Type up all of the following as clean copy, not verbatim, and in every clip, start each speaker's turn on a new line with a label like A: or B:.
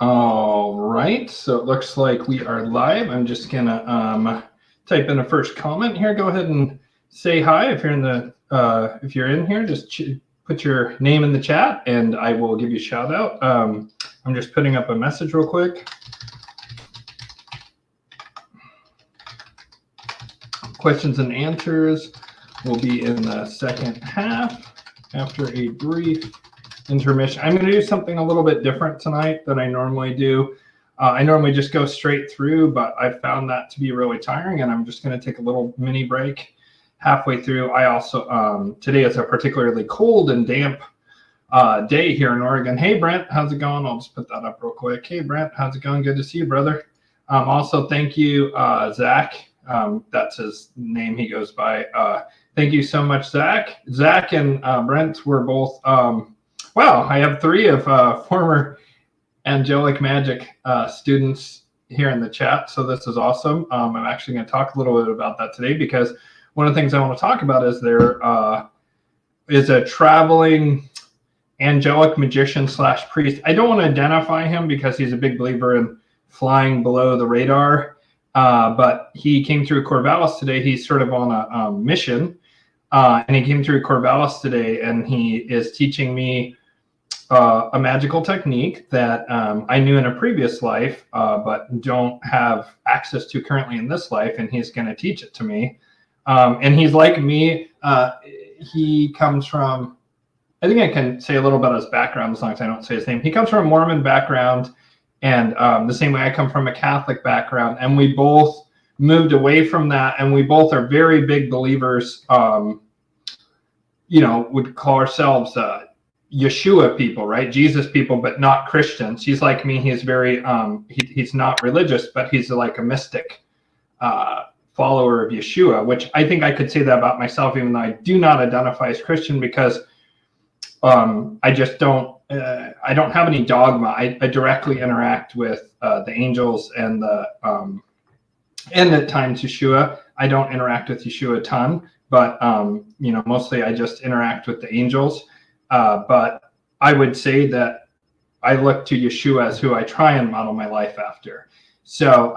A: All right, so it looks like we are live. I'm just gonna type in a first comment here. Go ahead and say hi if you're in the if you're in here. Just put your name in the chat, and I will give you a shout out. I'm just putting up a message real quick. Questions and answers will be in the second half after a brief intermission. I'm going to do something a little bit different tonight than I normally do. I normally just go straight through, but I found that to be really tiring, and I'm just going to take a little mini break halfway through. I also, today is a particularly cold and damp day here in Oregon. Hey, Brent, how's it going? I'll just put that up real quick. Hey, Brent, how's it going? Good to see you, brother. Also, thank you, Zach. That's his name he goes by. Thank you so much, Zach. Zach and Brent were both, wow, I have 3 of former Angelic Magic students here in the chat, so this is awesome. I'm actually going to talk a little bit about that today, because one of the things I want to talk about is there is a traveling angelic magician / priest. I don't want to identify him because he's a big believer in flying below the radar, but he came through Corvallis today. He's sort of on a mission, and he came through Corvallis today, and he is teaching me a magical technique that I knew in a previous life, but don't have access to currently in this life, and he's going to teach it to me. And he's like me. He comes from, I think I can say a little about his background as long as I don't say his name. He comes from a Mormon background, and the same way I come from a Catholic background, and we both moved away from that, and we both are very big believers, would call ourselves Yeshua people, right? Jesus people, but not Christians. He's like me. He's very, he's not religious, but he's like a mystic follower of Yeshua, which I think I could say that about myself, even though I do not identify as Christian, because I just don't, I don't have any dogma. I directly interact with the angels and at times Yeshua. I don't interact with Yeshua a ton, but mostly I just interact with the angels. But I would say that I look to Yeshua as who I try and model my life after. So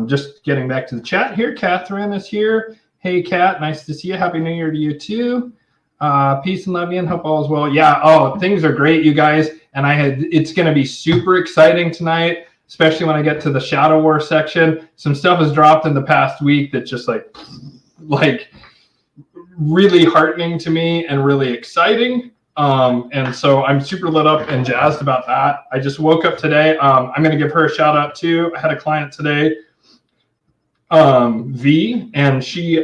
A: just getting back to the chat here, Catherine is here. Hey, Kat, nice to see you. Happy New Year to you too. Peace and love you, and hope all is well. Yeah, things are great, you guys. And it's going to be super exciting tonight, especially when I get to the Shadow War section. Some stuff has dropped in the past week that's just like really heartening to me and really exciting. And so I'm super lit up and jazzed about that. I just woke up today. I'm going to give her a shout out too. I had a client today, V, and she,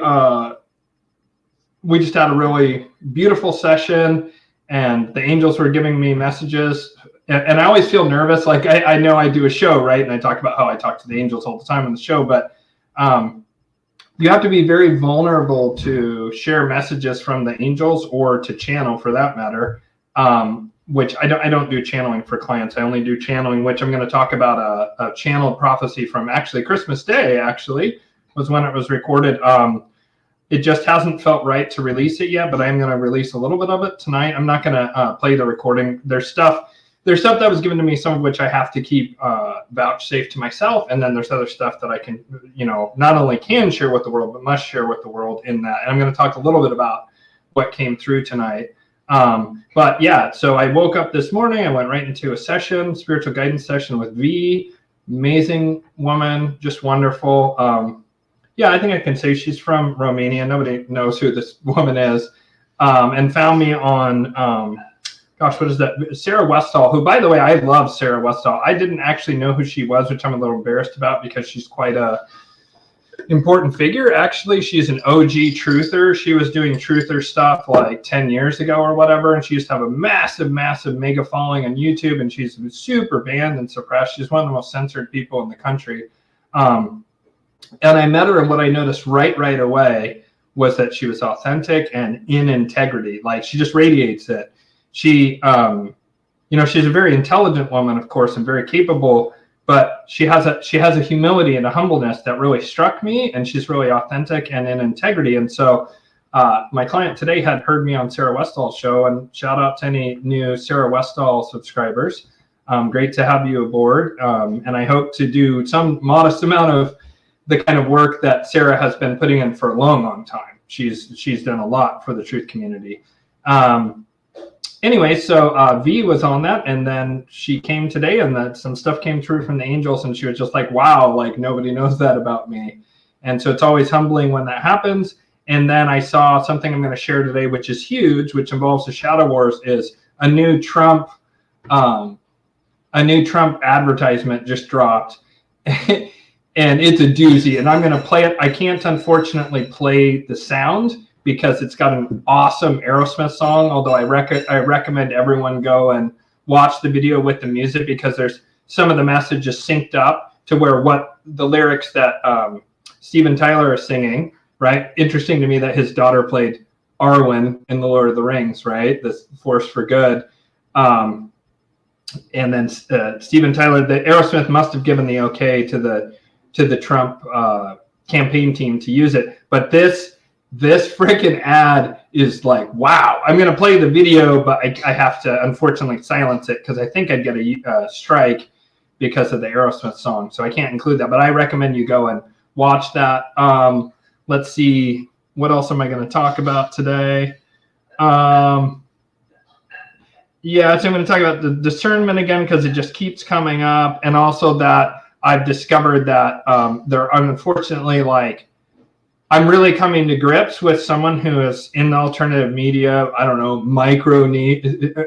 A: we just had a really beautiful session, and the angels were giving me messages, and I always feel nervous. Like I know I do a show, right? And I talk about how I talk to the angels all the time on the show, but, you have to be very vulnerable to share messages from the angels, or to channel for that matter, which I don't do channeling for clients. I only do channeling, which I'm going to talk about a channeled prophecy from actually Christmas Day, actually, was when it was recorded. It just hasn't felt right to release it yet, but I'm going to release a little bit of it tonight. I'm not going to play the recording. There's stuff that was given to me, some of which I have to keep vouchsafe to myself. And then there's other stuff that I can, not only can share with the world, but must share with the world in that. And I'm going to talk a little bit about what came through tonight. But yeah, so I woke up this morning. I went right into a session, spiritual guidance session with V. Amazing woman, just wonderful. Yeah, I think I can say she's from Romania. Nobody knows who this woman is. And found me on... gosh, what is that? Sarah Westall, who, by the way, I love Sarah Westall. I didn't actually know who she was, which I'm a little embarrassed about, because she's quite a important figure. Actually, she's an OG truther. She was doing truther stuff like 10 years ago or whatever, and she used to have a massive, massive mega following on YouTube, and she's super banned and suppressed. She's one of the most censored people in the country. And I met her, and what I noticed right away was that she was authentic and in integrity. Like, she just radiates it. She, she's a very intelligent woman, of course, and very capable, but she has a humility and a humbleness that really struck me, and she's really authentic and in integrity. And so my client today had heard me on Sarah Westall's show, and shout out to any new Sarah Westall subscribers. Great to have you aboard. And I hope to do some modest amount of the kind of work that Sarah has been putting in for a long, long time. She's done a lot for the truth community. Anyway, so V was on that, and then she came today, and some stuff came through from the angels, and she was just like, wow, like nobody knows that about me. And so it's always humbling when that happens. And then I saw something I'm going to share today, which is huge, which involves the Shadow Wars, is a new Trump advertisement just dropped. And it's a doozy, and I'm going to play it. I can't, unfortunately, play the sound because it's got an awesome Aerosmith song, although I recommend everyone go and watch the video with the music, because there's some of the messages synced up to where what the lyrics that Steven Tyler is singing, right? Interesting to me that his daughter played Arwen in The Lord of the Rings, right? This force for good. And then Steven Tyler, the Aerosmith must have given the okay to the Trump campaign team to use it. But this freaking ad is like, wow. I'm going to play the video, but I have to unfortunately silence it because I think I'd get a strike because of the Aerosmith song. So I can't include that, but I recommend you go and watch that. Let's see. What else am I going to talk about today? Yeah, so I'm going to talk about the discernment again, because it just keeps coming up. And also that I've discovered that there are, unfortunately, like, I'm really coming to grips with someone who is in the alternative media, I don't know,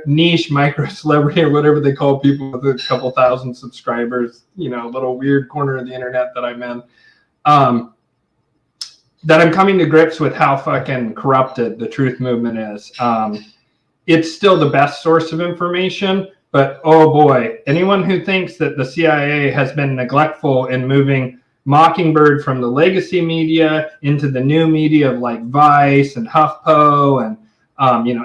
A: niche micro celebrity, or whatever they call people with a couple thousand subscribers, little weird corner of the internet that I'm in, that I'm coming to grips with how fucking corrupted the truth movement is. It's still the best source of information, but oh boy, anyone who thinks that the CIA has been neglectful in moving Mockingbird from the legacy media into the new media of like Vice and HuffPo and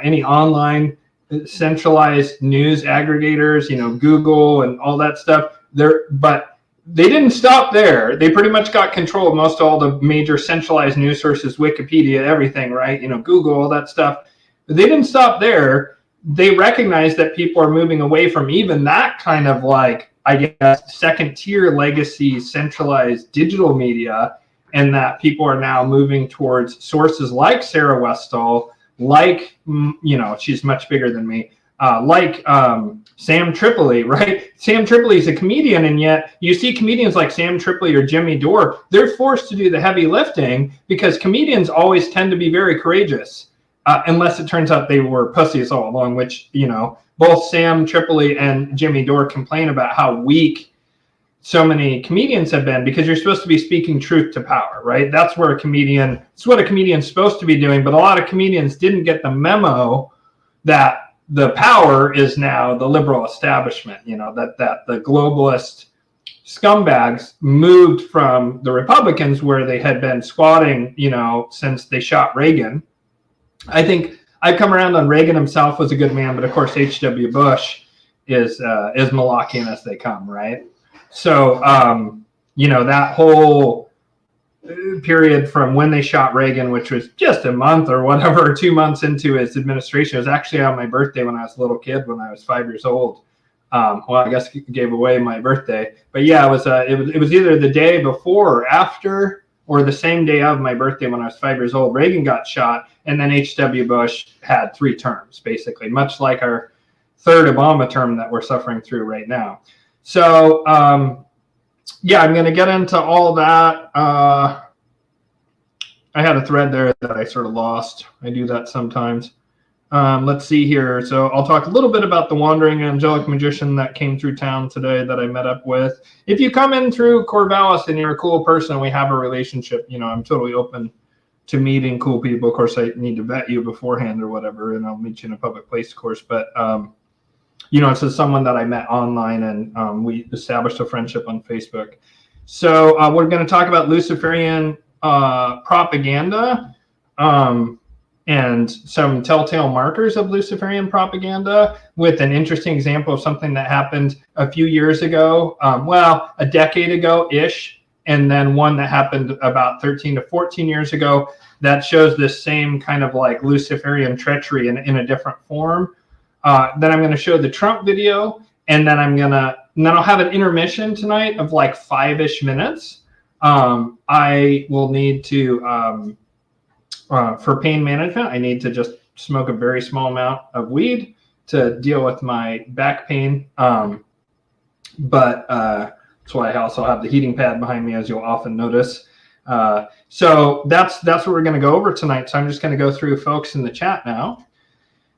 A: any online centralized news aggregators, Google and all that stuff. But they didn't stop there. They pretty much got control of most all the major centralized news sources, Wikipedia, everything, right? Google, all that stuff. But they didn't stop there. They recognize that people are moving away from even that kind of like, I guess, second tier legacy centralized digital media, and that people are now moving towards sources like Sarah Westall, like, she's much bigger than me, like Sam Tripoli, right? Sam Tripoli is a comedian, and yet you see comedians like Sam Tripoli or Jimmy Dore, they're forced to do the heavy lifting because comedians always tend to be very courageous. Unless it turns out they were pussies all along, which, both Sam Tripoli and Jimmy Dore complain about how weak so many comedians have been, because you're supposed to be speaking truth to power, right? That's what a comedian's supposed to be doing. But a lot of comedians didn't get the memo that the power is now the liberal establishment, that the globalist scumbags moved from the Republicans, where they had been squatting, since they shot Reagan. I think I've come around on Reagan himself was a good man, but of course H.W. Bush is Molochian as they come, right? So that whole period from when they shot Reagan, which was just a month or whatever, or 2 months into his administration, it was actually on my birthday when I was a little kid, when I was 5 years old. Well, I guess it gave away my birthday, but yeah, it was either the day before or after, or the same day of my birthday when I was 5 years old. Reagan got shot, and then H.W. Bush had 3 terms, basically, much like our third Obama term that we're suffering through right now. So, yeah, I'm going to get into all that. I had a thread there that I sort of lost. I do that sometimes. Let's see here. So I'll talk a little bit about the wandering angelic magician that came through town today that I met up with. If you come in through Corvallis and you're a cool person and we have a relationship, I'm totally open to meeting cool people. Of course, I need to vet you beforehand or whatever, and I'll meet you in a public place, of course. But, it's just someone that I met online, and we established a friendship on Facebook. So we're going to talk about Luciferian propaganda. And some telltale markers of Luciferian propaganda, with an interesting example of something that happened a few years ago, a decade ago-ish, and then one that happened about 13 to 14 years ago that shows this same kind of like Luciferian treachery in a different form. Then I'm going to show the Trump video, and then I'll have an intermission tonight of like 5-ish minutes. I will need to, for pain management, I need to just smoke a very small amount of weed to deal with my back pain. But that's why I also have the heating pad behind me, as you'll often notice. So that's what we're going to go over tonight. So I'm just going to go through folks in the chat now.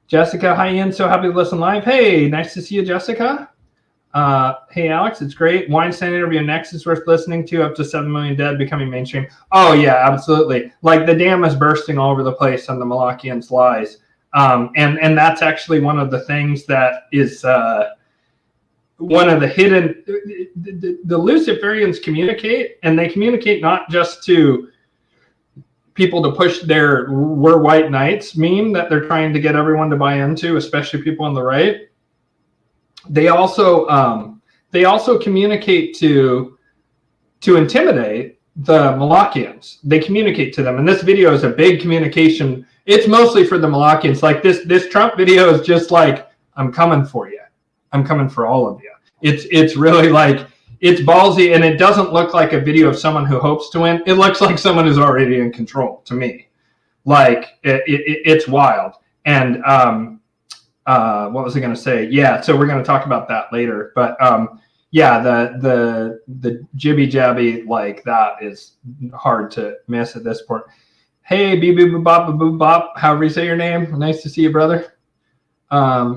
A: Jessica, hi Ian, so happy to listen live. Hey, nice to see you, Jessica. Hey Alex, it's great. Weinstein interview next is worth listening to. Up to 7 million dead becoming mainstream. Oh yeah, absolutely. Like the dam is bursting all over the place on the Molochians lies. And that's actually one of the things that is one of the hidden. The Luciferians communicate, and they communicate not just to people to push their "we're white knights" meme that they're trying to get everyone to buy into, especially people on the right. They also communicate to intimidate the Molochians. They communicate to them, and this video is a big communication. It's mostly for the Molochians. Like this Trump video is just like, I'm coming for you. I'm coming for all of you. It's really like, it's ballsy, and it doesn't look like a video of someone who hopes to win. It looks like someone who's already in control to me. Like it's wild. And what was I going to say? Yeah, so we're going to talk about that later. But yeah, the jibby jabby, like that is hard to miss at this point. Hey, bee boo boo bop boo bop, however you say your name. Nice to see you, brother.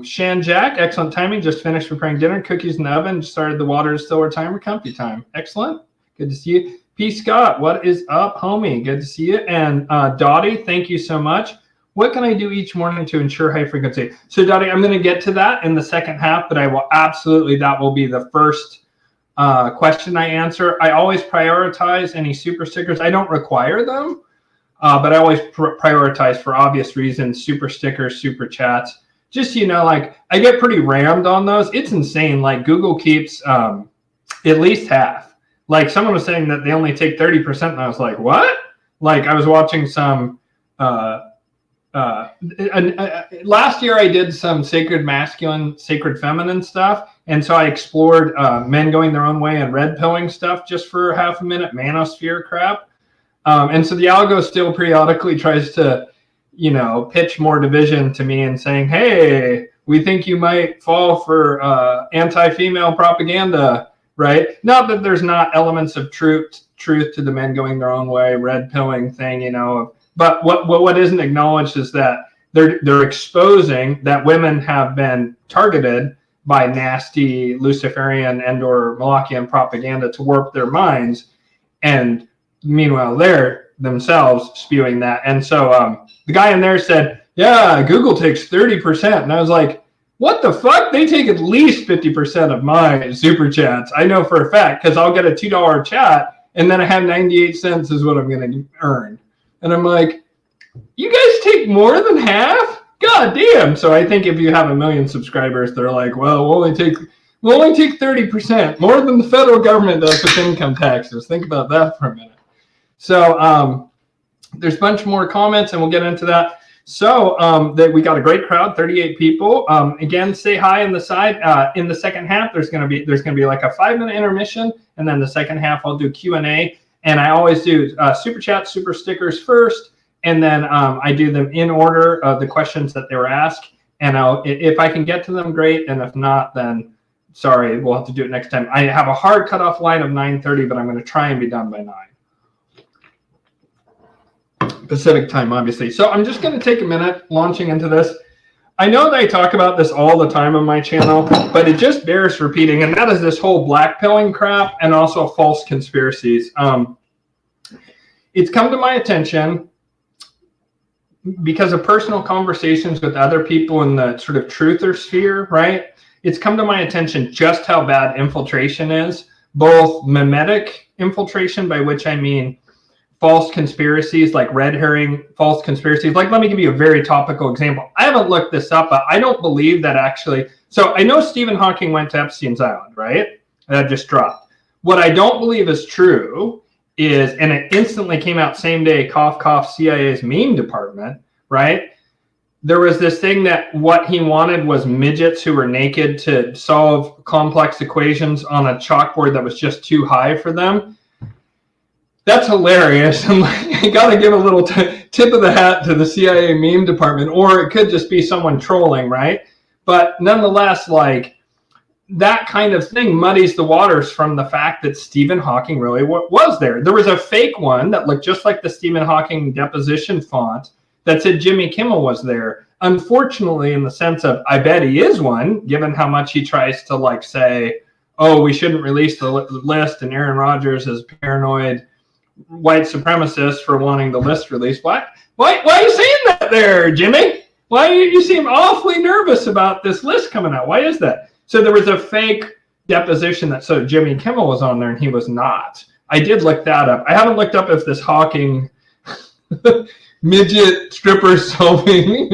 A: Shan Jack, excellent timing. Just finished preparing dinner, cookies in the oven. Just started the water distiller timer, comfy time. Excellent. Good to see you. P. Scott, what is up, homie? Good to see you. And Dottie, thank you so much. What can I do each morning to ensure high frequency? So Dottie, I'm going to get to that in the second half, but I will absolutely, that will be the first question I answer. I always prioritize any super stickers. I don't require them, but I always prioritize for obvious reasons, super stickers, super chats. Just, you know, like I get pretty rammed on those. It's insane. Like Google keeps at least half. Like someone was saying that they only take 30%, and I was like, what? Like I was watching some last year I did some sacred masculine, sacred feminine stuff, and so I explored men going their own way and red pilling stuff just for half a minute, manosphere crap. And so the algo still periodically tries to, you know, pitch more division to me and saying, hey, we think you might fall for anti-female propaganda, right? Not that there's not elements of truth to the men going their own way, red pilling thing, you know. But what isn't acknowledged is that they're exposing that women have been targeted by nasty Luciferian and or Molochian propaganda to warp their minds, and meanwhile they're themselves spewing that. And so the guy in there said, yeah, Google takes 30%, and I was like, what the fuck? They take at least 50% of my super chats. I know for a fact, because I'll get a $2 chat, and then I have 98 cents is what I'm going to earn. And I'm like, you guys take more than half? God damn. So I think if you have 1 million subscribers, they're like, well, we'll only take 30%, more than the federal government does with income taxes. Think about that for a minute. So there's a bunch more comments, and we'll get into that. So we got a great crowd, 38 people. Again, say hi in the side. In the second half, there's gonna be like a 5-minute intermission, and then the second half I'll do Q&A. And I always do super chat, super stickers first, and then I do them in order of the questions that they were asked. And if I can get to them, great. And if not, then sorry, we'll have to do it next time. I have a hard cutoff line of 9:30, but I'm going to try and be done by 9 Pacific time, obviously. So I'm just going to take a minute launching into this. I know that I talk about this all the time on my channel, but it just bears repeating, and that is this whole black pilling crap and also false conspiracies. It's come to my attention because of personal conversations with other people in the sort of truther sphere, right? It's come to my attention just how bad infiltration is, both mimetic infiltration, by which I mean false conspiracies, like red herring false conspiracies. Like, let me give you a very topical example. I haven't looked this up, but I don't believe that actually. So I know Stephen Hawking went to Epstein's Island, right? That just dropped. What I don't believe is true is, and it instantly came out same day, cough, cough, CIA's meme department, right? there was this thing that what he wanted was midgets who were naked to solve complex equations on a chalkboard that was just too high for them. That's hilarious. I'm like, I got to give a little tip of the hat to the CIA meme department, or it could just be someone trolling, right? But nonetheless, like, that kind of thing muddies the waters from the fact that Stephen Hawking really was there. There was a fake one that looked just like the Stephen Hawking deposition font that said Jimmy Kimmel was there. Unfortunately, in the sense of, I bet he is one, given how much he tries to like say, oh, we shouldn't release the list, and Aaron Rodgers is paranoid white supremacist for wanting the list released. Why are you saying that there, Jimmy? Why you seem awfully nervous about this list coming out? Why is that? So there was a fake deposition that said Jimmy Kimmel was on there, and he was not. I did look that up. I haven't looked up if this Hawking midget stripper solving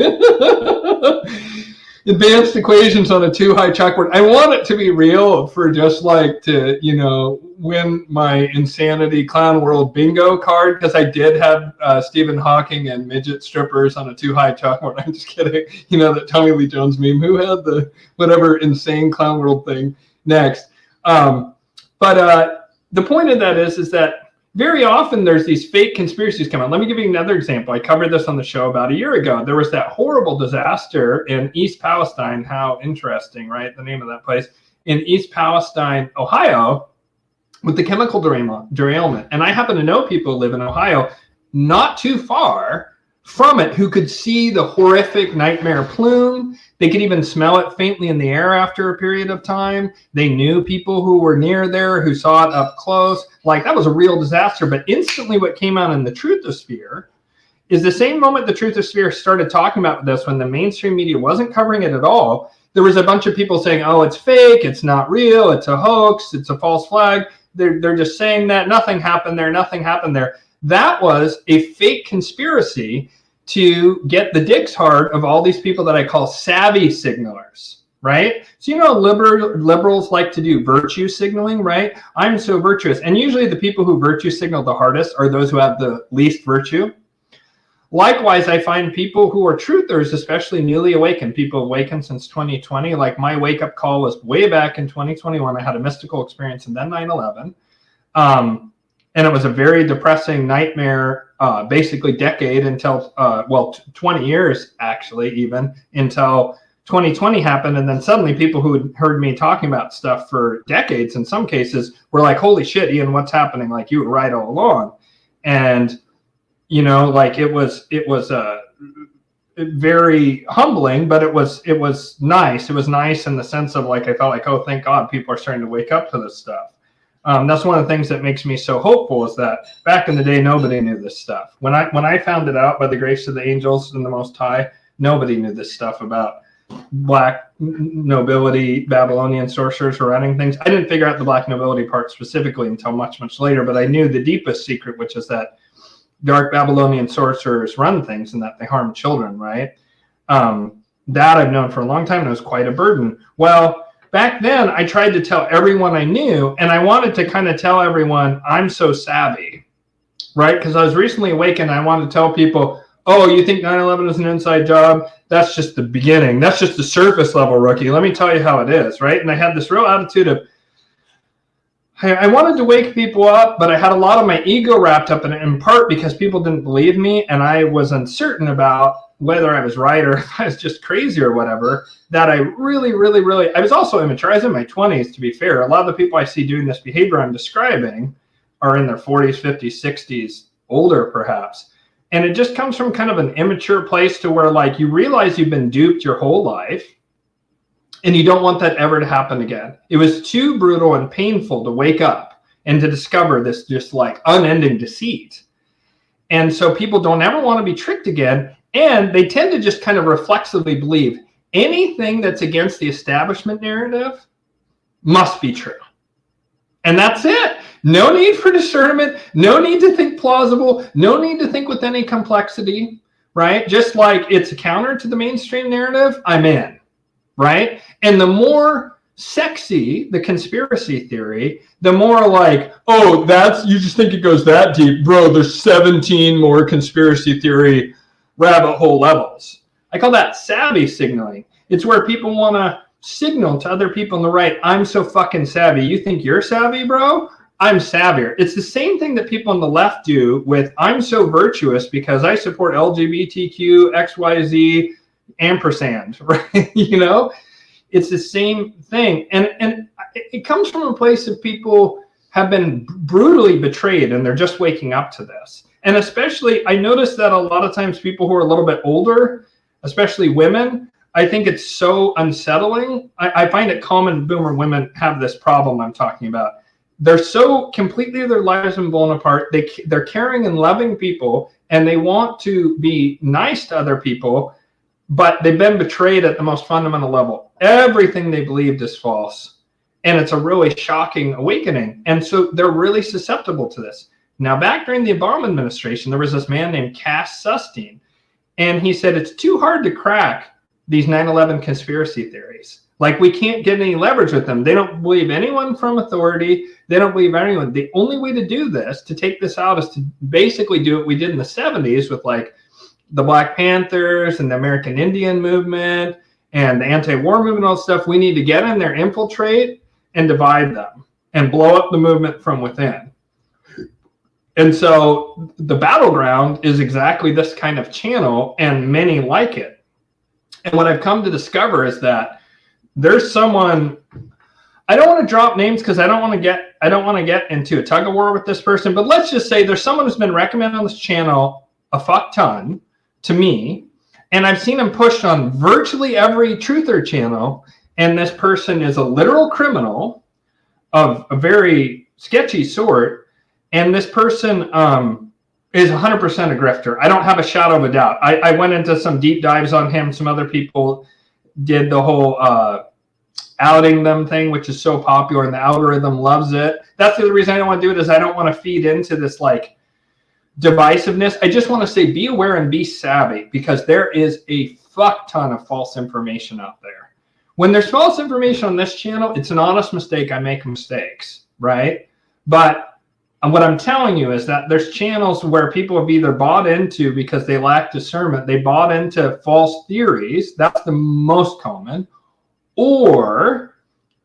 A: advanced equations on a too high chalkboard. I want it to be real for just like to, you know, win my insanity clown world bingo card, because I did have Stephen Hawking and midget strippers on a too high chalkboard. I'm just kidding. You know, that Tommy Lee Jones meme, who had the whatever insane clown world thing next. But the point of that is that very often there's these fake conspiracies come out. Let me give you another example. I covered this on the show about a year ago. There was that horrible disaster in East Palestine. How interesting, right? The name of that place in East Palestine, Ohio, with the chemical derailment. And I happen to know people who live in Ohio not too far from it who could see the horrific nightmare plume. They could even smell it faintly in the air after a period of time. They knew people who were near there who saw it up close. Like, that was a real disaster. But instantly what came out in the truthosphere is the same moment the truthosphere started talking about this, when the mainstream media wasn't covering it at all, there was a bunch of people saying, oh, it's fake, it's not real, it's a hoax, it's a false flag. They're just saying that. Nothing happened there, nothing happened there. That was a fake conspiracy to get the dicks hard of all these people that I call savvy signalers, right? So, you know, liberals like to do virtue signaling, right? I'm so virtuous. And usually the people who virtue signal the hardest are those who have the least virtue. Likewise, I find people who are truthers, especially newly awakened, people awakened since 2020, like my wake-up call was way back in 2021. I had a mystical experience and then 9/11. And it was a very depressing nightmare, basically decade until, 20 years actually, even until 2020 happened. And then suddenly people who had heard me talking about stuff for decades, in some cases, were like, holy shit, Ian, what's happening? Like, you were right all along. And, you know, like it was very humbling, but it was nice. It was nice in the sense of like, I felt like, oh, thank God people are starting to wake up to this stuff. That's one of the things that makes me so hopeful, is that back in the day, nobody knew this stuff. When I found it out by the grace of the angels and the Most High, nobody knew this stuff about black nobility, Babylonian sorcerers were running things. I didn't figure out the black nobility part specifically until much, much later, but I knew the deepest secret, which is that dark Babylonian sorcerers run things and that they harm children, right? That I've known for a long time, and it was quite a burden. Well, back then, I tried to tell everyone I knew, and I wanted to kind of tell everyone, I'm so savvy, right? Because I was recently awakened. I wanted to tell people, oh, you think 9/11 is an inside job? That's just the beginning. That's just the surface level, rookie. Let me tell you how it is, right? And I had this real attitude of, I wanted to wake people up, but I had a lot of my ego wrapped up in it, in part because people didn't believe me, and I was uncertain about whether I was right or if I was just crazy or whatever, that I really, I was also immature. I was in my 20s, to be fair. A lot of the people I see doing this behavior I'm describing are in their 40s, 50s, 60s, older perhaps. And it just comes from kind of an immature place to where, like, you realize you've been duped your whole life and you don't want that ever to happen again. It was too brutal and painful to wake up and to discover this just like unending deceit. And so people don't ever want to be tricked again. And they tend to just kind of reflexively believe anything that's against the establishment narrative must be true. And that's it. No need for discernment. No need to think plausible. No need to think with any complexity, right? Just like it's a counter to the mainstream narrative, I'm in, right? And the more sexy the conspiracy theory, the more like, oh, you just think it goes that deep. Bro, there's 17 more conspiracy theory rabbit hole levels. I call that savvy signaling. It's where people want to signal to other people on the right, I'm so fucking savvy. You think you're savvy, bro? I'm savvier. It's the same thing that people on the left do with, I'm so virtuous because I support LGBTQ, XYZ, ampersand, right? You know, it's the same thing. And it comes from a place of people have been brutally betrayed and they're just waking up to this. And especially, I noticed that a lot of times people who are a little bit older, especially women, I think it's so unsettling. I find it common boomer women have this problem I'm talking about. They're so completely, their lives have blown apart. They're caring and loving people, and they want to be nice to other people, but they've been betrayed at the most fundamental level. Everything they believed is false. And it's a really shocking awakening. And so they're really susceptible to this. Now, back during the Obama administration, there was this man named Cass Sunstein, and he said it's too hard to crack these 9/11 conspiracy theories. Like, we can't get any leverage with them. They don't believe anyone from authority. They don't believe anyone. The only way to do this, to take this out, is to basically do what we did in the 70s with like the Black Panthers and the American Indian movement and the anti-war movement and all that stuff. We need to get in there, infiltrate, and divide them and blow up the movement from within. And so the battleground is exactly this kind of channel, and many like it. And what I've come to discover is that there's someone, I don't want to drop names because I don't want to get into a tug of war with this person, but let's just say there's someone who's been recommended on this channel a fuck ton to me, and I've seen him pushed on virtually every truther channel, and this person is a literal criminal of a very sketchy sort, and this person is 100% a grifter. I don't have a shadow of a doubt. I went into some deep dives on him. Some other people did the whole outing them thing, which is so popular, and the algorithm loves it. That's the other reason I don't want to do it, is I don't want to feed into this like divisiveness. I just want to say, be aware and be savvy, because there is a fuck ton of false information out there. When there's false information on this channel, it's an honest mistake. I make mistakes, right? But what I'm telling you is that there's channels where people have either bought into, because they lack discernment, they bought into false theories. That's the most common. Or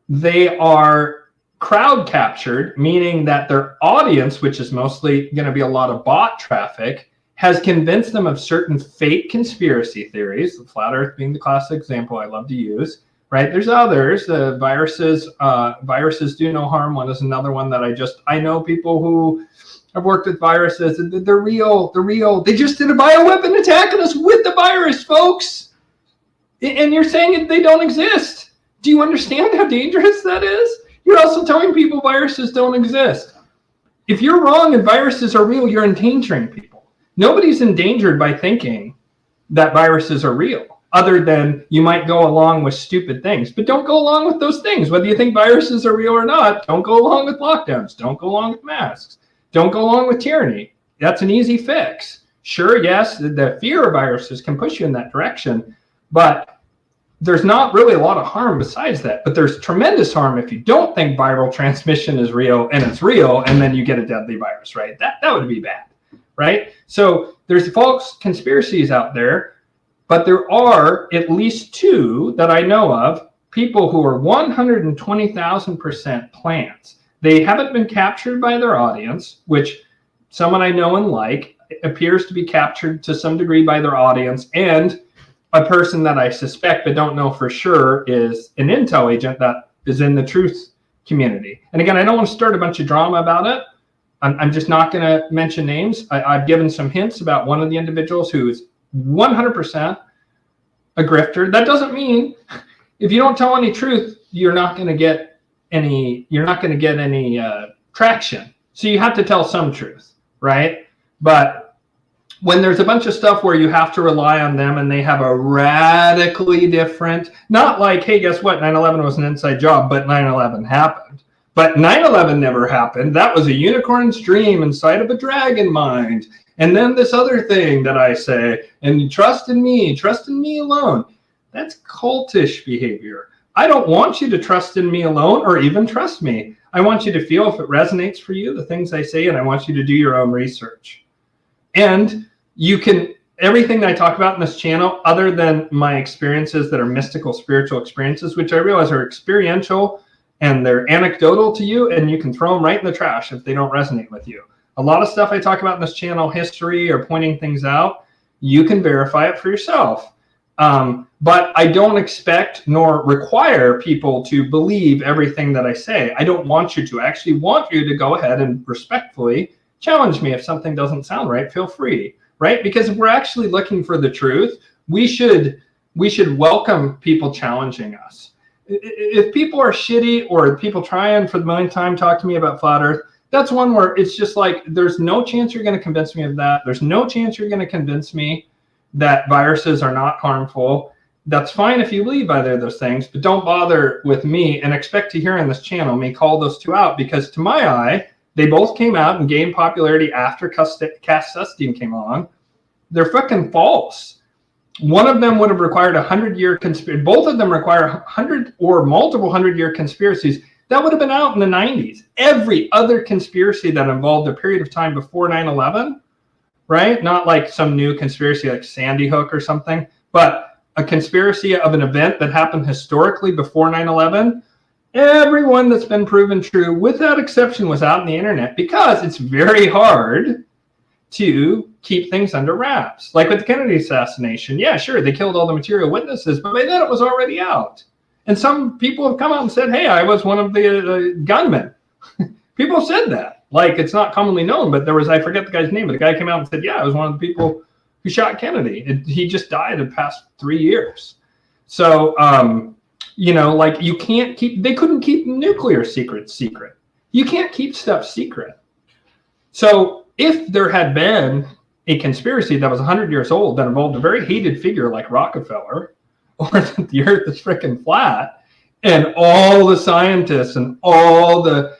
A: they are crowd captured, meaning that their audience, which is mostly going to be a lot of bot traffic, has convinced them of certain fake conspiracy theories, the flat earth being the classic example I love to use. Right? There's others. The viruses do no harm. One is another one that I know people who have worked with viruses. They're real. They just did a bioweapon attack on us with the virus, folks. And you're saying they don't exist. Do you understand how dangerous that is? You're also telling people viruses don't exist. If you're wrong and viruses are real, you're endangering people. Nobody's endangered by thinking that viruses are real, other than you might go along with stupid things. But don't go along with those things. Whether you think viruses are real or not, don't go along with lockdowns. Don't go along with masks. Don't go along with tyranny. That's an easy fix. Sure, yes, the fear of viruses can push you in that direction, but there's not really a lot of harm besides that. But there's tremendous harm if you don't think viral transmission is real, and it's real, and then you get a deadly virus, right? That would be bad, right? So there's false conspiracies out there. But there are at least two that I know of, people who are 120,000% plants. They haven't been captured by their audience, which someone I know and like appears to be captured to some degree by their audience, and a person that I suspect but don't know for sure is an intel agent that is in the truth community. And again, I don't want to start a bunch of drama about it. I'm just not going to mention names. I've given some hints about one of the individuals who is 100% a grifter. That doesn't mean if you don't tell any truth, you're not going to get any traction. So you have to tell some truth, right? But when there's a bunch of stuff where you have to rely on them and they have a radically different, not like, hey, guess what? 9/11 was an inside job, but 9/11 happened. But 9/11 never happened. That was a unicorn's dream inside of a dragon mind. And then this other thing that I say, and you trust in me alone. That's cultish behavior. I don't want you to trust in me alone or even trust me. I want you to feel if it resonates for you, the things I say, and I want you to do your own research. And you can everything that I talk about in this channel, other than my experiences that are mystical, spiritual experiences, which I realize are experiential and they're anecdotal to you, and you can throw them right in the trash if they don't resonate with you. A lot of stuff I talk about in this channel, history or pointing things out, you can verify it for yourself. But I don't expect nor require people to believe everything that I say. I don't want you to. I actually want you to go ahead and respectfully challenge me. If something doesn't sound right, feel free, right? Because if we're actually looking for the truth, we should welcome people challenging us. If people are shitty or people trying for the millionth time talk to me about flat Earth, that's one where it's just like, there's no chance you're going to convince me of that. There's no chance you're going to convince me that viruses are not harmful. That's fine if you believe either of those things, but don't bother with me and expect to hear on this channel me call those two out, because to my eye, they both came out and gained popularity after Cass Sunstein came on. They're fucking false. One of them would have required 100-year conspiracy. Both of them require 100 or multiple 100-year conspiracies. That would have been out in the 90s. Every other conspiracy that involved a period of time before 9/11, right? Not like some new conspiracy like Sandy Hook or something, but a conspiracy of an event that happened historically before 9/11. Everyone that's been proven true, without exception, was out on the internet, because it's very hard to keep things under wraps. Like with the Kennedy assassination, yeah, sure, they killed all the material witnesses, but by then it was already out. And some people have come out and said, hey, I was one of the gunmen. People have said that. Like, it's not commonly known, but there was, I forget the guy's name, but the guy came out and said, yeah, I was one of the people who shot Kennedy. He just died in the past 3 years. So, you know, like, you can't keep, they couldn't keep nuclear secrets secret. You can't keep stuff secret. So if there had been a conspiracy that was 100 years old that involved a very hated figure like Rockefeller, or that the earth is freaking flat, and all the scientists and all the,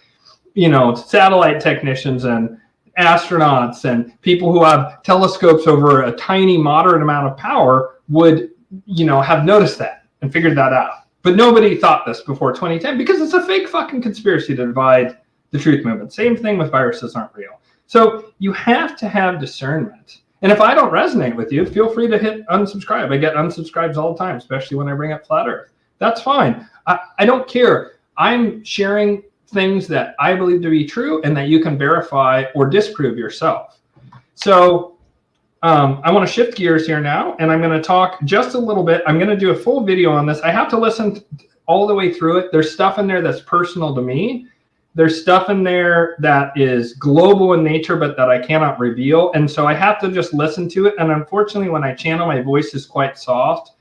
A: you know, satellite technicians and astronauts and people who have telescopes over a tiny moderate amount of power would, you know, have noticed that and figured that out. But nobody thought this before 2010, because it's a fake fucking conspiracy to divide the truth movement. Same thing with viruses aren't real. So you have to have discernment. And if I don't resonate with you, feel free to hit unsubscribe. I get unsubscribes all the time, especially when I bring up flat Earth. That's fine. I don't care. I'm sharing things that I believe to be true and that you can verify or disprove yourself. So I want to shift gears here now, and I'm going to talk just a little bit. I'm going to do a full video on this. I have to listen all the way through it. There's stuff in there that's personal to me. There's stuff in there that is global in nature, but that I cannot reveal. And so I have to just listen to it. And unfortunately, when I channel, my voice is quite soft,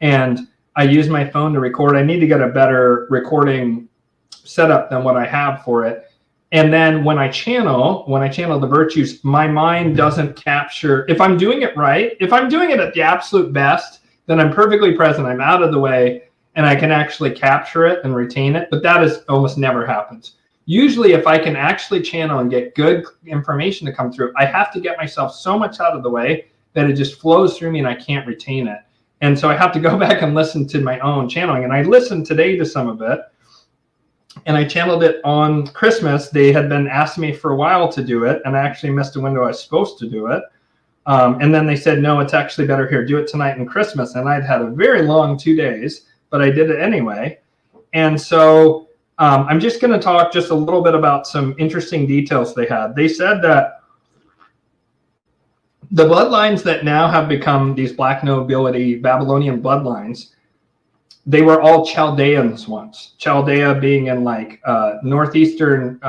A: and I use my phone to record. I need to get a better recording setup than what I have for it. And then when I channel the virtues, my mind doesn't capture. If I'm doing it right, if I'm doing it at the absolute best, then I'm perfectly present. I'm out of the way, and I can actually capture it and retain it. But that is almost never happens. Usually, if I can actually channel and get good information to come through, I have to get myself so much out of the way that it just flows through me and I can't retain it. And so I have to go back and listen to my own channeling. And I listened today to some of it, and I channeled it on Christmas. They had been asking me for a while to do it, and I actually missed a window I was supposed to do it. And then they said, no, it's actually better here. Do it tonight in Christmas. And I'd had a very long 2 days, but I did it anyway. And so I'm just going to talk just a little bit about some interesting details they had. They said that the bloodlines that now have become these black nobility Babylonian bloodlines, they were all Chaldeans once. Chaldea being in like northeastern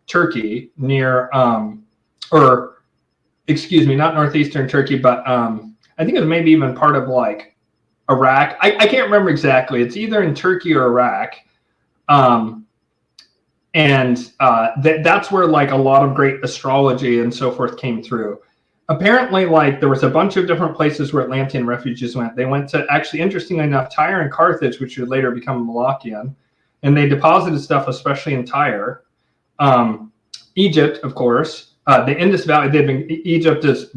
A: Turkey near, or excuse me, not northeastern Turkey, but I think it was maybe even part of like Iraq. I can't remember exactly. It's either in Turkey or Iraq. That's where like a lot of great astrology and so forth came through. Apparently, like there was a bunch of different places where Atlantean refugees went. They went to, actually, interestingly enough, Tyre and Carthage, which would later become Molochian, and they deposited stuff, especially in Tyre. Egypt, of course, the Indus Valley. Egypt is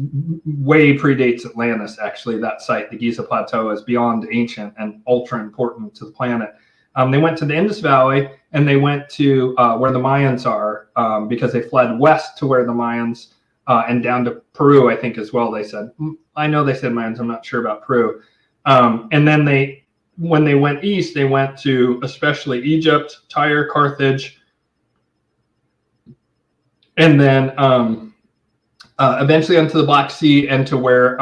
A: way predates Atlantis. Actually, that site, the Giza Plateau, is beyond ancient and ultra important to the planet. They went to the Indus Valley, and they went to where the Mayans are, because they fled west to where the Mayans and down to Peru, I think, as well. They said, I know they said Mayans, I'm not sure about Peru. And then when they went east, they went to especially Egypt, Tyre, Carthage, and then eventually onto the Black Sea and to where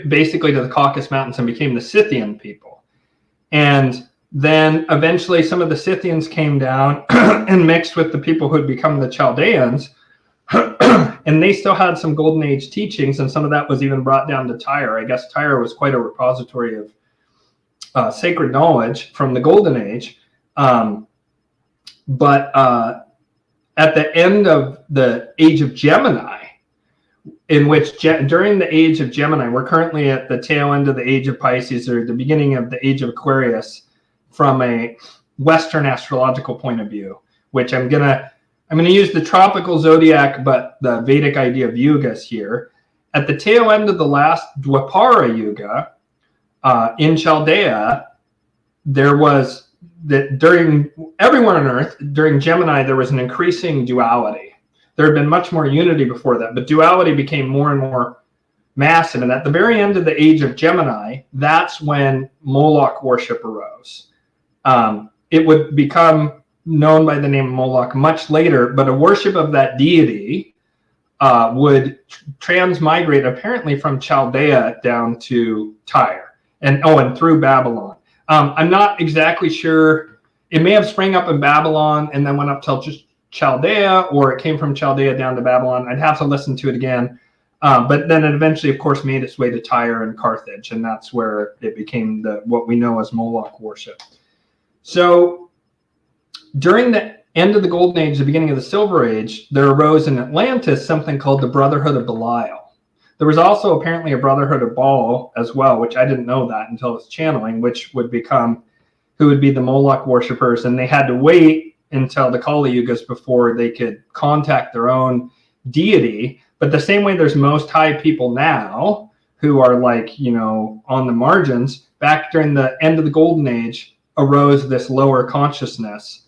A: basically to the Caucasus Mountains, and became the Scythian people. And then eventually some of the Scythians came down and mixed with the people who had become the Chaldeans. And they still had some Golden Age teachings, and some of that was even brought down to Tyre. I guess Tyre was quite a repository of sacred knowledge from the Golden Age. But at the end of the Age of Gemini, in which during the Age of Gemini, we're currently at the tail end of the Age of Pisces, or the beginning of the Age of Aquarius, from a Western astrological point of view, which I'm gonna use the tropical zodiac, but the Vedic idea of yugas here. At the tail end of the last Dwapara Yuga, in Chaldea, there was during everywhere on Earth, during Gemini, there was an increasing duality. There had been much more unity before that, but duality became more and more massive. And at the very end of the Age of Gemini, that's when Moloch worship arose. It would become known by the name of Moloch much later, but a worship of that deity would transmigrate apparently from Chaldea down to Tyre and through Babylon. I'm not exactly sure. It may have sprang up in Babylon and then went up till just Chaldea, or it came from Chaldea down to Babylon. I'd have to listen to it again. But then it eventually, of course, made its way to Tyre and Carthage, and that's where it became what we know as Moloch worship. So during the end of the Golden Age, the beginning of the Silver Age, there arose in Atlantis something called the Brotherhood of Belial. There was also apparently a Brotherhood of Baal as well, which I didn't know that until it's channeling, which would become who would be the Moloch worshippers, and they had to wait until the Kali Yugas before they could contact their own deity. But the same way there's most high people now who are on the margins, back during the end of the Golden Age arose this lower consciousness.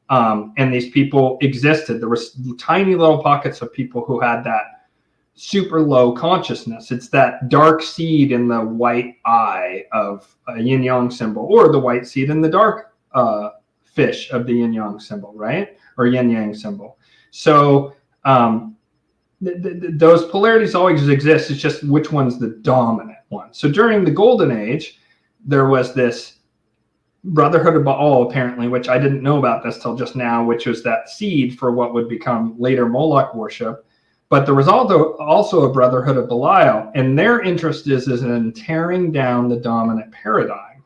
A: And these people existed. There were tiny little pockets of people who had that super low consciousness. It's that dark seed in the white eye of a yin yang symbol, or the white seed in the dark fish of the yin yang symbol, right? Or yin yang symbol. So those polarities always exist. It's just which one's the dominant one. So during the Golden Age, there was this Brotherhood of Baal, apparently, which I didn't know about this till just now, which was that seed for what would become later Moloch worship. But there was also a Brotherhood of Belial, and their interest is in tearing down the dominant paradigm.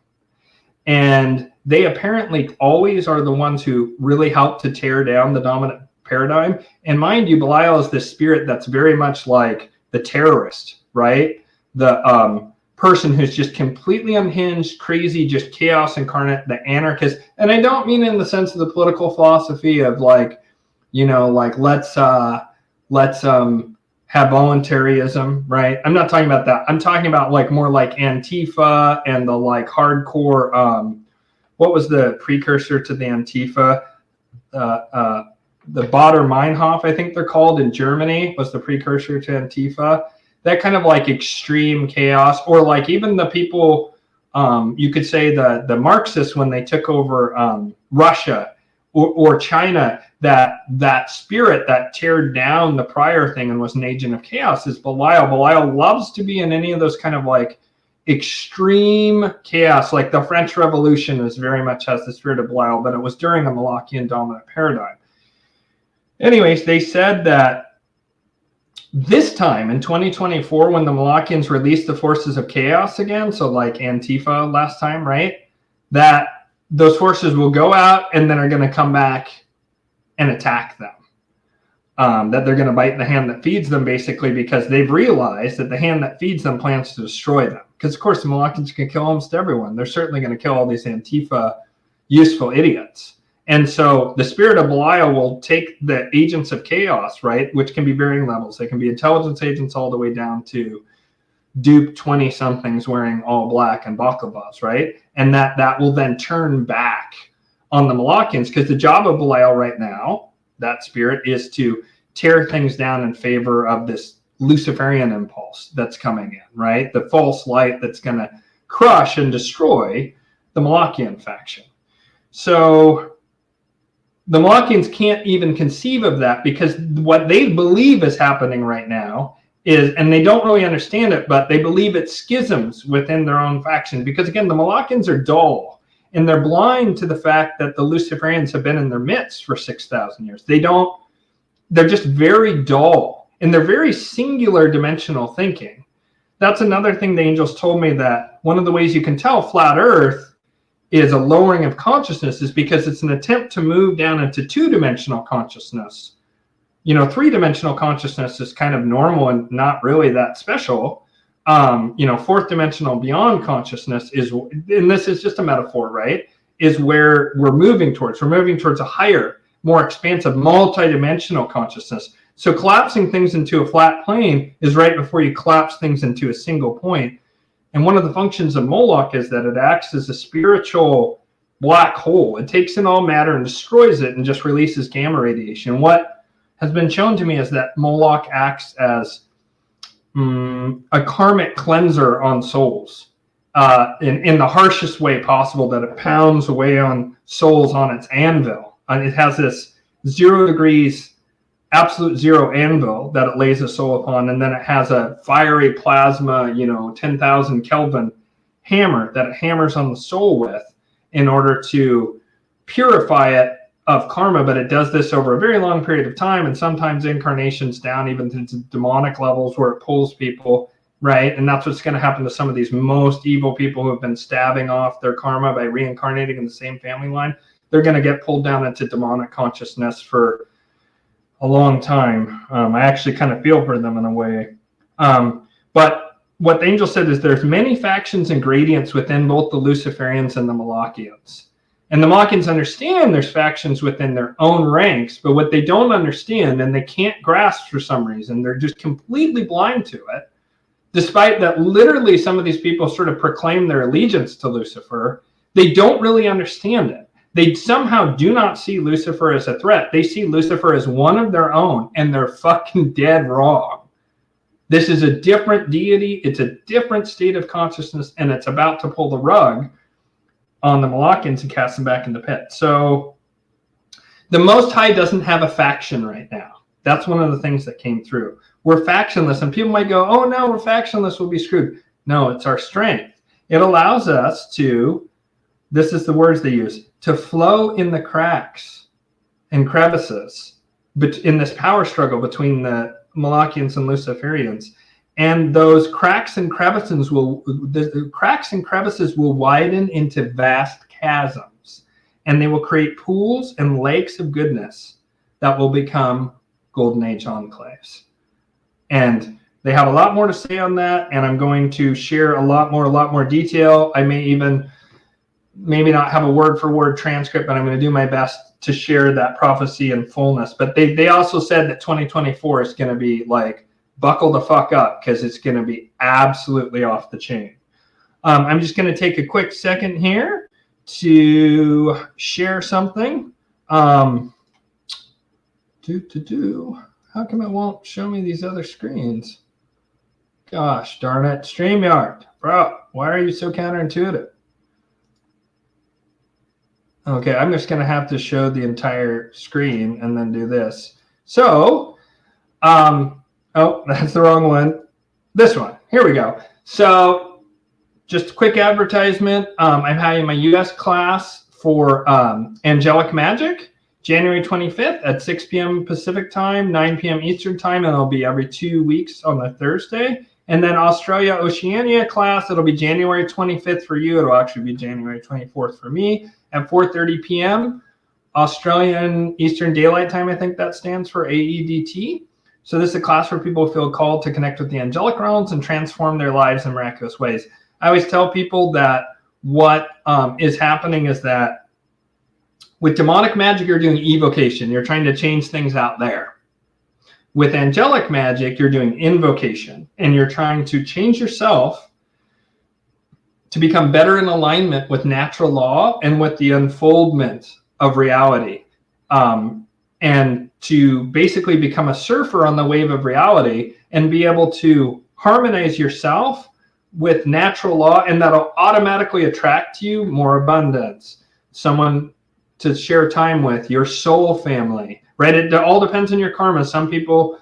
A: And they apparently always are the ones who really help to tear down the dominant paradigm. And mind you, Belial is this spirit that's very much like the terrorist, right? The person who's just completely unhinged, crazy, just chaos incarnate, the anarchist. And I don't mean in the sense of the political philosophy of let's have voluntarism, right? I'm not talking about that. I'm talking about more like Antifa and the hardcore, what was the precursor to the Antifa? The Baader Meinhof, I think they're called, in Germany, was the precursor to Antifa. That kind of extreme chaos, or even the people, you could say the Marxists when they took over Russia or China, that spirit that teared down the prior thing and was an agent of chaos is Belial. Belial loves to be in any of those kind of extreme chaos. Like the French Revolution is very much has the spirit of Belial, but it was during a Molochian dominant paradigm. Anyways, they said that this time in 2024, when the Molochians released the forces of chaos again, so like Antifa last time, right, that those forces will go out and then are going to come back and attack them. That they're going to bite the hand that feeds them, basically, because they've realized that the hand that feeds them plans to destroy them. Because, of course, the Molochians can kill almost everyone. They're certainly going to kill all these Antifa useful idiots. And so the spirit of Belial will take the agents of chaos, right, which can be varying levels. They can be intelligence agents all the way down to dupe 20-somethings wearing all black and baklavas, right? And that will then turn back on the Molochians, because the job of Belial right now, that spirit, is to tear things down in favor of this Luciferian impulse that's coming in, right? The false light that's going to crush and destroy the Molochian faction. So the Molochians can't even conceive of that, because what they believe is happening right now is, and they don't really understand it, but they believe it's schisms within their own faction. Because again, the Molochians are dull, and they're blind to the fact that the Luciferians have been in their midst for 6,000 years. They're just very dull, and they're very singular dimensional thinking. That's another thing the angels told me, that one of the ways you can tell flat Earth is a lowering of consciousness is because it's an attempt to move down into two-dimensional consciousness. You know, three-dimensional consciousness is kind of normal and not really that special. You know, fourth dimensional beyond consciousness is, and this is just a metaphor, right, is where we're moving towards. We're moving towards a higher, more expansive, multi-dimensional consciousness. So collapsing things into a flat plane is right before you collapse things into a single point. And one of the functions of Moloch is that it acts as a spiritual black hole. It takes in all matter and destroys it and just releases gamma radiation. What has been shown to me is that Moloch acts as a karmic cleanser on souls in the harshest way possible, that it pounds away on souls on its anvil. And it has this 0 degrees absolute zero anvil that it lays a soul upon, and then it has a fiery plasma, 10,000 Kelvin hammer that it hammers on the soul with in order to purify it of karma. But it does this over a very long period of time, and sometimes incarnations down even to demonic levels where it pulls people, right? And that's what's going to happen to some of these most evil people who have been stabbing off their karma by reincarnating in the same family line. They're going to get pulled down into demonic consciousness for a long time. I actually kind of feel for them in a way. But what the angel said is there's many factions and gradients within both the Luciferians and the Molochians. And the Molochians understand there's factions within their own ranks, but what they don't understand, and they can't grasp for some reason, they're just completely blind to it, despite that literally some of these people sort of proclaim their allegiance to Lucifer, they don't really understand it. They somehow do not see Lucifer as a threat. They see Lucifer as one of their own, and they're fucking dead wrong. This is a different deity. It's a different state of consciousness, and it's about to pull the rug on the Molochians and cast them back in the pit. So the Most High doesn't have a faction right now. That's one of the things that came through. We're factionless, and people might go, oh no, we're factionless, we'll be screwed. No, it's our strength. It allows us to, this is the words they use, to flow in the cracks and crevices in this power struggle between the Molochians and Luciferians. And those cracks and crevices will widen into vast chasms, and they will create pools and lakes of goodness that will become Golden Age enclaves. And they have a lot more to say on that, and I'm going to share a lot more detail. I may even maybe not have a word-for-word transcript, but I'm going to do my best to share that prophecy in fullness. But they also said that 2024 is going to be like, buckle the fuck up, because it's going to be absolutely off the chain. I'm just going to take a quick second here to share something. How come it won't show me these other screens? Gosh darn it. StreamYard. Bro, why are you so counterintuitive? Okay, I'm just going to have to show the entire screen and then do this. So, oh, that's the wrong one. This one. Here we go. So, just a quick advertisement. I'm having my US class for Angelic Magic, January 25th at 6 p.m. Pacific time, 9 p.m. Eastern time, and it'll be every 2 weeks on the Thursday. And then Australia Oceania class, it'll be January 25th for you. It'll actually be January 24th for me at 4:30 p.m. Australian Eastern Daylight Time, I think that stands for AEDT. So this is a class where people feel called to connect with the angelic realms and transform their lives in miraculous ways. I always tell people that what is happening is that with demonic magic, you're doing evocation. You're trying to change things out there. With angelic magic, you're doing invocation, and you're trying to change yourself to become better in alignment with natural law and with the unfoldment of reality, and to basically become a surfer on the wave of reality and be able to harmonize yourself with natural law, and that'll automatically attract to you more abundance, someone to share time with, your soul family, right? It all depends on your karma. Some people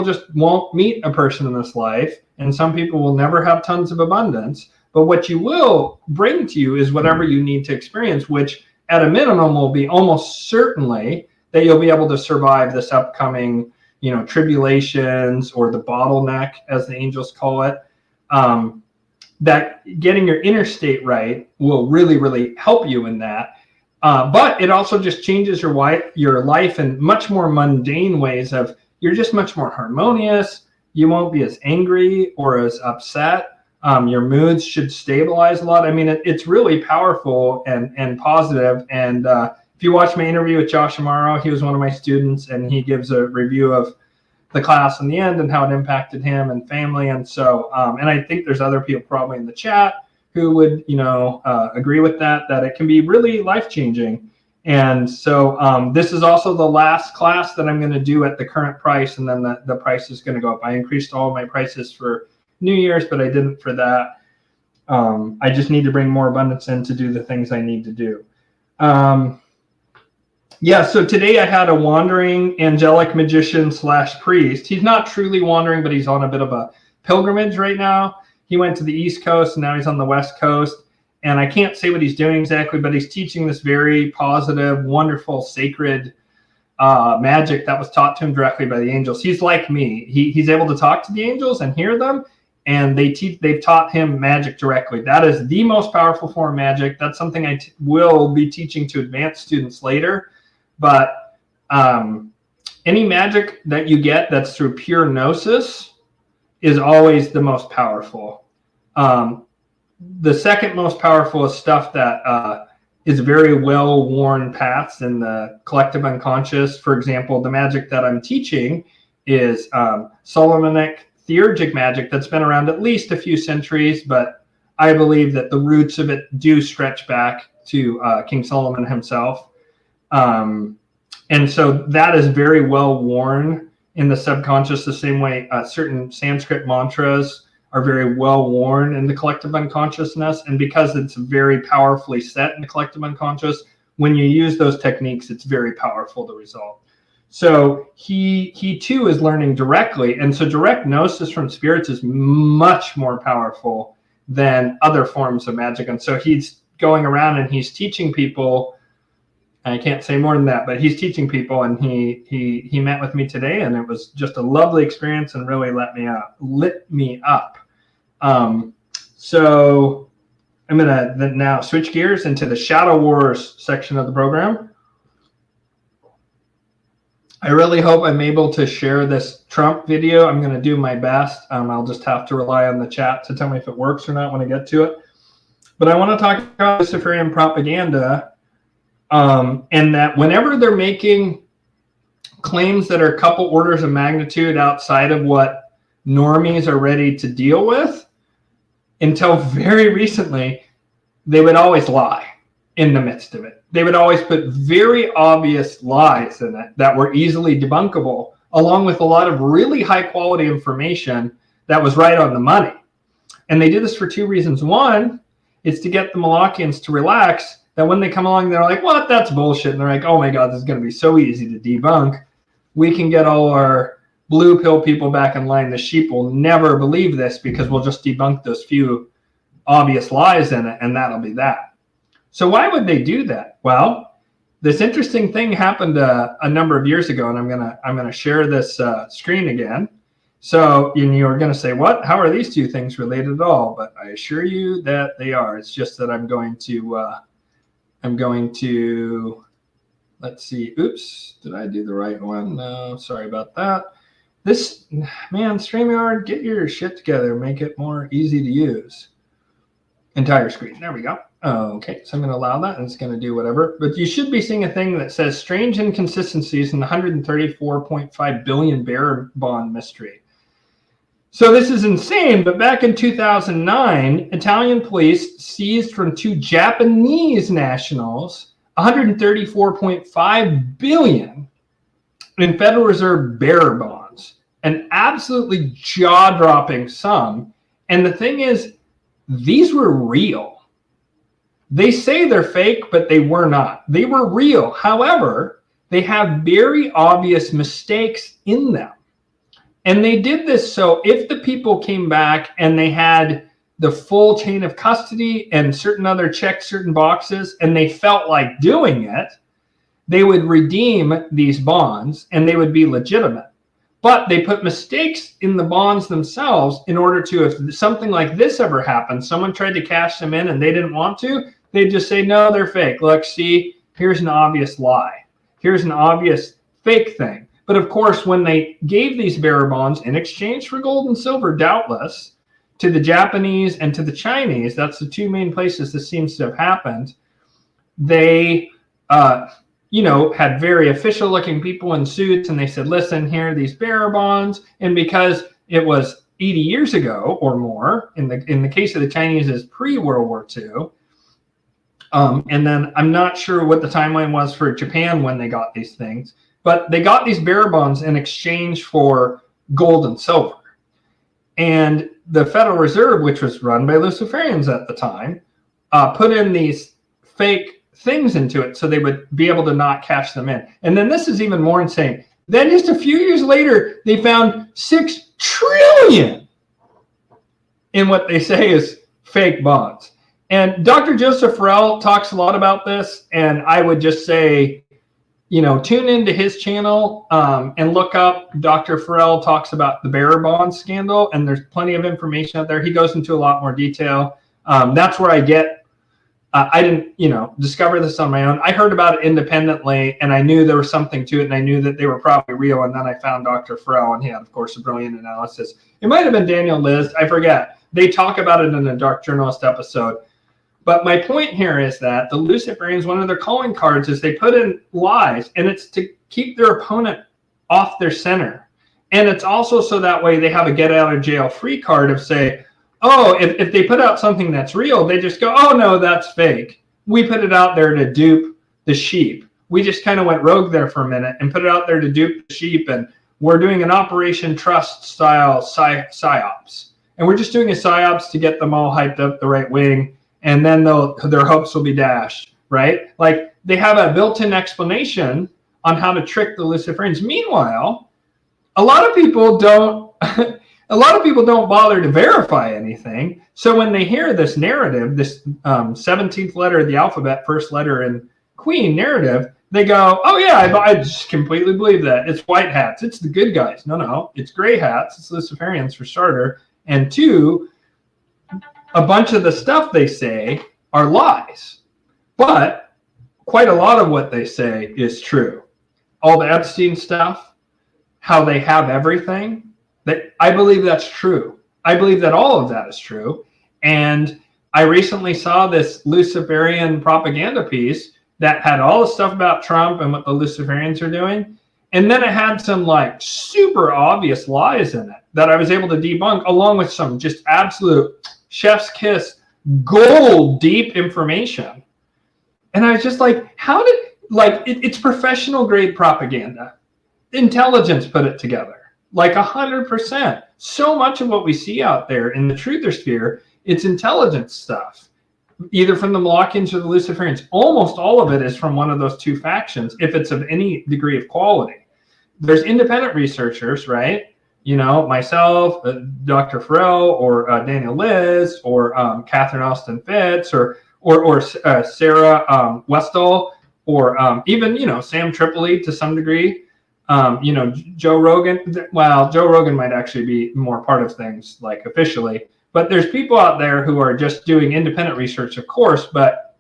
A: just won't meet a person in this life, and some people will never have tons of abundance. But what you will bring to you is whatever you need to experience, which at a minimum will be almost certainly that you'll be able to survive this upcoming, tribulations, or the bottleneck, as the angels call it. That getting your inner state right will really, really help you in that. But it also just changes your life in much more mundane ways of you're just much more harmonious. You won't be as angry or as upset. Your moods should stabilize a lot. I mean, it's really powerful and positive. And if you watch my interview with Josh Amaro, he was one of my students, and he gives a review of the class in the end and how it impacted him and family. And so, and I think there's other people probably in the chat who would, agree with that it can be really life-changing. And so this is also the last class that I'm going to do at the current price, and then the price is going to go up. I increased all my prices for New Year's, but I didn't for that. I just need to bring more abundance in to do the things I need to do. So today I had a wandering angelic magician / priest. He's not truly wandering, but he's on a bit of a pilgrimage right now. He went to the East Coast, and now he's on the West Coast. And I can't say what he's doing exactly, but he's teaching this very positive, wonderful, sacred magic that was taught to him directly by the angels. He's like me. He's able to talk to the angels and hear them, and they've taught him magic directly. That is the most powerful form of magic. That's something I will be teaching to advanced students later. But any magic that you get that's through pure gnosis is always the most powerful. The second most powerful is stuff that is very well-worn paths in the collective unconscious. For example, the magic that I'm teaching is Solomonic theurgic magic that's been around at least a few centuries, but I believe that the roots of it do stretch back to King Solomon himself. And so that is very well worn in the subconscious, the same way certain Sanskrit mantras are very well worn in the collective unconsciousness. And because it's very powerfully set in the collective unconscious, when you use those techniques, it's very powerful, the result. So he too is learning directly. And so direct gnosis from spirits is much more powerful than other forms of magic. And so he's going around and he's teaching people. I can't say more than that, but he's teaching people, and he met with me today, and it was just a lovely experience and really lit me up. So I'm going to now switch gears into the Shadow Wars section of the program. I really hope I'm able to share this Trump video. I'm going to do my best. I'll just have to rely on the chat to tell me if it works or not when I get to it. But I want to talk about Luciferian propaganda. And that whenever they're making claims that are a couple orders of magnitude outside of what normies are ready to deal with, until very recently, they would always lie in the midst of it. They would always put very obvious lies in it that were easily debunkable, along with a lot of really high quality information that was right on the money. And they did this for two reasons. One is to get the Molochians to relax, that when they come along, they're like, what? That's bullshit. And they're like, oh my God, this is going to be so easy to debunk. We can get all our blue pill people back in line. The sheep will never believe this because we'll just debunk those few obvious lies in it, and that'll be that. So why would they do that? Well, this interesting thing happened a number of years ago, and I'm gonna share this screen again. So you're going to say, what? How are these two things related at all? But I assure you that they are. It's just that I'm going to, let's see. Oops, did I do the right one? No, sorry about that. This, man, StreamYard, get your shit together. Make it more easy to use. Entire screen. There we go. Okay, so I'm going to allow that, and it's going to do whatever. But you should be seeing a thing that says strange inconsistencies in the 134.5 billion bearer bond mystery. So this is insane, but back in 2009, Italian police seized from two Japanese nationals 134.5 billion in Federal Reserve bearer bonds, an absolutely jaw-dropping sum. And the thing is, these were real. They say they're fake, but they were not. They were real. However, they have very obvious mistakes in them. And they did this so if the people came back and they had the full chain of custody and certain other checked certain boxes and they felt like doing it, they would redeem these bonds and they would be legitimate. But they put mistakes in the bonds themselves in order to, if something like this ever happened, someone tried to cash them in and they didn't want to, they'd just say, no, they're fake. Look, see, here's an obvious lie. Here's an obvious fake thing. But of course, when they gave these bearer bonds in exchange for gold and silver, doubtless, to the Japanese and to the Chinese, that's the two main places this seems to have happened, they, had very official looking people in suits, and they said, listen, here are these bearer bonds. And because it was 80 years ago or more, in the case of the Chinese is pre-World War II, and then I'm not sure what the timeline was for Japan when they got these things, but they got these bearer bonds in exchange for gold and silver. And the Federal Reserve, which was run by Luciferians at the time, put in these fake things into it so they would be able to not cash them in. And then this is even more insane. Then just a few years later, they found 6 trillion in what they say is fake bonds. And Dr. Joseph Farrell talks a lot about this, and I would just say, tune into his channel and look up. Dr. Farrell talks about the bearer bond scandal, and there's plenty of information out there. He goes into a lot more detail. That's where I get, I didn't, discover this on my own. I heard about it independently, and I knew there was something to it, and I knew that they were probably real. And then I found Dr. Farrell, and he had, of course, a brilliant analysis. It might have been Daniel Liz. I forget. They talk about it in a Dark Journalist episode. But my point here is that the Luciferians, one of their calling cards is they put in lies, and it's to keep their opponent off their center. And it's also so that way they have a get out of jail free card of say, oh, if they put out something that's real, they just go, oh, no, that's fake. We put it out there to dupe the sheep. We just kind of went rogue there for a minute and put it out there to dupe the sheep. And we're doing an Operation Trust style psyops. And we're just doing a psyops to get them all hyped up the right wing. And then their hopes will be dashed, right? Like they have a built-in explanation on how to trick the Luciferians. Meanwhile, a lot of people don't bother to verify anything. So when they hear this narrative, this 17th letter of the alphabet, first letter in Queen narrative, they go, oh yeah, I just completely believe that. It's white hats. It's the good guys. No, it's gray hats. It's Luciferians for starter. And 2, a bunch of the stuff they say are lies, but quite a lot of what they say is true. All the Epstein stuff, how they have everything, I believe that's true. I believe that all of that is true. And I recently saw this Luciferian propaganda piece that had all the stuff about Trump and what the Luciferians are doing. And then it had some like super obvious lies in it that I was able to debunk, along with some just absolute chef's kiss, gold deep information. And I was just like, it's professional grade propaganda. Intelligence put it together, like 100%. So much of what we see out there in the truther sphere, it's intelligence stuff, either from the Molochians or the Luciferians. Almost all of it is from one of those two factions, if it's of any degree of quality. There's independent researchers, right? Myself, Dr. Farrell, or Daniel Liz, or Catherine Austin Fitz, or Sarah Westall, or even Sam Tripoli to some degree. Joe Rogan. Well, Joe Rogan might actually be more part of things, like officially. But there's people out there who are just doing independent research, of course. But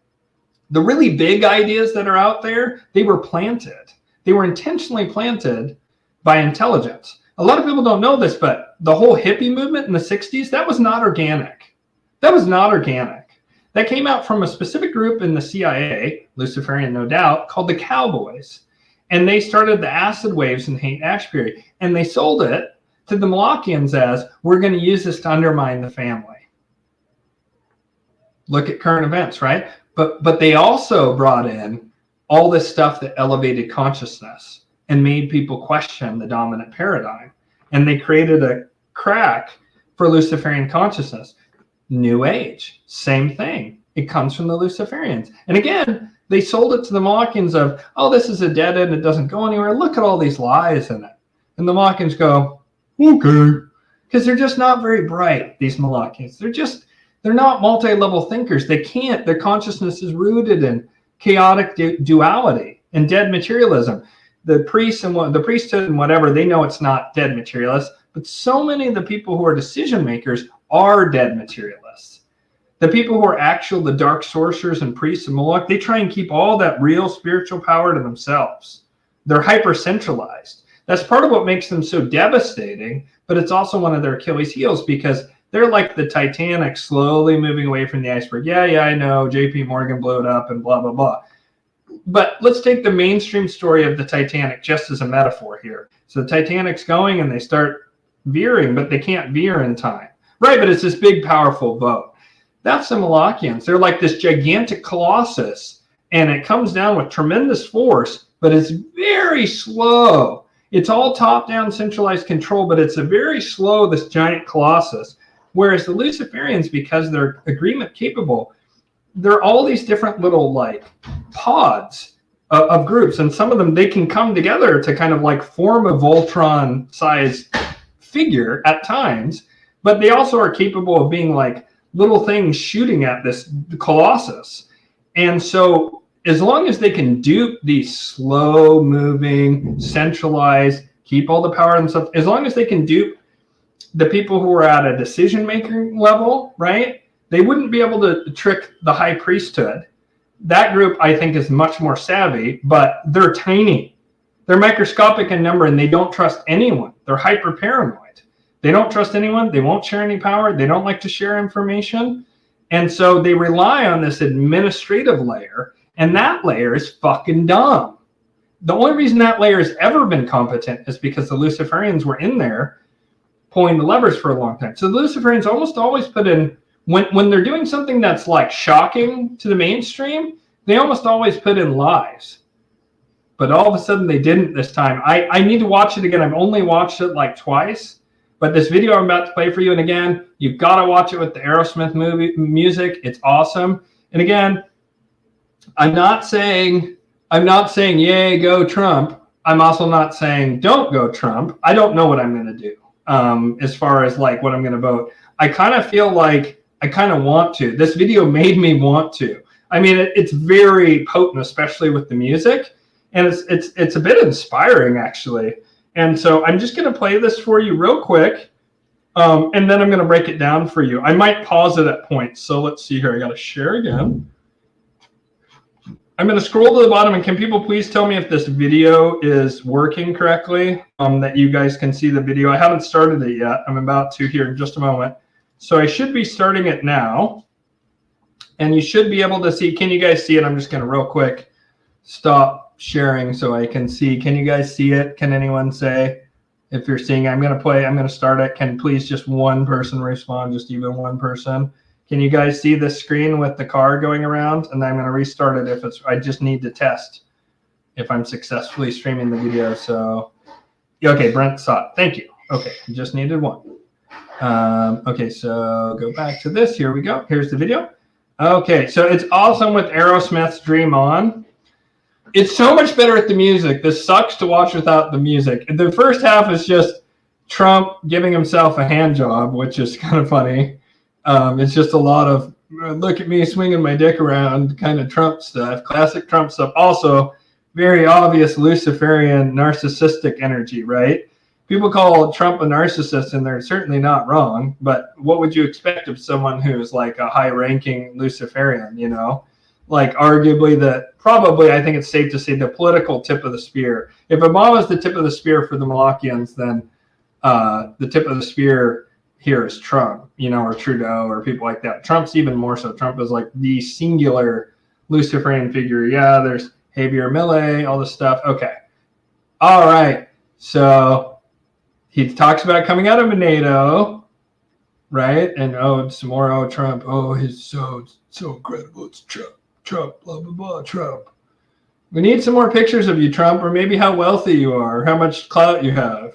A: the really big ideas that are out there, they were planted. They were intentionally planted by intelligence. A lot of people don't know this, but the whole hippie movement in the 60s, that was not organic. That was not organic. That came out from a specific group in the CIA, Luciferian no doubt, called the Cowboys. And they started the acid waves in Haight-Ashbury. And they sold it to the Molochians as, we're going to use this to undermine the family. Look at current events, right? But they also brought in all this stuff that elevated consciousness. and made people question the dominant paradigm. And they created a crack for Luciferian consciousness. New Age, same thing. It comes from the Luciferians. And again, they sold it to the Molochians of, oh, this is a dead end. It doesn't go anywhere. Look at all these lies in it. And the Molochians go, okay. Because they're just not very bright, these Molochians. They're not multi-level thinkers. They can't. Their consciousness is rooted in chaotic duality and dead materialism. The priests and the priesthood and whatever, they know it's not dead materialists. But so many of the people who are decision makers are dead materialists. The people who are the dark sorcerers and priests and Moloch, they try and keep all that real spiritual power to themselves. They're hyper-centralized. That's part of what makes them so devastating, but it's also one of their Achilles heels because they're like the Titanic slowly moving away from the iceberg. Yeah, I know, JP Morgan blew it up and blah, blah, blah. But let's take the mainstream story of the Titanic just as a metaphor here. So the Titanic's going and they start veering, but they can't veer in time. Right, but it's this big, powerful boat. That's the Molochians. They're like this gigantic colossus, and it comes down with tremendous force, but it's very slow. It's all top-down centralized control, but it's a very slow, this giant colossus. Whereas the Luciferians, because they're agreement capable, they're all these different little like pods of groups, and some of them, they can come together to kind of like form a Voltron-sized figure at times, but they also are capable of being like little things shooting at this colossus. And so as long as they can dupe these slow moving, centralized, keep all the power and stuff, as long as they can dupe the people who are at a decision making level, right? They wouldn't be able to trick the high priesthood. That group, I think, is much more savvy, but they're tiny. They're microscopic in number and they don't trust anyone. They're hyper paranoid. They don't trust anyone. They won't share any power. They don't like to share information. And so they rely on this administrative layer, and that layer is fucking dumb. The only reason that layer has ever been competent is because the Luciferians were in there pulling the levers for a long time. So the Luciferians almost always put in, when they're doing something that's like shocking to the mainstream, they almost always put in lies. But all of a sudden they didn't this time. I need to watch it again. I've only watched it like twice. But this video I'm about to play for you, and again, you've got to watch it with the Aerosmith music. It's awesome. And again, I'm not saying, yay, go Trump. I'm also not saying don't go Trump. I don't know what I'm going to do as far as like what I'm going to vote. I kind of feel like I kind of want to. This video made me want to. I mean, it's very potent, especially with the music. And it's a bit inspiring, actually. And so I'm just going to play this for you real quick, and then I'm going to break it down for you. I might pause it at points. So let's see here. I got to share again. I'm going to scroll to the bottom, and can people please tell me if this video is working correctly, that you guys can see the video. I haven't started it yet. I'm about to here in just a moment. So I should be starting it now, and you should be able to see. Can you guys see it? I'm just going to real quick stop sharing so I can see. Can you guys see it? Can anyone say if you're seeing? I'm going to start it. Can please just one person respond, just even one person? Can you guys see the screen with the car going around? And then I'm going to restart it if it's, I just need to test if I'm successfully streaming the video. So, okay, Brent saw it. Thank you. Okay, just needed one. Okay, so go back to this. Here we go. Here's the video. Okay, so it's awesome with Aerosmith's Dream On. It's so much better with the music. This sucks to watch without the music. The first half is just Trump giving himself a hand job, which is kind of funny. It's just a lot of look at me swinging my dick around kind of Trump stuff, classic Trump stuff. Also, very obvious Luciferian narcissistic energy, right? People call Trump a narcissist, and they're certainly not wrong. But what would you expect of someone who's like a high-ranking Luciferian, you know? Like arguably probably I think it's safe to say the political tip of the spear. If Obama's the tip of the spear for the Molochians, then the tip of the spear here is Trump, you know, or Trudeau or people like that. Trump's even more so. Trump is like the singular Luciferian figure. Yeah, there's Javier Milei, all this stuff. Okay. All right. So he talks about coming out of NATO, right? And some more, Trump. Oh, he's so incredible. It's Trump, blah, blah, blah, Trump. We need some more pictures of you, Trump, or maybe how wealthy you are, or how much clout you have.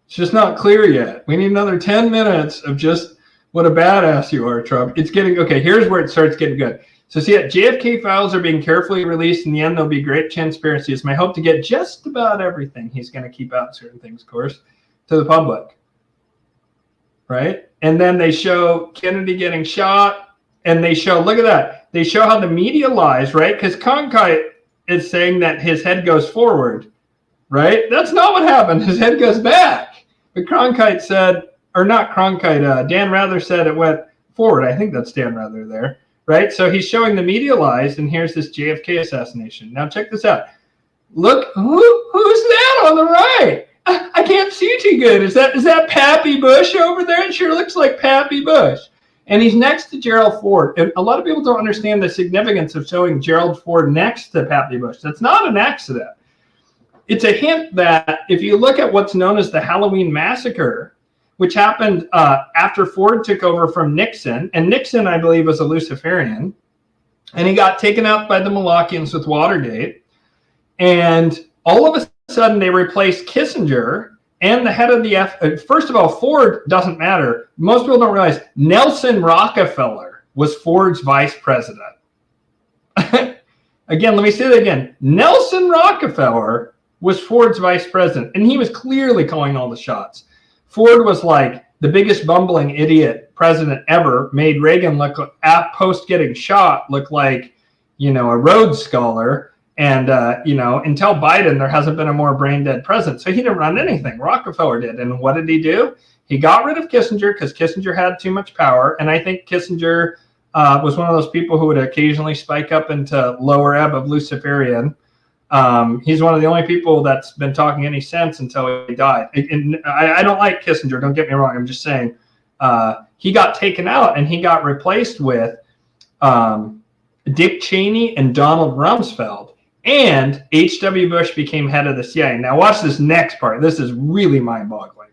A: It's just not clear yet. We need another 10 minutes of just what a badass you are, Trump. It's getting, okay, here's where it starts getting good. So see, JFK files are being carefully released. In the end, there'll be great transparency. It's my hope to get just about everything. He's going to keep out certain things, of course, to the public. Right? And then they show Kennedy getting shot, and they show, look at that. They show how the media lies, right? Because Cronkite is saying that his head goes forward, right? That's not what happened. His head goes back. But Cronkite said, or not Cronkite, Dan Rather said it went forward. I think that's Dan Rather there, right? So he's showing the media lies, and here's this JFK assassination. Now check this out. Look, who's that on the right? I can't see too good. Is that Pappy Bush over there? It sure looks like Pappy Bush. And he's next to Gerald Ford. And a lot of people don't understand the significance of showing Gerald Ford next to Pappy Bush. That's not an accident. It's a hint that if you look at what's known as the Halloween Massacre, which happened after Ford took over from Nixon, and Nixon, I believe, was a Luciferian, and he got taken out by the Molochians with Watergate, and all of a sudden they replaced Kissinger and the head of the first of all, Ford doesn't matter. Most people don't realize Nelson Rockefeller was Ford's vice president. Again, let me say that again. Nelson Rockefeller was Ford's vice president, and he was clearly calling all the shots. Ford was like the biggest bumbling idiot president ever, made Reagan look, post getting shot, look like, a Rhodes Scholar. And, until Biden, there hasn't been a more brain dead president. So he didn't run anything. Rockefeller did. And what did he do? He got rid of Kissinger because Kissinger had too much power. And I think Kissinger was one of those people who would occasionally spike up into lower ebb of Luciferian. He's one of the only people that's been talking any sense until he died. And I don't like Kissinger. Don't get me wrong. I'm just saying he got taken out and he got replaced with Dick Cheney and Donald Rumsfeld. And H.W. Bush became head of the CIA. Now watch this next part. This is really mind-boggling.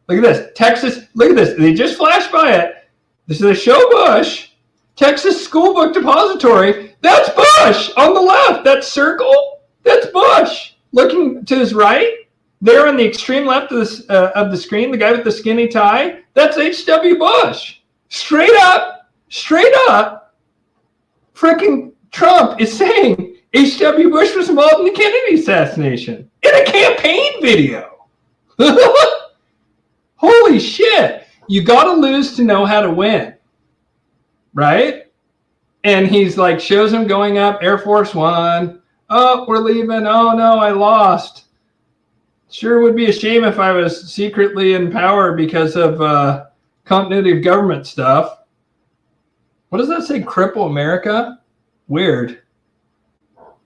A: Look at this. Texas, look at this. They just flashed by it. This is a show Bush. Texas School Book Depository. That's Bush on the left. That circle, that's Bush. Looking to his right, there on the extreme left of the screen, the guy with the skinny tie, that's H.W. Bush. Straight up, freaking Trump is saying H.W. Bush was involved in the Kennedy assassination in a campaign video. Holy shit. You got to lose to know how to win. Right? And he's like, shows him going up Air Force One. Oh, we're leaving. Oh, no, I lost. Sure would be a shame if I was secretly in power because of continuity of government stuff. What does that say? Cripple America? Weird.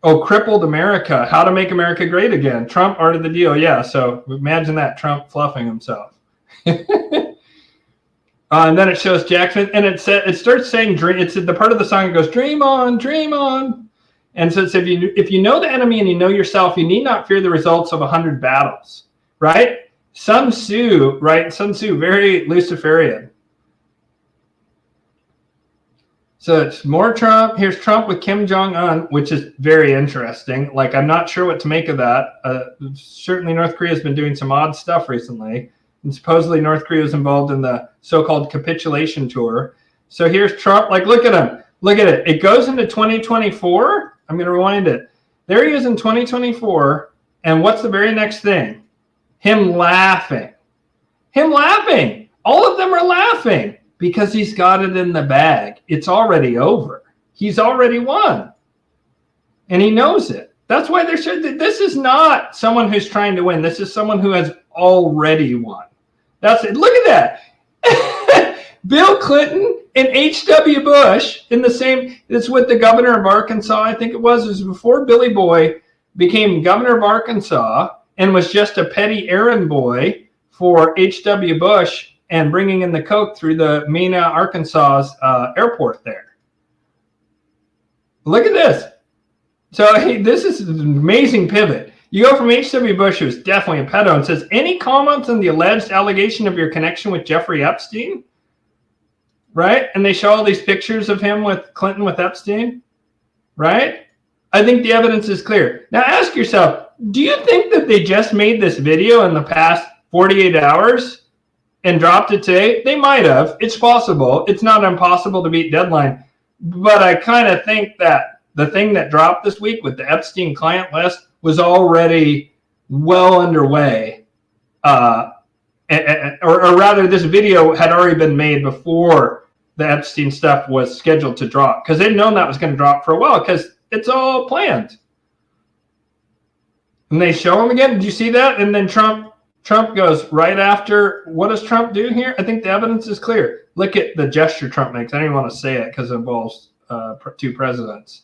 A: Oh, crippled America. How to make America great again. Trump, art of the deal. Yeah, so imagine that. Trump fluffing himself. And then it shows Jackson, and it starts saying, dream. It's the part of the song that goes, dream on, dream on. And so it's if you know the enemy and you know yourself, you need not fear the results of 100 battles, right? Sun Tzu, right? Sun Tzu, very Luciferian. So it's more Trump. Here's Trump with Kim Jong-un, which is very interesting. Like, I'm not sure what to make of that. Certainly North Korea has been doing some odd stuff recently. And supposedly North Korea was involved in the so-called capitulation tour. So here's Trump. Like, look at him. Look at it. It goes into 2024. I'm going to rewind it. There he is in 2024. And what's the very next thing? Him laughing. Him laughing. All of them are laughing. Because he's got it in the bag. It's already over. He's already won. And he knows it. That's why this is not someone who's trying to win. This is someone who has already won. That's it. Look at that. Bill Clinton and H.W. Bush in the same, it's with the governor of Arkansas, I think it was before Billy Boy became governor of Arkansas and was just a petty errand boy for H.W. Bush and bringing in the coke through the Mena, Arkansas airport there. Look at this. So hey, this is an amazing pivot. You go from H.W. Bush, who's definitely a pedo, and says, any comments on the alleged allegation of your connection with Jeffrey Epstein? Right? And they show all these pictures of him with Clinton with Epstein. Right? I think the evidence is clear. Now ask yourself, do you think that they just made this video in the past 48 hours and dropped it today? They might have. It's possible. It's not impossible to beat deadline. But I kind of think that the thing that dropped this week with the Epstein client list was already well underway. Or rather, this video had already been made before the Epstein stuff was scheduled to drop, because they'd known that was going to drop for a while, because it's all planned. And they show him again. Did you see that? And then Trump goes right after. What does Trump do here? I think the evidence is clear. Look at the gesture Trump makes. I don't even want to say it because it involves two presidents.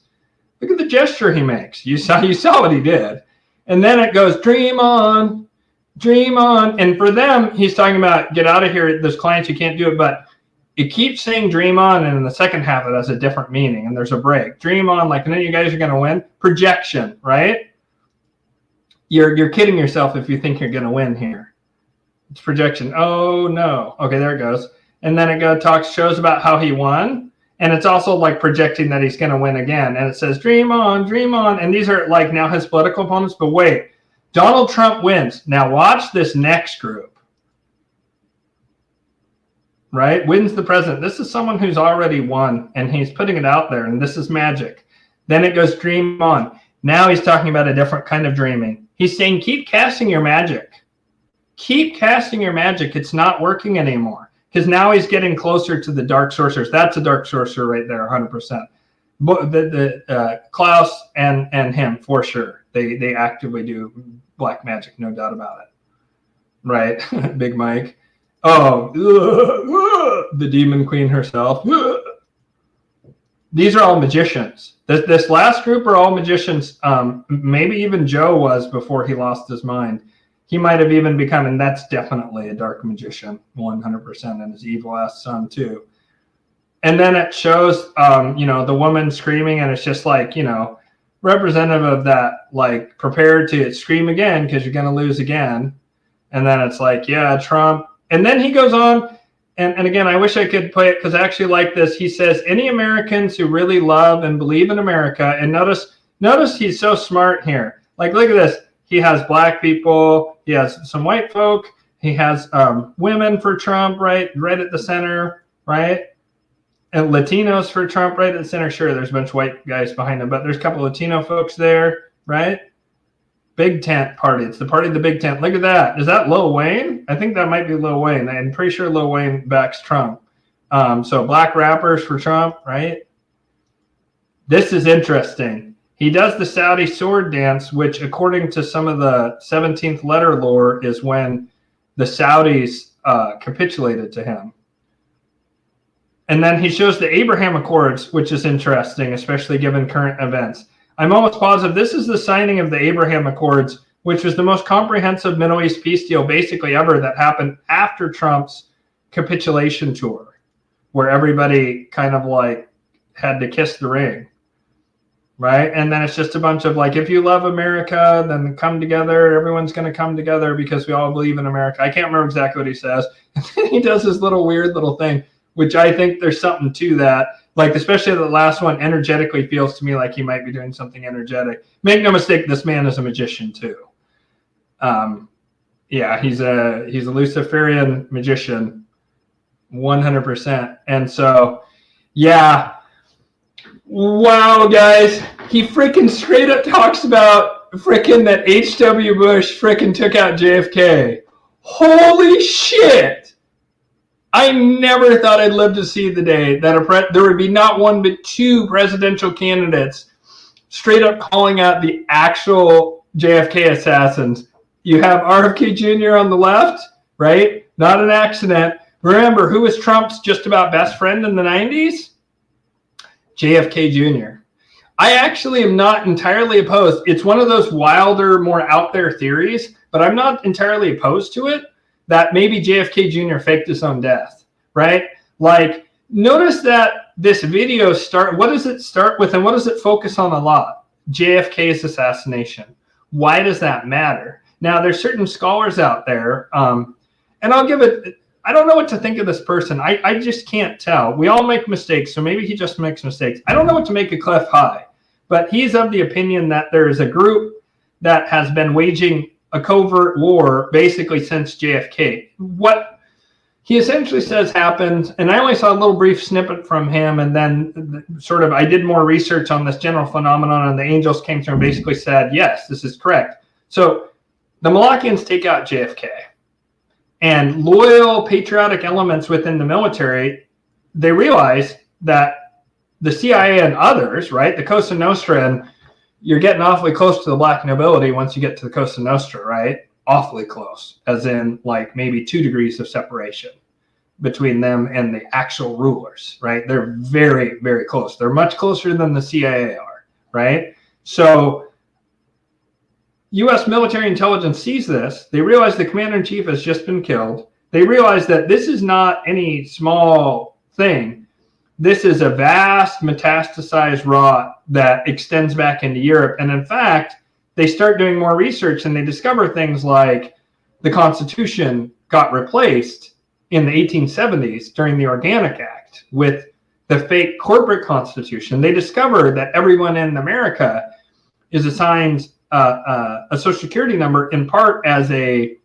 A: Look at the gesture he makes. You saw what he did. And then it goes, dream on, dream on. And for them, he's talking about get out of here. There's clients who can't do it, but it keeps saying dream on, and in the second half it has a different meaning, and there's a break. Dream on, like, and then you guys are going to win. Projection, right? You're kidding yourself if you think you're going to win here. It's projection. Oh, no. Okay, there it goes. And then it shows about how he won, and it's also like projecting that he's going to win again. And it says, dream on, dream on. And these are like now his political opponents. But wait, Donald Trump wins. Now watch this next group. Right? Wins the president. This is someone who's already won, and he's putting it out there, and this is magic. Then it goes dream on. Now he's talking about a different kind of dreaming. He's saying keep casting your magic. Keep casting your magic. It's not working anymore, because now he's getting closer to the dark sorcerers. That's a dark sorcerer right there, 100%. But the Klaus and him, for sure. They actively do black magic, no doubt about it. Right? Big Mike. Oh, the demon queen herself. These are all magicians. This last group are all magicians. Maybe even Joe was before he lost his mind. He might have even become, and that's definitely a dark magician, 100%, and his evil ass son too. And then it shows, the woman screaming, and it's just like, representative of that, like, prepare to scream again because you're going to lose again. And then it's like, yeah, Trump. And then he goes on, and again, I wish I could play it because I actually like this. He says, any Americans who really love and believe in America, and notice he's so smart here. Like, look at this. He has black people. He has some white folk. He has women for Trump, right at the center, right? And Latinos for Trump right at the center. Sure, there's a bunch of white guys behind him, but there's a couple Latino folks there, right? Big tent party. It's the party of the big tent. Look at that. Is that Lil Wayne? I think that might be Lil Wayne. I'm pretty sure Lil Wayne backs Trump. So black rappers for Trump, right? This is interesting. He does the Saudi sword dance, which according to some of the 17th letter lore is when the Saudis capitulated to him. And then he shows the Abraham Accords, which is interesting, especially given current events. I'm almost positive this is the signing of the Abraham Accords, which was the most comprehensive Middle East peace deal basically ever that happened after Trump's capitulation tour, where everybody kind of like had to kiss the ring, right? And then it's just a bunch of like, if you love America, then come together. Everyone's going to come together because we all believe in America. I can't remember exactly what he says. And then he does this weird little thing, which I think there's something to that. Like, especially the last one energetically feels to me like he might be doing something energetic. Make no mistake, this man is a magician too. Yeah, he's a Luciferian magician, 100%. And so, yeah, wow, guys, he freaking straight up talks about freaking that H.W. Bush freaking took out JFK. Holy shit. I never thought I'd live to see the day that there would be not one but two presidential candidates straight up calling out the actual JFK assassins. You have RFK Jr. on the left, right? Not an accident. Remember, who was Trump's just about best friend in the 90s? JFK Jr. I actually am not entirely opposed. It's one of those wilder, more out there theories, but I'm not entirely opposed to it. That maybe JFK Jr. faked his own death, right? Like, notice that this video what does it start with and what does it focus on a lot? JFK's assassination. Why does that matter? Now, there's certain scholars out there, and I'll give it, I don't know what to think of this person. I just can't tell. We all make mistakes, so maybe he just makes mistakes. I don't know what to make of Clef High, but he's of the opinion that there is a group that has been waging a covert war basically since JFK. What he essentially says happened, and I only saw a little brief snippet from him, and then sort of I did more research on this general phenomenon, and the angels came through and basically said, yes, this is correct. So the Molochians take out JFK, and loyal patriotic elements within the military, they realize that the CIA and others, right, the Cosa Nostra, and you're getting awfully close to the black nobility once you get to the Cosa Nostra, right? Awfully close, as in like maybe 2 degrees of separation between them and the actual rulers, right? They're very, very close. They're much closer than the CIA are, right? So U.S. military intelligence sees this. They realize the commander-in-chief has just been killed. They realize that this is not any small thing. This is a vast metastasized rot that extends back into Europe. And in fact, they start doing more research and they discover things like the Constitution got replaced in the 1870s during the Organic Act with the fake corporate Constitution. They discover that everyone in America is assigned a Social Security number in part as a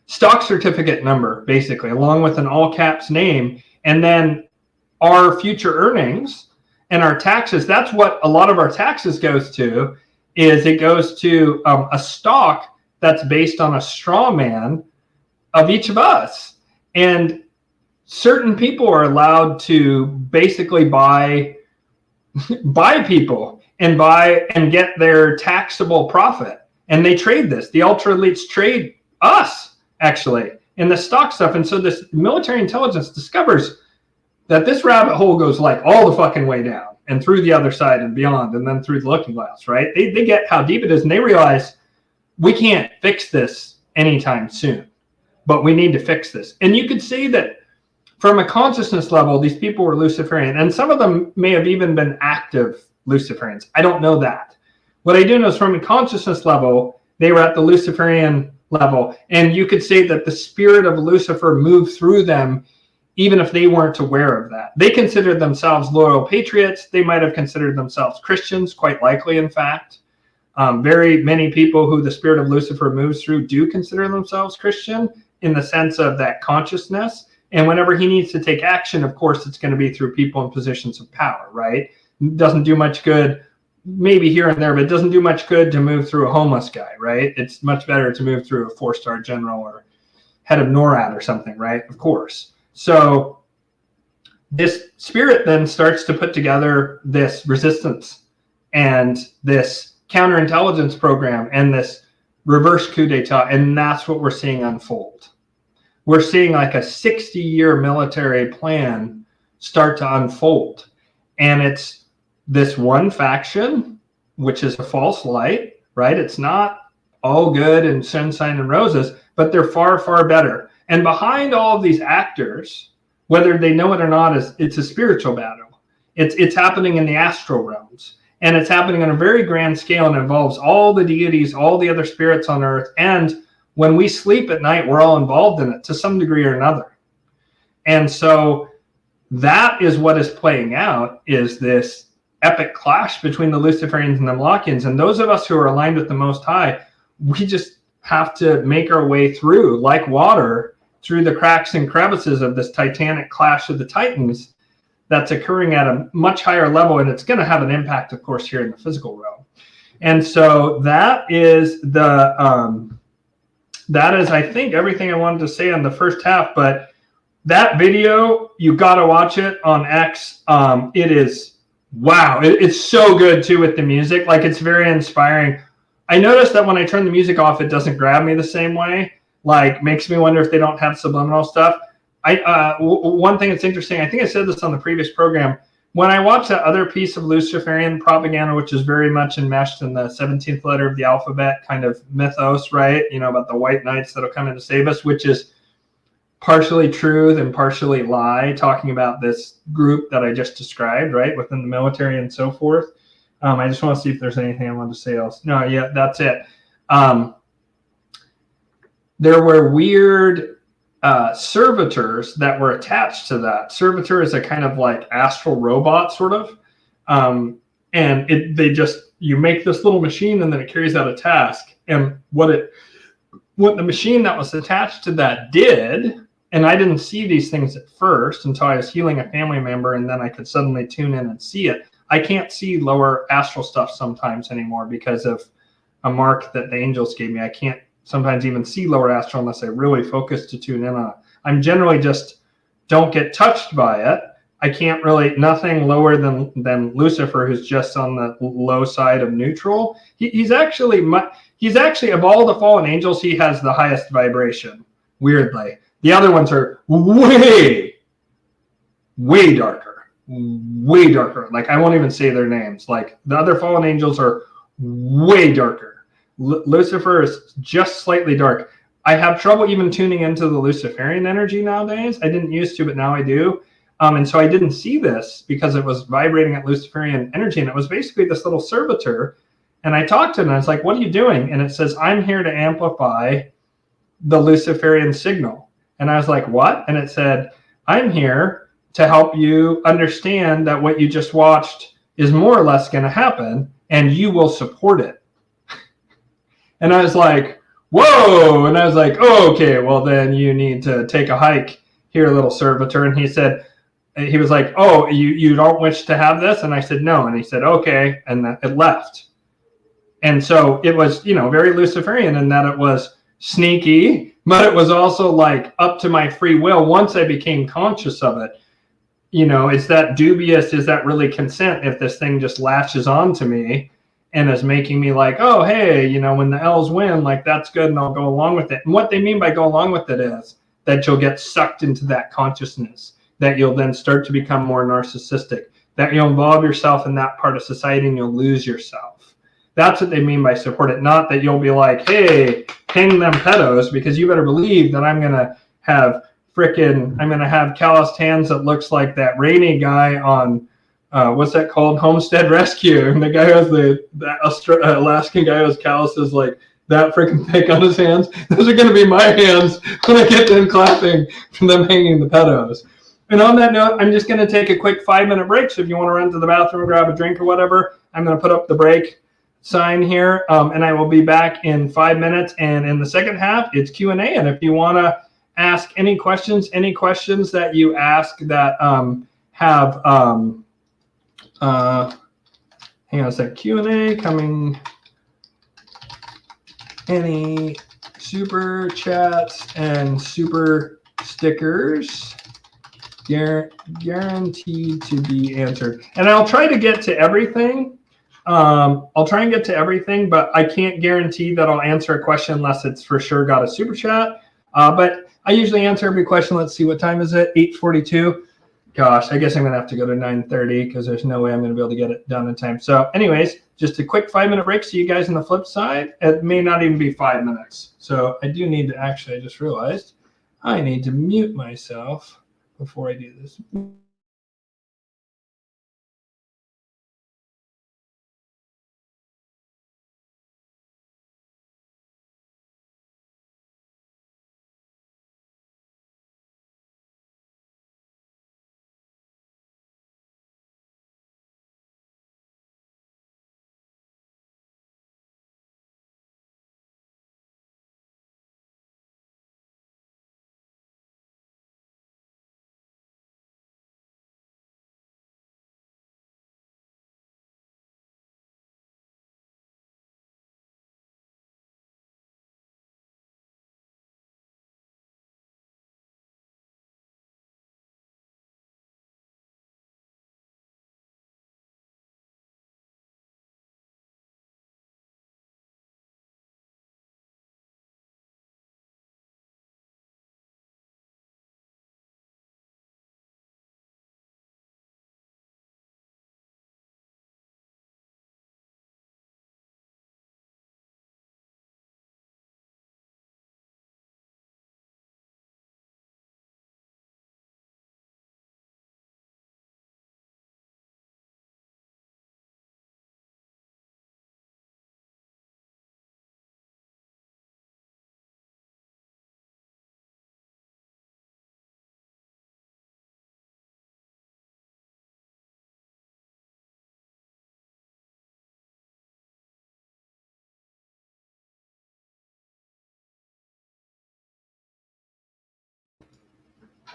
A: stock certificate number, basically, along with an all caps name. And then our future earnings and our taxes, that's what a lot of our taxes goes to, is it goes to a stock that's based on a straw man of each of us. And certain people are allowed to basically buy people and get their taxable profit. And they trade this. The ultra elites trade us, actually, in the stock stuff. And so this military intelligence discovers that this rabbit hole goes like all the fucking way down and through the other side and beyond, and then through the looking glass, right? They get how deep it is, and they realize we can't fix this anytime soon, but we need to fix this. And you could see that from a consciousness level, these people were Luciferian, and some of them may have even been active Luciferians. I don't know that. What I do know is from a consciousness level, they were at the Luciferian level, and you could say that the spirit of Lucifer moved through them even if they weren't aware of that. They considered themselves loyal patriots. They might have considered themselves Christians, quite likely, in fact. Very many people who the spirit of Lucifer moves through do consider themselves Christian in the sense of that consciousness. And whenever he needs to take action, of course, it's going to be through people in positions of power, right? It doesn't do much good, maybe here and there, but it doesn't do much good to move through a homeless guy, right? It's much better to move through a 4-star general or head of NORAD or something, right? Of course. So this spirit then starts to put together this resistance and this counterintelligence program and this reverse coup d'etat, and that's what we're seeing unfold. We're seeing like a 60-year military plan start to unfold. And it's this one faction, which is a false light, right? It's not all good and sunshine and roses, but they're far, far better. And behind all of these actors, whether they know it or not, it's a spiritual battle. It's happening in the astral realms. And it's happening on a very grand scale and involves all the deities, all the other spirits on earth. And when we sleep at night, we're all involved in it to some degree or another. And so that is what is playing out, is this epic clash between the Luciferians and the Molochians. And those of us who are aligned with the Most High, we just have to make our way through, like water, through the cracks and crevices of this titanic clash of the titans that's occurring at a much higher level. And it's going to have an impact, of course, here in the physical realm. And so that is I think, everything I wanted to say on the first half. But that video, you got to watch it on X. It is, wow. It's so good, too, with the music. Like, it's very inspiring. I noticed that when I turn the music off, it doesn't grab me the same way. Like, makes me wonder if they don't have subliminal stuff. One thing that's interesting, I think I said this on the previous program, when I watch that other piece of Luciferian propaganda, which is very much enmeshed in the 17th letter of the alphabet kind of mythos, right? You know, about the white knights that'll come in to save us, which is partially truth and partially lie, talking about this group that I just described, right, within the military and so forth. I just want to see if there's anything I wanted to say else. No, yeah, that's it. There were weird servitors that were attached to that. Servitor is a kind of like astral robot, sort of. And and you make this little machine, and then it carries out a task. And what the machine that was attached to that did, and I didn't see these things at first until I was healing a family member, and then I could suddenly tune in and see it. I can't see lower astral stuff sometimes anymore because of a mark that the angels gave me. I can't sometimes even see lower astral unless I really focus to tune in on it. I'm generally just don't get touched by it. I can't really, nothing lower than Lucifer, who's just on the low side of neutral. He's actually of all the fallen angels, he has the highest vibration, weirdly. The other ones are way darker. Way darker. Like, I won't even say their names. Like, the other fallen angels are way darker. Lucifer is just slightly dark. I have trouble even tuning into the Luciferian energy nowadays. I didn't used to, but now I do. And so I didn't see this because it was vibrating at Luciferian energy. And it was basically this little servitor. And I talked to him and I was like, what are you doing? And it says, I'm here to amplify the Luciferian signal. And I was like, what? And it said, I'm here to help you understand that what you just watched is more or less going to happen, and you will support it. And I was like, whoa. And I was like, oh, okay, well, then you need to take a hike here, little servitor. And he was like, oh, you don't wish to have this? And I said, no. And he said, okay. And it left. And so it was, very Luciferian in that it was sneaky, but it was also like up to my free will. Once I became conscious of it, is that dubious? Is that really consent if this thing just latches on to me and is making me like, oh, hey, when the L's win, like, that's good, and I'll go along with it. And what they mean by go along with it is that you'll get sucked into that consciousness, that you'll then start to become more narcissistic, that you'll involve yourself in that part of society and you'll lose yourself. That's what they mean by support it, not that you'll be like, hey, ping them pedos, because you better believe that I'm going to have calloused hands that looks like that Rainy guy on, what's that called? Homestead Rescue. And the guy who has the Alaskan guy who has calluses like that freaking thick on his hands. Those are going to be my hands when I get them clapping from them hanging the pedos. And on that note, I'm just going to take a quick 5-minute break. So if you want to run to the bathroom or grab a drink or whatever, I'm going to put up the break sign here, and I will be back in 5 minutes. And in the second half, it's Q&A. And if you want to ask any questions that you ask that have, hang on a sec, Q&A coming, any super chats and super stickers guaranteed to be answered. And I'll try to get to everything. But I can't guarantee that I'll answer a question unless it's for sure got a super chat. But I usually answer every question. Let's see, what time is it? 8:42. Gosh, I guess I'm going to have to go to 9:30 because there's no way I'm going to be able to get it done in time. So anyways, just a quick 5-minute break. See you guys on the flip side. It may not even be 5 minutes. So I do need to I just realized I need to mute myself before I do this.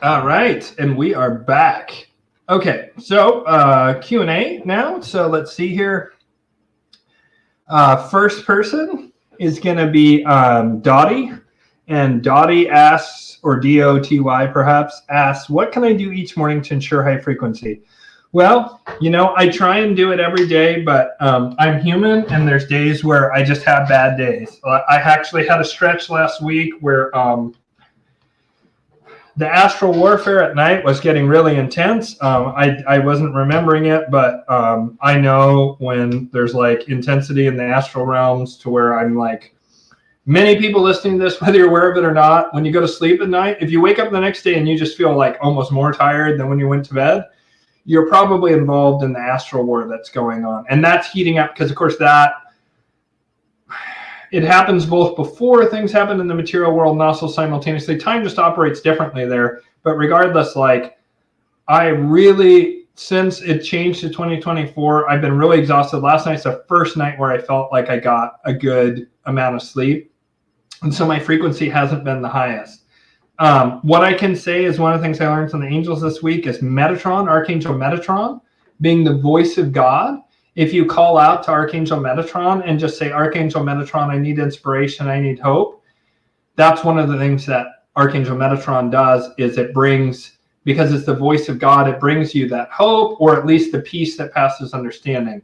A: All right, and we are back. Okay, so Q&A now. So let's see here. First person is going to be Dottie. And Dottie asks, or D-O-T-Y perhaps, asks, what can I do each morning to ensure high frequency? Well, I try and do it every day, but I'm human, and there's days where I just have bad days. I actually had a stretch last week where the astral warfare at night was getting really intense. I wasn't remembering it, but I know when there's like intensity in the astral realms to where I'm like, many people listening to this, whether you're aware of it or not, when you go to sleep at night, if you wake up the next day and you just feel like almost more tired than when you went to bed, you're probably involved in the astral war that's going on. And that's heating up because, of course, it happens both before things happen in the material world and also simultaneously. Time just operates differently there. But regardless, I really, since it changed to 2024, I've been really exhausted. Last night's the first night where I felt like I got a good amount of sleep. And so my frequency hasn't been the highest. What I can say is one of the things I learned from the angels this week is Metatron, Archangel Metatron, being the voice of God. If you call out to Archangel Metatron and just say, Archangel Metatron, I need inspiration, I need hope. That's one of the things that Archangel Metatron does is it brings, because it's the voice of God, it brings you that hope or at least the peace that passes understanding.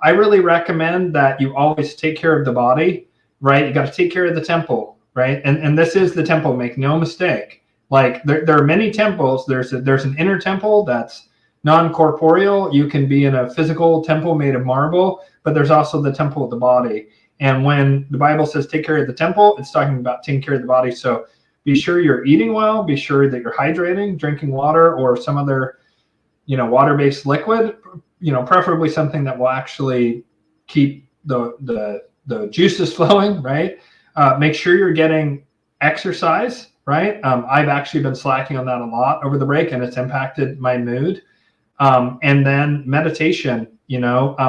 A: I really recommend that you always take care of the body, right? You got to take care of the temple, right? And this is the temple, make no mistake. Like there are many temples. There's an inner temple that's non-corporeal. You can be in a physical temple made of marble, but there's also the temple of the body. And when the Bible says take care of the temple, it's talking about taking care of the body. So be sure you're eating well, be sure that you're hydrating, drinking water or some other, water-based liquid, preferably something that will actually keep the juices flowing, right? Make sure you're getting exercise, right? I've actually been slacking on that a lot over the break, and it's impacted my mood. And then meditation,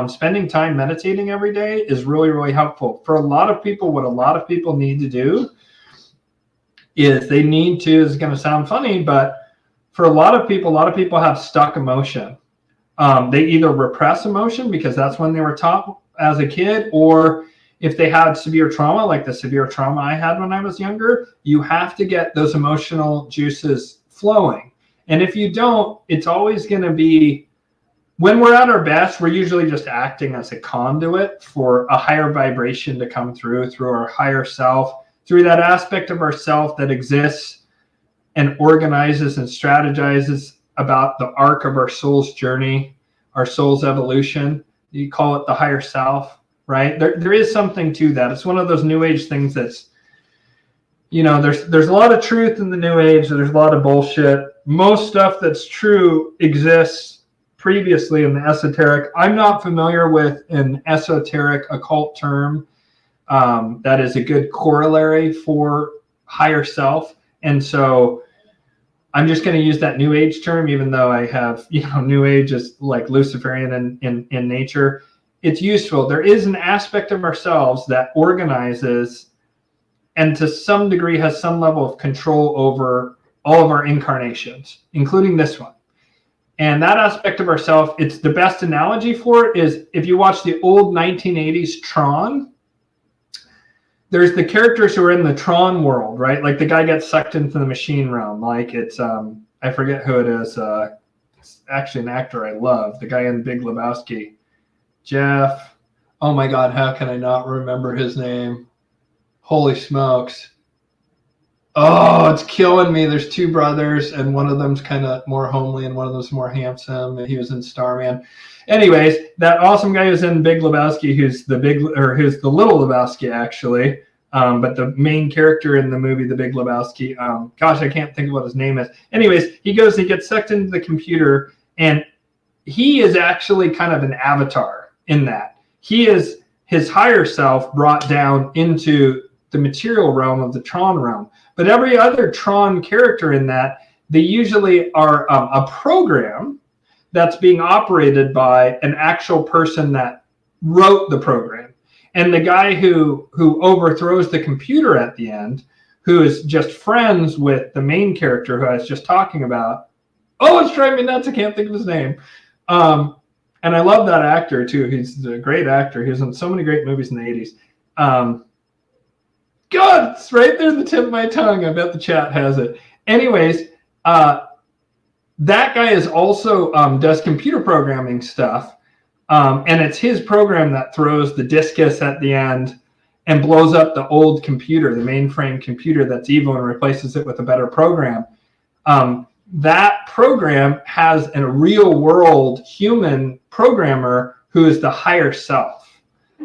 A: spending time meditating every day is really, really helpful. For a lot of people, what a lot of people need to do is they need to, it's going to sound funny, but for a lot of people have stuck emotion. They either repress emotion because that's when they were taught as a kid, or if they had severe trauma, like the severe trauma I had when I was younger, you have to get those emotional juices flowing. And if you don't, it's always going to be, when we're at our best, we're usually just acting as a conduit for a higher vibration to come through our higher self, through that aspect of ourself that exists and organizes and strategizes about the arc of our soul's journey, our soul's evolution. You call it the higher self, right? There is something to that. It's one of those new age things that's, there's a lot of truth in the new age. There's a lot of bullshit. Most stuff that's true exists previously in the esoteric. I'm not familiar with an esoteric occult term that is a good corollary for higher self. And so I'm just going to use that new age term, even though I have, new age is like Luciferian in nature. It's useful. There is an aspect of ourselves that organizes and to some degree has some level of control over all of our incarnations, including this one. And that aspect of ourself, it's the best analogy for it is if you watch the old 1980s Tron, there's the characters who are in the Tron world, right? Like the guy gets sucked into the machine realm. Like it's, I forget who it is. It's actually an actor I love, the guy in Big Lebowski. Jeff, oh my God, how can I not remember his name? Holy smokes. Oh, it's killing me. There's two brothers, and one of them's kind of more homely, and one of them's more handsome, and he was in Starman. Anyways, that awesome guy who's in Big Lebowski, who's the Little Lebowski, actually, but the main character in the movie, The Big Lebowski, gosh, I can't think of what his name is. Anyways, he gets sucked into the computer, and he is actually kind of an avatar in that. He is his higher self brought down into the material realm of the Tron realm. But every other Tron character in that, they usually are a program that's being operated by an actual person that wrote the program. And the guy who overthrows the computer at the end, who is just friends with the main character who I was just talking about. Oh, it's driving me nuts. I can't think of his name. And I love that actor too. He's a great actor. He was in so many great movies in the 80s. God, it's right there at the tip of my tongue. I bet the chat has it. Anyways, that guy is also does computer programming stuff. And it's his program that throws the discus at the end and blows up the old computer, the mainframe computer that's evil, and replaces it with a better program. That program has a real world human programmer who is the higher self.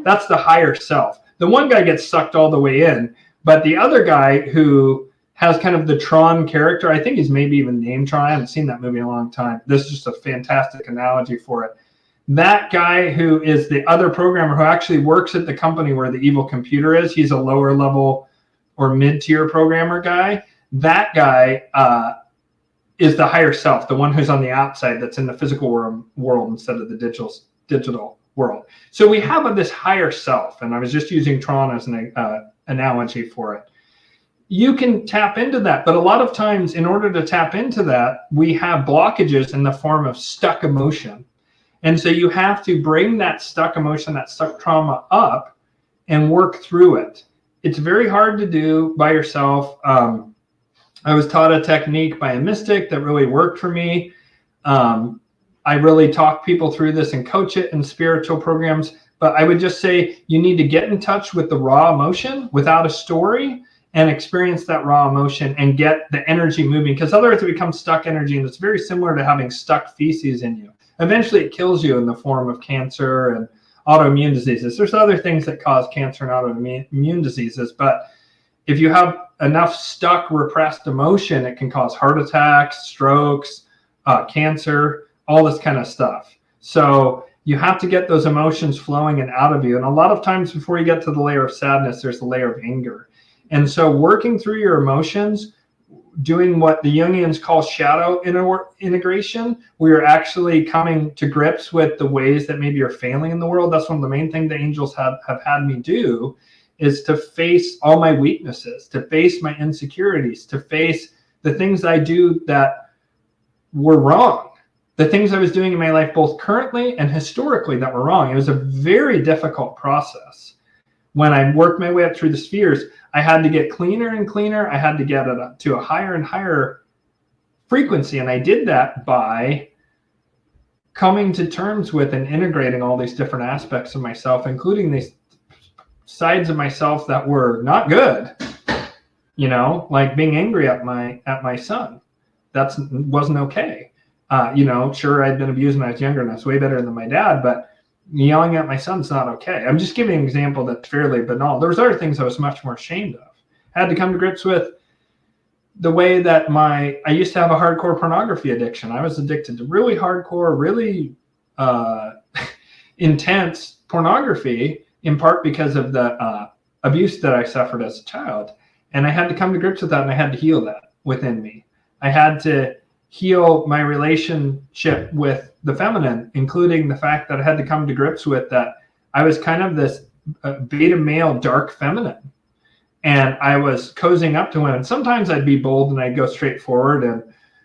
A: That's the higher self. The one guy gets sucked all the way in, but the other guy who has kind of the Tron character, I think he's maybe even named Tron. I haven't seen that movie in a long time. This is just a fantastic analogy for it. That guy who is the other programmer who actually works at the company where the evil computer is, he's a lower level or mid-tier programmer guy. That guy is the higher self, the one who's on the outside, that's in the physical world instead of the digital world. So we have this higher self, and I was just using Tron as an analogy for it. You can tap into that, but a lot of times in order to tap into that, we have blockages in the form of stuck emotion. And so you have to bring that stuck emotion, that stuck trauma up and work through it. It's very hard to do by yourself. I was taught a technique by a mystic that really worked for me. I really talk people through this and coach it in spiritual programs. But I would just say you need to get in touch with the raw emotion without a story and experience that raw emotion and get the energy moving, because otherwise it becomes stuck energy, and it's very similar to having stuck feces in you. Eventually it kills you in the form of cancer and autoimmune diseases. There's other things that cause cancer and autoimmune diseases, but if you have enough stuck, repressed emotion, it can cause heart attacks, strokes, cancer, all this kind of stuff. So you have to get those emotions flowing and out of you. And a lot of times before you get to the layer of sadness, there's the layer of anger. And so working through your emotions, doing what the Jungians call shadow integration, where you're actually coming to grips with the ways that maybe you're failing in the world. That's one of the main things the angels have had me do, is to face all my weaknesses, to face my insecurities, to face the things I do that were wrong, the things I was doing in my life, both currently and historically, that were wrong. It was a very difficult process. When I worked my way up through the spheres, I had to get cleaner and cleaner. I had to get it up to a higher and higher frequency. And I did that by coming to terms with and integrating all these different aspects of myself, including these sides of myself that were not good, you know, like being angry at my son. That wasn't okay. You know, sure, I'd been abused when I was younger, and I was way better than my dad, but yelling at my son's not okay. I'm just giving an example that's fairly banal. There was other things I was much more ashamed of. I had to come to grips with the way that I used to have a hardcore pornography addiction. I was addicted to really hardcore, really intense pornography, in part because of the abuse that I suffered as a child. And I had to come to grips with that, and I had to heal that within me. I had to heal my relationship with the feminine, including the fact that I had to come to grips with that I was kind of this beta male dark feminine, and I was cozying up to women. Sometimes I'd be bold and I'd go straight forward, and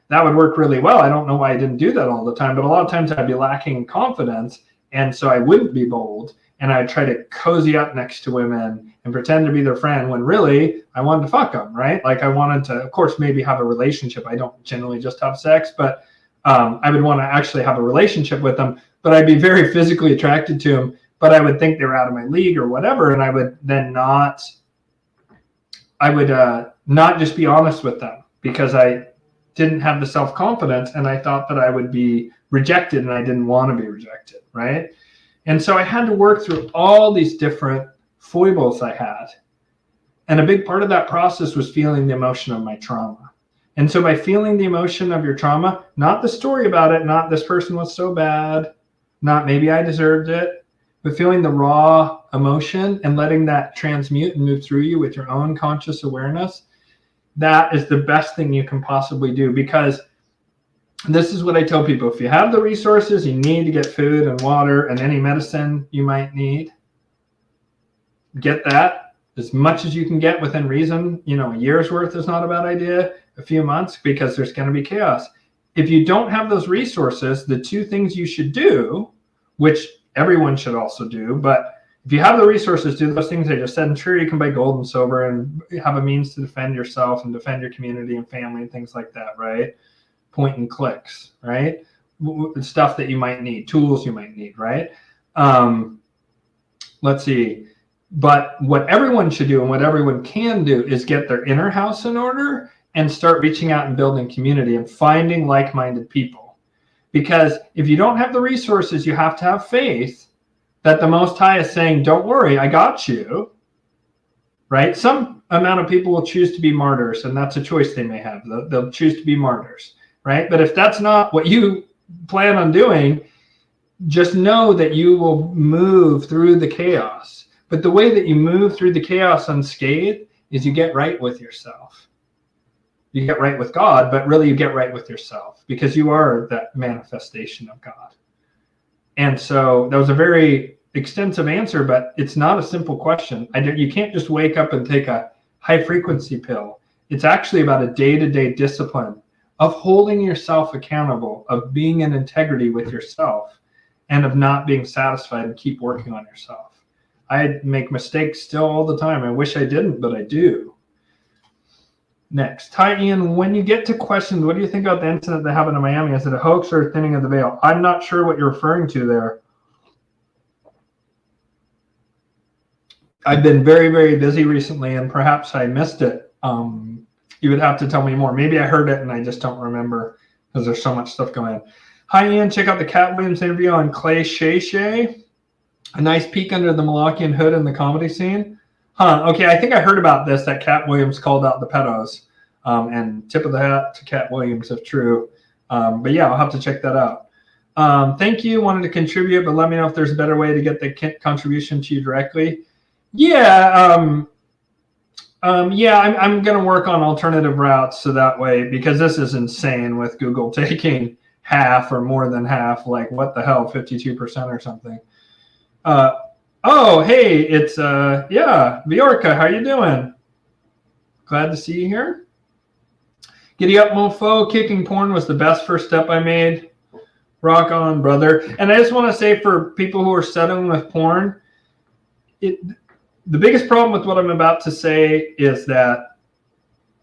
A: that would work really well. I don't know why I didn't do that all the time, but a lot of times I'd be lacking confidence, and so I wouldn't be bold, and I'd try to cozy up next to women and pretend to be their friend when really I wanted to fuck them, right? Like I wanted to, of course, maybe have a relationship. I don't generally just have sex, but I would want to actually have a relationship with them, but I'd be very physically attracted to them, but I would think they were out of my league or whatever. And I would then not just be honest with them, because I didn't have the self-confidence, and I thought that I would be rejected, and I didn't want to be rejected, right? And so I had to work through all these different foibles I had. And a big part of that process was feeling the emotion of my trauma. And so by feeling the emotion of your trauma, not the story about it, not this person was so bad, not maybe I deserved it, but feeling the raw emotion and letting that transmute and move through you with your own conscious awareness, that is the best thing you can possibly do. Because this is what I tell people: if you have the resources, you need to get food and water and any medicine you might need, get that. as much as you can get within reason. You know, a year's worth is not a bad idea, a few months, because there's going to be chaos. If you don't have those resources, the two things you should do, which everyone should also do, but if you have the resources, do those things I just said. And sure, you can buy gold and silver and have a means to defend yourself and defend your community and family and things like that, right? Point and clicks, right? Stuff that you might need, tools you might need, right? Let's see. But what everyone should do and what everyone can do is get their inner house in order and start reaching out and building community and finding like-minded people. Because if you don't have the resources, you have to have faith that the Most High is saying, don't worry, I got you, right? Some amount of people will choose to be martyrs, and that's a choice they may have. They'll choose to be martyrs, right? But if that's not what you plan on doing, just know that you will move through the chaos. But the way that you move through the chaos unscathed is you get right with yourself. You get right with God, but really you get right with yourself, because you are that manifestation of God. And so that was a very extensive answer, but it's not a simple question. You can't just wake up and take a high frequency pill. It's actually about a day-to-day discipline of holding yourself accountable, of being in integrity with yourself, and of not being satisfied and keep working on yourself. I make mistakes still all the time. I wish I didn't, but I do. Next, hi Ian, when you get to questions, what do you think about the incident that happened in Miami? Is it a hoax or a thinning of the veil? I'm not sure what you're referring to there. I've been very, very busy recently, and perhaps I missed it. You would have to tell me more. Maybe I heard it and I just don't remember because there's so much stuff going on. Hi Ian, check out the Cat Williams interview on Clay Shay. A nice peek under the Molochian hood in the comedy scene. Huh, okay, I think I heard about this, that Cat Williams called out the pedos. And tip of the hat to Cat Williams if true. But yeah, I'll have to check that out. Thank you, wanted to contribute, but let me know if there's a better way to get the contribution to you directly. Yeah, I'm going to work on alternative routes so that way, because this is insane with Google taking half or more than half, like what the hell, 52% or something. Oh, hey, it's, yeah, Viorka, how you doing? Glad to see you here. Giddy up, mofo. Kicking porn was the best first step I made. Rock on, brother. And I just want to say, for people who are settling with porn, the biggest problem with what I'm about to say is that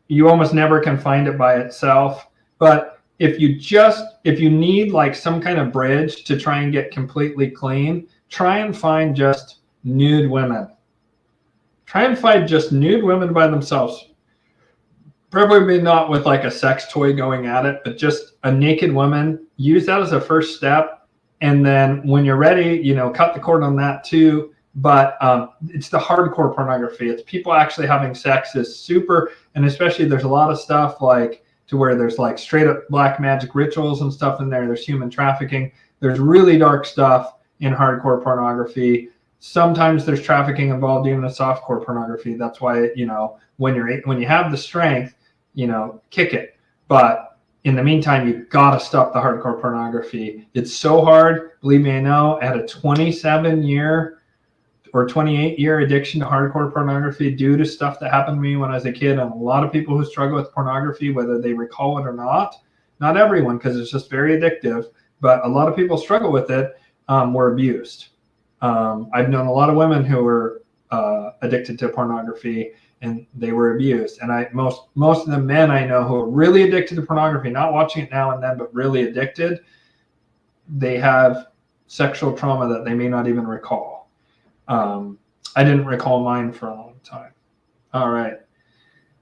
A: you almost never can find it by itself. But if you need like some kind of bridge to try and get completely clean, try and find just nude women. Try and find just nude women by themselves. Probably not with like a sex toy going at it, but just a naked woman. Use that as a first step. And then when you're ready, cut the cord on that too. But it's the hardcore pornography. It's people actually having sex is super, and especially there's a lot of stuff like to where there's like straight up black magic rituals and stuff in there. There's human trafficking. There's really dark stuff in hardcore pornography. Sometimes there's trafficking involved even in softcore pornography. That's why, when you have the strength, kick it. But in the meantime, you've got to stop the hardcore pornography. It's so hard. Believe me, I know. I had a 27-year or 28-year addiction to hardcore pornography due to stuff that happened to me when I was a kid. And a lot of people who struggle with pornography, whether they recall it or not everyone, because it's just very addictive, but a lot of people struggle with it, were abused. I've known a lot of women who were addicted to pornography, and they were abused. And most of the men I know who are really addicted to pornography, not watching it now and then, but really addicted, they have sexual trauma that they may not even recall. I didn't recall mine for a long time. All right.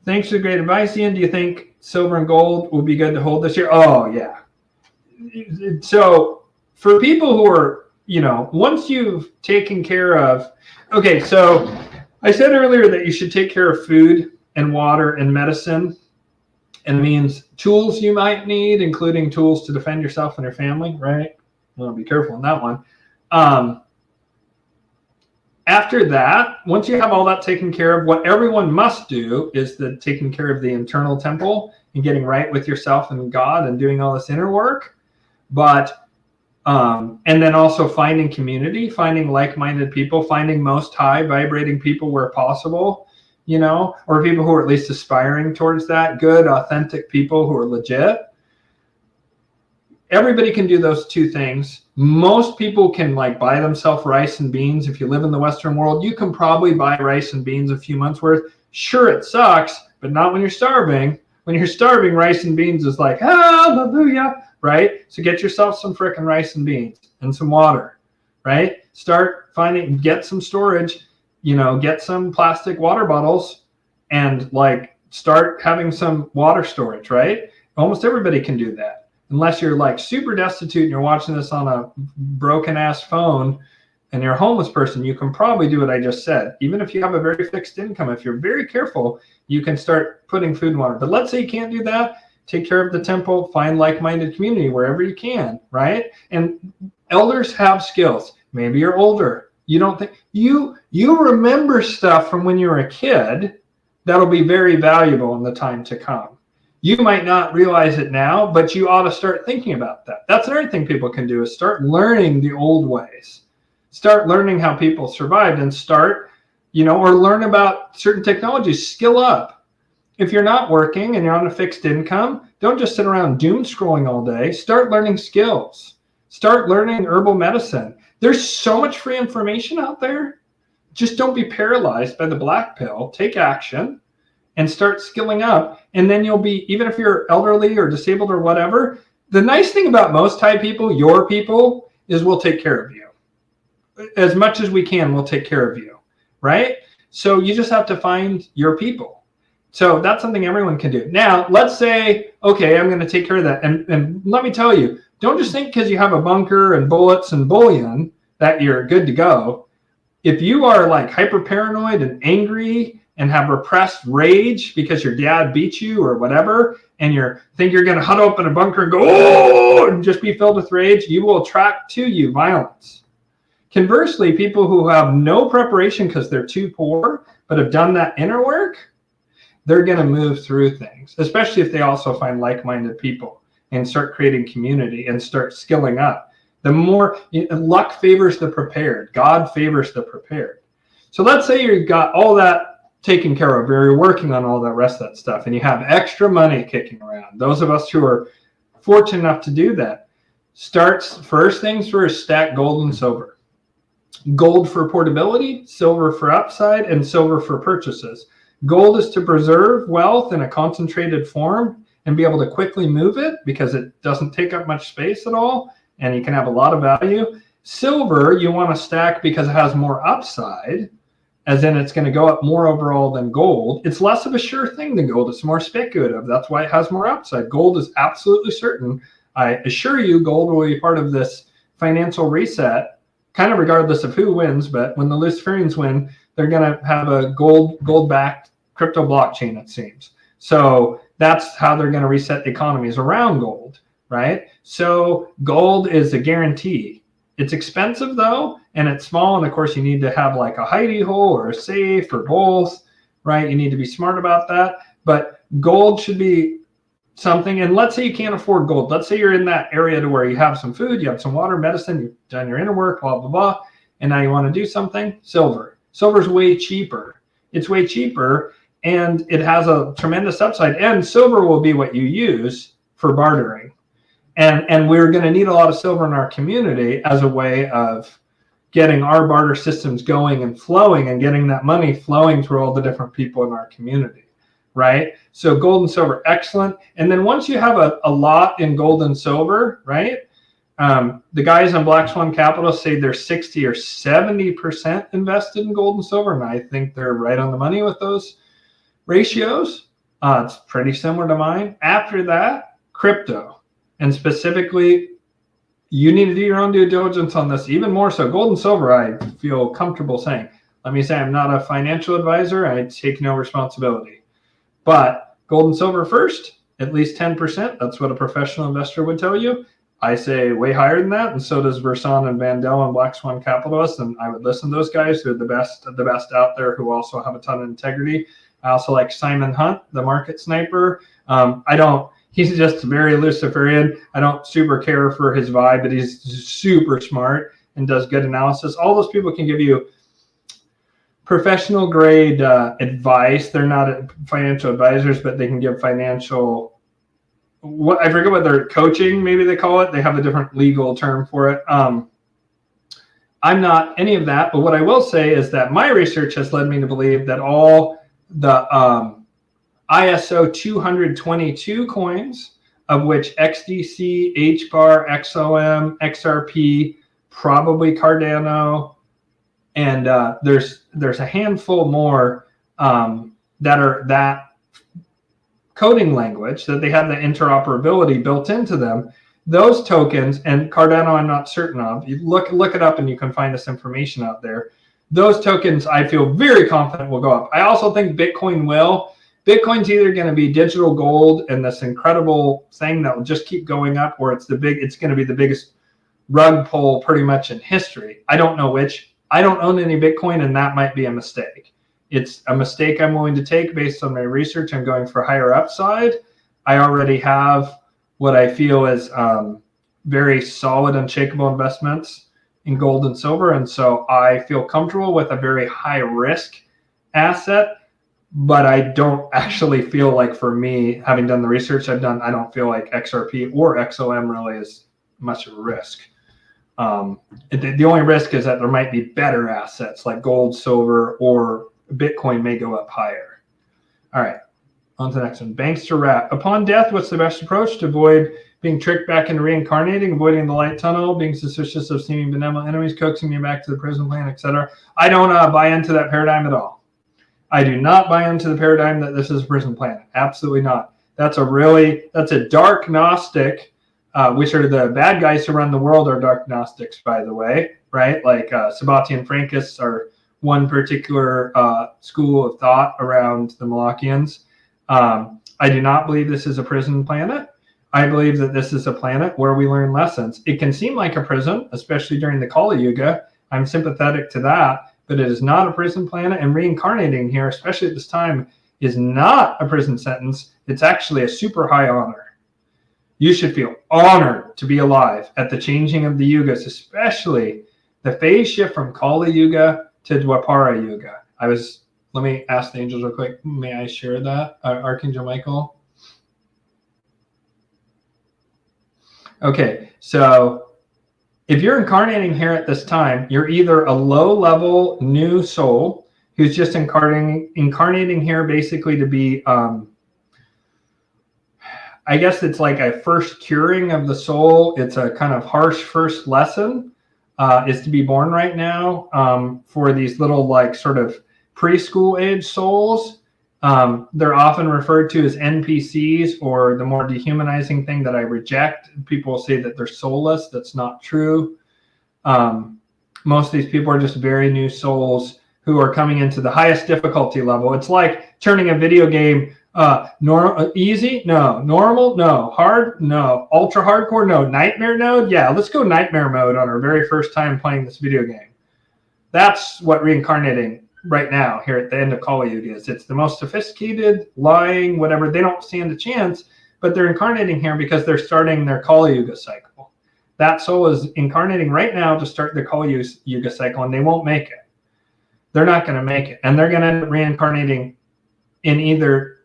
A: Thanks for the great advice, Ian. Do you think silver and gold will be good to hold this year? Oh, yeah. So for people who are, once you've taken care of, okay, so I said earlier that you should take care of food and water and medicine, and it means tools you might need, including tools to defend yourself and your family, right? Well, be careful on that one. After that, once you have all that taken care of, what everyone must do is taking care of the internal temple and getting right with yourself and God and doing all this inner work. But And then also finding community, finding like-minded people, finding most high vibrating people where possible, you know, or people who are at least aspiring towards that, good, authentic people who are legit. Everybody can do those two things. Most people can like buy themselves rice and beans. If you live in the Western world, you can probably buy rice and beans a few months worth. Sure, it sucks, but not when you're starving. When you're starving, rice and beans is like, hallelujah, right? So get yourself some frickin' rice and beans and some water, right? Start finding, get some storage, you know, get some plastic water bottles and like start having some water storage, right? Almost everybody can do that. Unless you're like super destitute and you're watching this on a broken ass phone and you're a homeless person, you can probably do what I just said. Even if you have a very fixed income, if you're very careful, you can start putting food and water. But let's say you can't do that. Take care of the temple, find like-minded community wherever you can, right? And elders have skills. Maybe you're older. You don't think you remember stuff from when you were a kid that'll be very valuable in the time to come. You might not realize it now, but you ought to start thinking about that. That's another thing people can do is start learning the old ways. Start learning how people survived and start, you know, or learn about certain technologies, skill up. If you're not working and you're on a fixed income, don't just sit around doom scrolling all day. Start learning skills. Start learning herbal medicine. There's so much free information out there. Just don't be paralyzed by the black pill. Take action and start skilling up. And then you'll be, even if you're elderly or disabled or whatever, the nice thing about most Thai people, your people, is we'll take care of you. As much as we can, we'll take care of you, right? So you just have to find your people. So that's something everyone can do. Now, let's say, okay, I'm going to take care of that. And let me tell you, don't just think because you have a bunker and bullets and bullion that you're good to go. If you are like hyper paranoid and angry and have repressed rage because your dad beat you or whatever, and you think you're going to huddle up in a bunker and go, oh, and just be filled with rage, you will attract to you violence. Conversely, people who have no preparation because they're too poor, but have done that inner work, they're going to move through things, especially if they also find like-minded people and start creating community and start skilling up. The more luck favors the prepared, God favors the prepared. So let's say you've got all that taken care of, or you're working on all that rest of that stuff, and you have extra money kicking around. Those of us who are fortunate enough to do that, first things first, stack gold and silver. Gold for portability, silver for upside, and silver for purchases. Gold is to preserve wealth in a concentrated form and be able to quickly move it because it doesn't take up much space at all, and you can have a lot of value. Silver, you want to stack because it has more upside, as in it's going to go up more overall than gold. It's less of a sure thing than gold. It's more speculative. That's why it has more upside. Gold is absolutely certain. I assure you, gold will be part of this financial reset, kind of regardless of who wins. But when the Luciferians win, they're going to have a gold-backed crypto blockchain, it seems. So that's how they're going to reset the economies around gold, right? So gold is a guarantee. It's expensive though, and it's small. And of course you need to have like a hidey hole or a safe or both, right? You need to be smart about that. But gold should be something. And let's say you can't afford gold. Let's say you're in that area to where you have some food, you have some water, medicine, you've done your inner work, blah, blah, blah. And now you want to do something. Silver. Silver's way cheaper. It's way cheaper and it has a tremendous upside. And silver will be what you use for bartering. And we're going to need a lot of silver in our community as a way of getting our barter systems going and flowing and getting that money flowing through all the different people in our community, right? So gold and silver, excellent. And then once you have a lot in gold and silver, right? The guys on Black Swan Capital say they're 60 or 70% invested in gold and silver. And I think they're right on the money with those ratios. It's pretty similar to mine. After that, crypto. And specifically, you need to do your own due diligence on this even more so. Gold and silver, I feel comfortable saying. Let me say I'm not a financial advisor. I take no responsibility. But gold and silver first, at least 10%. That's what a professional investor would tell you. I say way higher than that, and so does Versan and Vandel and Black Swan Capitalists, and I would listen to those guys. They're the best out there who also have a ton of integrity. I also like Simon Hunt, the market sniper. He's just very Luciferian. I don't super care for his vibe, but he's super smart and does good analysis. All those people can give you professional grade advice. They're not financial advisors, but they can give financial, what I forget what they're coaching, maybe they call it. They have a different legal term for it. I'm not any of that, but what I will say is that my research has led me to believe that all the ISO 222 coins, of which XDC, HBAR, XOM, XRP, probably Cardano, and there's a handful more that are that coding language, that they have the interoperability built into them. Those tokens, and Cardano I'm not certain of, you look it up and you can find this information out there. Those tokens I feel very confident will go up. I also think Bitcoin will. Bitcoin's either going to be digital gold and this incredible thing that will just keep going up, or it's going to be the biggest rug pull pretty much in history. I don't know which. I don't own any Bitcoin, and that might be a mistake. It's a mistake I'm willing to take based on my research. I'm going for higher upside. I already have what I feel is very solid, unshakable investments in gold and silver. And so I feel comfortable with a very high risk asset, but I don't actually feel like, for me, having done the research I've done, I don't feel like XRP or XOM really is much of a risk. The only risk is that there might be better assets like gold, silver, or Bitcoin may go up higher. All right, on to the next one. Bankster Rat. Upon death, what's the best approach to avoid being tricked back into reincarnating, avoiding the light tunnel, being suspicious of seeming benevolent enemies, coaxing me back to the prison plan, etc.? I don't buy into that paradigm at all. I do not buy into the paradigm that this is a prison planet. Absolutely not. That's a dark Gnostic, which are the bad guys who run the world are dark Gnostics, by the way, right? Like Sabati and Frankists are one particular school of thought around the Molochians. I do not believe this is a prison planet. I believe that this is a planet where we learn lessons. It can seem like a prison, especially during the Kali Yuga. I'm sympathetic to that, but it is not a prison planet, and reincarnating here, especially at this time, is not a prison sentence. It's actually a super high honor. You should feel honored to be alive at the changing of the yugas, especially the phase shift from Kali Yuga to Dwapara Yuga. Let me ask the angels real quick. May I share that, Archangel Michael? Okay, so if you're incarnating here at this time, you're either a low-level new soul who's just incarnating here basically to be, I guess it's like a first curing of the soul. It's a kind of harsh first lesson, is to be born right now for these little like sort of preschool age souls. They're often referred to as NPCs, or the more dehumanizing thing that I reject. People say that they're soulless. That's not true. Most of these people are just very new souls who are coming into the highest difficulty level. It's like turning a video game easy, no. Normal, no. Hard, no. Ultra hardcore, no. Nightmare mode, yeah. Let's go nightmare mode on our very first time playing this video game. That's what reincarnating right now here at the end of Kali Yuga is. It's the most sophisticated, lying, whatever. They don't stand a chance, but they're incarnating here because they're starting their Kali Yuga cycle. That soul is incarnating right now to start the Kali Yuga cycle, and they won't make it. They're not going to make it, and they're going to end up reincarnating in either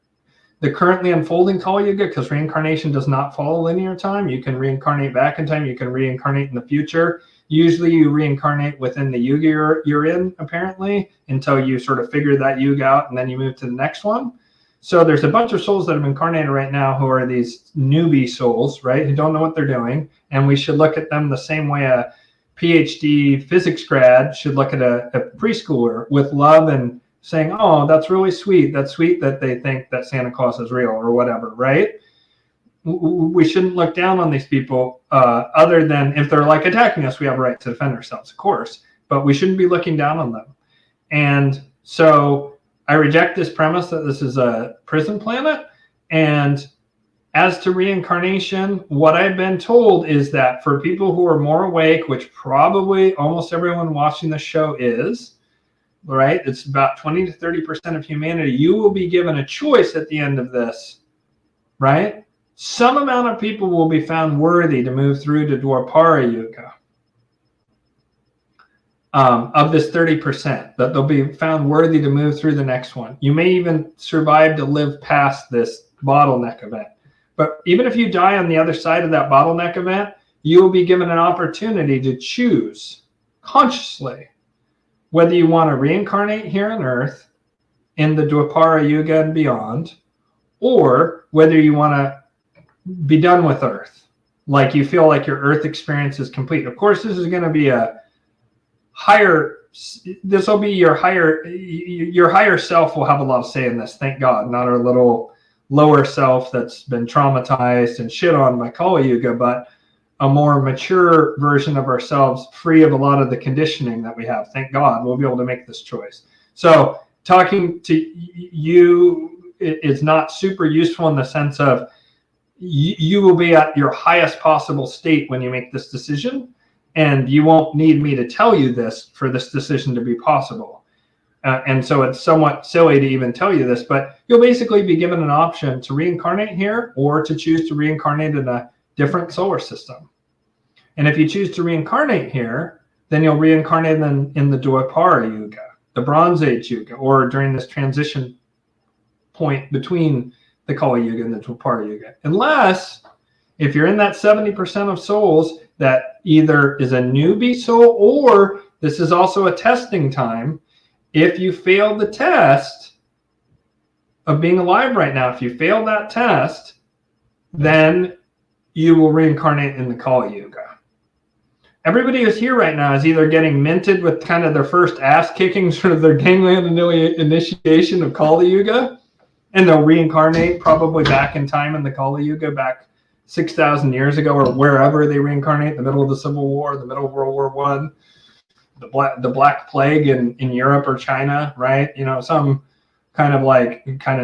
A: the currently unfolding Kali Yuga, because reincarnation does not follow linear time. You can reincarnate back in time. You can reincarnate in the future. Usually you reincarnate within the yuga you're in, apparently, until you sort of figure that yuga out, and then you move to the next one. So there's a bunch of souls that have incarnated right now who are these newbie souls, right, who don't know what they're doing. And we should look at them the same way a PhD physics grad should look at a preschooler, with love and saying, oh, that's really sweet. That's sweet that they think that Santa Claus is real or whatever, right? We shouldn't look down on these people other than if they're like attacking us, we have a right to defend ourselves, of course, but we shouldn't be looking down on them. And so I reject this premise that this is a prison planet. And as to reincarnation, what I've been told is that for people who are more awake, which probably almost everyone watching the show is, right? It's about 20 to 30% of humanity. You will be given a choice at the end of this, right? some amount of people will be found worthy to move through to Dwapara Yuga. Of this 30%, that they'll be found worthy to move through the next one. You may even survive to live past this bottleneck event. But even if you die on the other side of that bottleneck event, you will be given an opportunity to choose consciously whether you want to reincarnate here on Earth in the Dwapara Yuga and beyond, or whether you want to be done with Earth. Like you feel like your Earth experience is complete. Of course, this is going to be a higher, this will be your higher self will have a lot of say in this, thank God, not our little lower self that's been traumatized and shit on by Kali Yuga, but a more mature version of ourselves, free of a lot of the conditioning that we have. Thank God we'll be able to make this choice. So talking to you is not super useful in the sense of you will be at your highest possible state when you make this decision. And you won't need me to tell you this for this decision to be possible. And so it's somewhat silly to even tell you this, but you'll basically be given an option to reincarnate here or to choose to reincarnate in a different solar system. And if you choose to reincarnate here, then you'll reincarnate in the Dwapara Yuga, the Bronze Age Yuga, or during this transition point between the Kali Yuga and the Dwapara Yuga. Unless, if you're in that 70% of souls that either is a newbie soul or this is also a testing time, if you fail the test of being alive right now, if you fail that test, then you will reincarnate in the Kali Yuga. Everybody who's here right now is either getting minted with kind of their first ass kicking, sort of their gangland initiation of Kali Yuga, and they'll reincarnate probably back in time in the Kali Yuga, back 6,000 years ago, or wherever they reincarnate, the middle of the Civil War, the middle of World War I, the Black Plague in Europe or China, right? You know, some kind of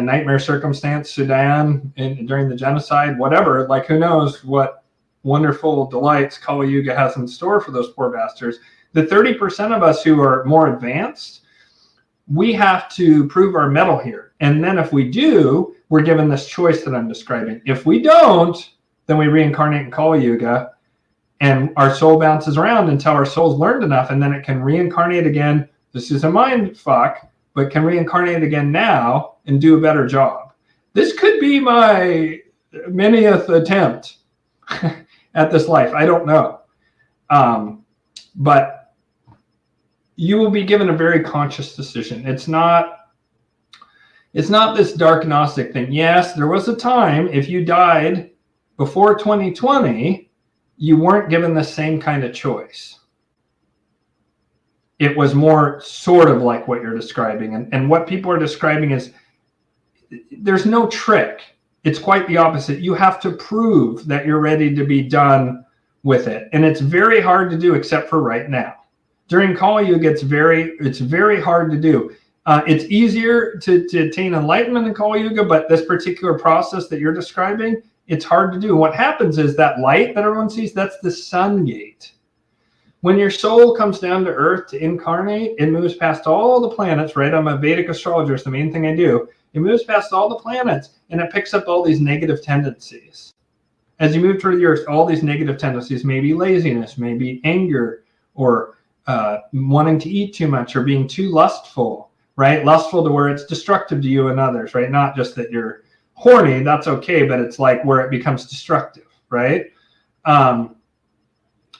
A: nightmare circumstance, Sudan during the genocide, whatever. Like, who knows what wonderful delights Kali Yuga has in store for those poor bastards. The 30% of us who are more advanced, we have to prove our mettle here. And then if we do, we're given this choice that I'm describing. If we don't, then we reincarnate in Kali Yuga, and our soul bounces around until our soul's learned enough, and then it can reincarnate again. This is a mind fuck, but can reincarnate again now and do a better job. This could be my manyth attempt at this life. I don't know. But you will be given a very conscious decision. It's not this dark Gnostic thing. Yes, there was a time, if you died before 2020, you weren't given the same kind of choice. It was more sort of like what you're describing. And what people are describing is there's no trick. It's quite the opposite. You have to prove that you're ready to be done with it. And it's very hard to do, except for right now. During Kali Yuga, it's very hard to do. It's easier to attain enlightenment in Kali Yuga, but this particular process that you're describing, it's hard to do. What happens is that light that everyone sees, that's the sun gate. When your soul comes down to Earth to incarnate, it moves past all the planets, right? I'm a Vedic astrologer, it's the main thing I do. It moves past all the planets, and it picks up all these negative tendencies. As you move through the Earth, all these negative tendencies, maybe laziness, maybe anger, or wanting to eat too much, or being too lustful, right? Lustful to where it's destructive to you and others, right? Not just that you're horny, that's okay, but it's like where it becomes destructive, right?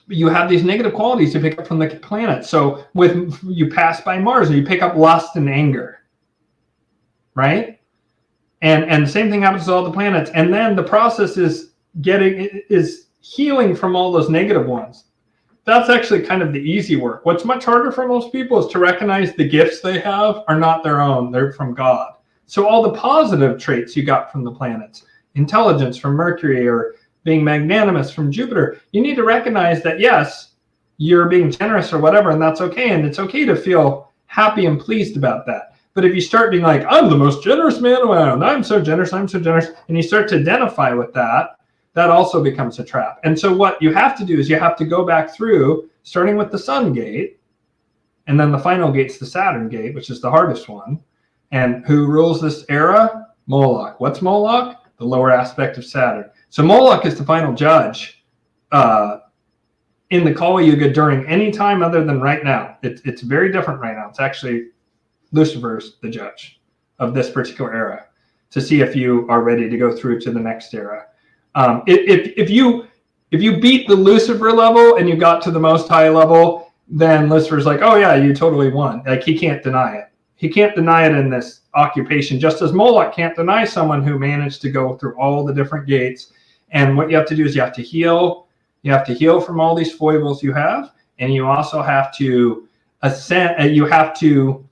A: You have these negative qualities you pick up from the planet. So you pass by Mars and you pick up lust and anger, right? And the same thing happens to all the planets. And then the process is healing from all those negative ones. That's actually kind of the easy work. What's much harder for most people is to recognize the gifts they have are not their own, they're from God. So all the positive traits you got from the planets, intelligence from Mercury, or being magnanimous from Jupiter, you need to recognize that, yes, you're being generous or whatever, and that's okay. And it's okay to feel happy and pleased about that. But if you start being like, I'm the most generous man around, I'm so generous, and you start to identify with that, that also becomes a trap. And so what you have to do is you have to go back through, starting with the Sun gate, and then the final gate's the Saturn gate, which is the hardest one. And who rules this era? Moloch. What's Moloch? the lower aspect of Saturn. So Moloch is the final judge in the Kali Yuga during any time other than right now. It's very different right now. It's actually Lucifer's the judge of this particular era to see if you are ready to go through to the next era. If you beat the Lucifer level and you got to the most high level, then Lucifer's like, oh yeah, you totally won. Like, he can't deny it. He can't deny it in this occupation, just as Moloch can't deny someone who managed to go through all the different gates. And what you have to do is you have to heal. You have to heal from all these foibles you have, and you also have to ascend. You have to,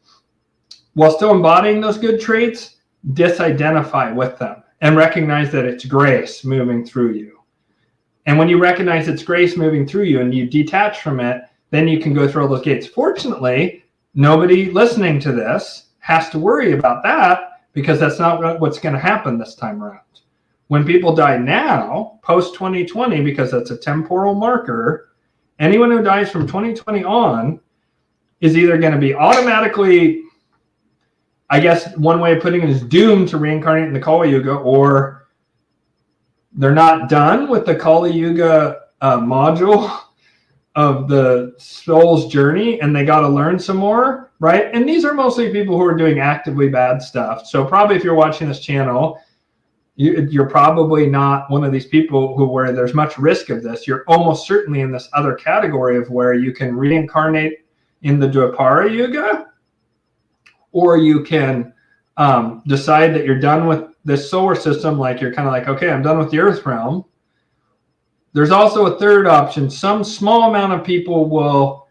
A: while still embodying those good traits, disidentify with them and recognize that it's grace moving through you. And when you recognize it's grace moving through you and you detach from it, then you can go through all those gates. Fortunately, nobody listening to this has to worry about that, because that's not what's going to happen this time around. When people die now, post 2020, because that's a temporal marker, anyone who dies from 2020 on is either going to be automatically, I guess one way of putting it is doomed to reincarnate in the Kali Yuga, or they're not done with the Kali Yuga module of the soul's journey, and they got to learn some more, right? And these are mostly people who are doing actively bad stuff. So probably if you're watching this channel, you're probably not one of these people where there's much risk of this. You're almost certainly in this other category of where you can reincarnate in the Dwapara Yuga, or you can decide that you're done with this solar system. Like, you're kind of like, okay, I'm done with the Earth realm. There's also a third option. Some small amount of people will,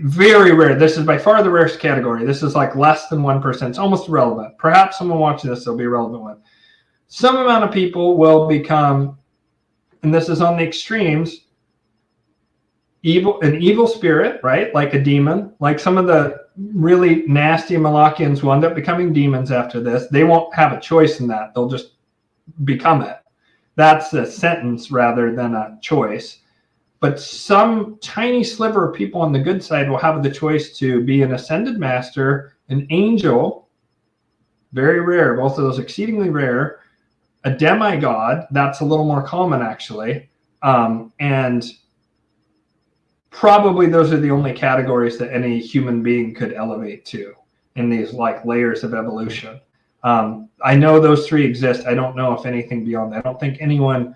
A: very rare, this is by far the rarest category. This is like less than 1%. It's almost irrelevant. Perhaps someone watching this will be relevant with. Some amount of people will become, and this is on the extremes, an evil spirit, right? Like a demon. Like some of the really nasty Molochians will end up becoming demons after this. They won't have a choice in that. They'll just become it. That's a sentence rather than a choice. But some tiny sliver of people on the good side will have the choice to be an ascended master, an angel, very rare, both of those exceedingly rare, a demigod, that's a little more common actually, and probably those are the only categories that any human being could elevate to in these like layers of evolution. I know those three exist. I don't know if anything beyond that. I don't think anyone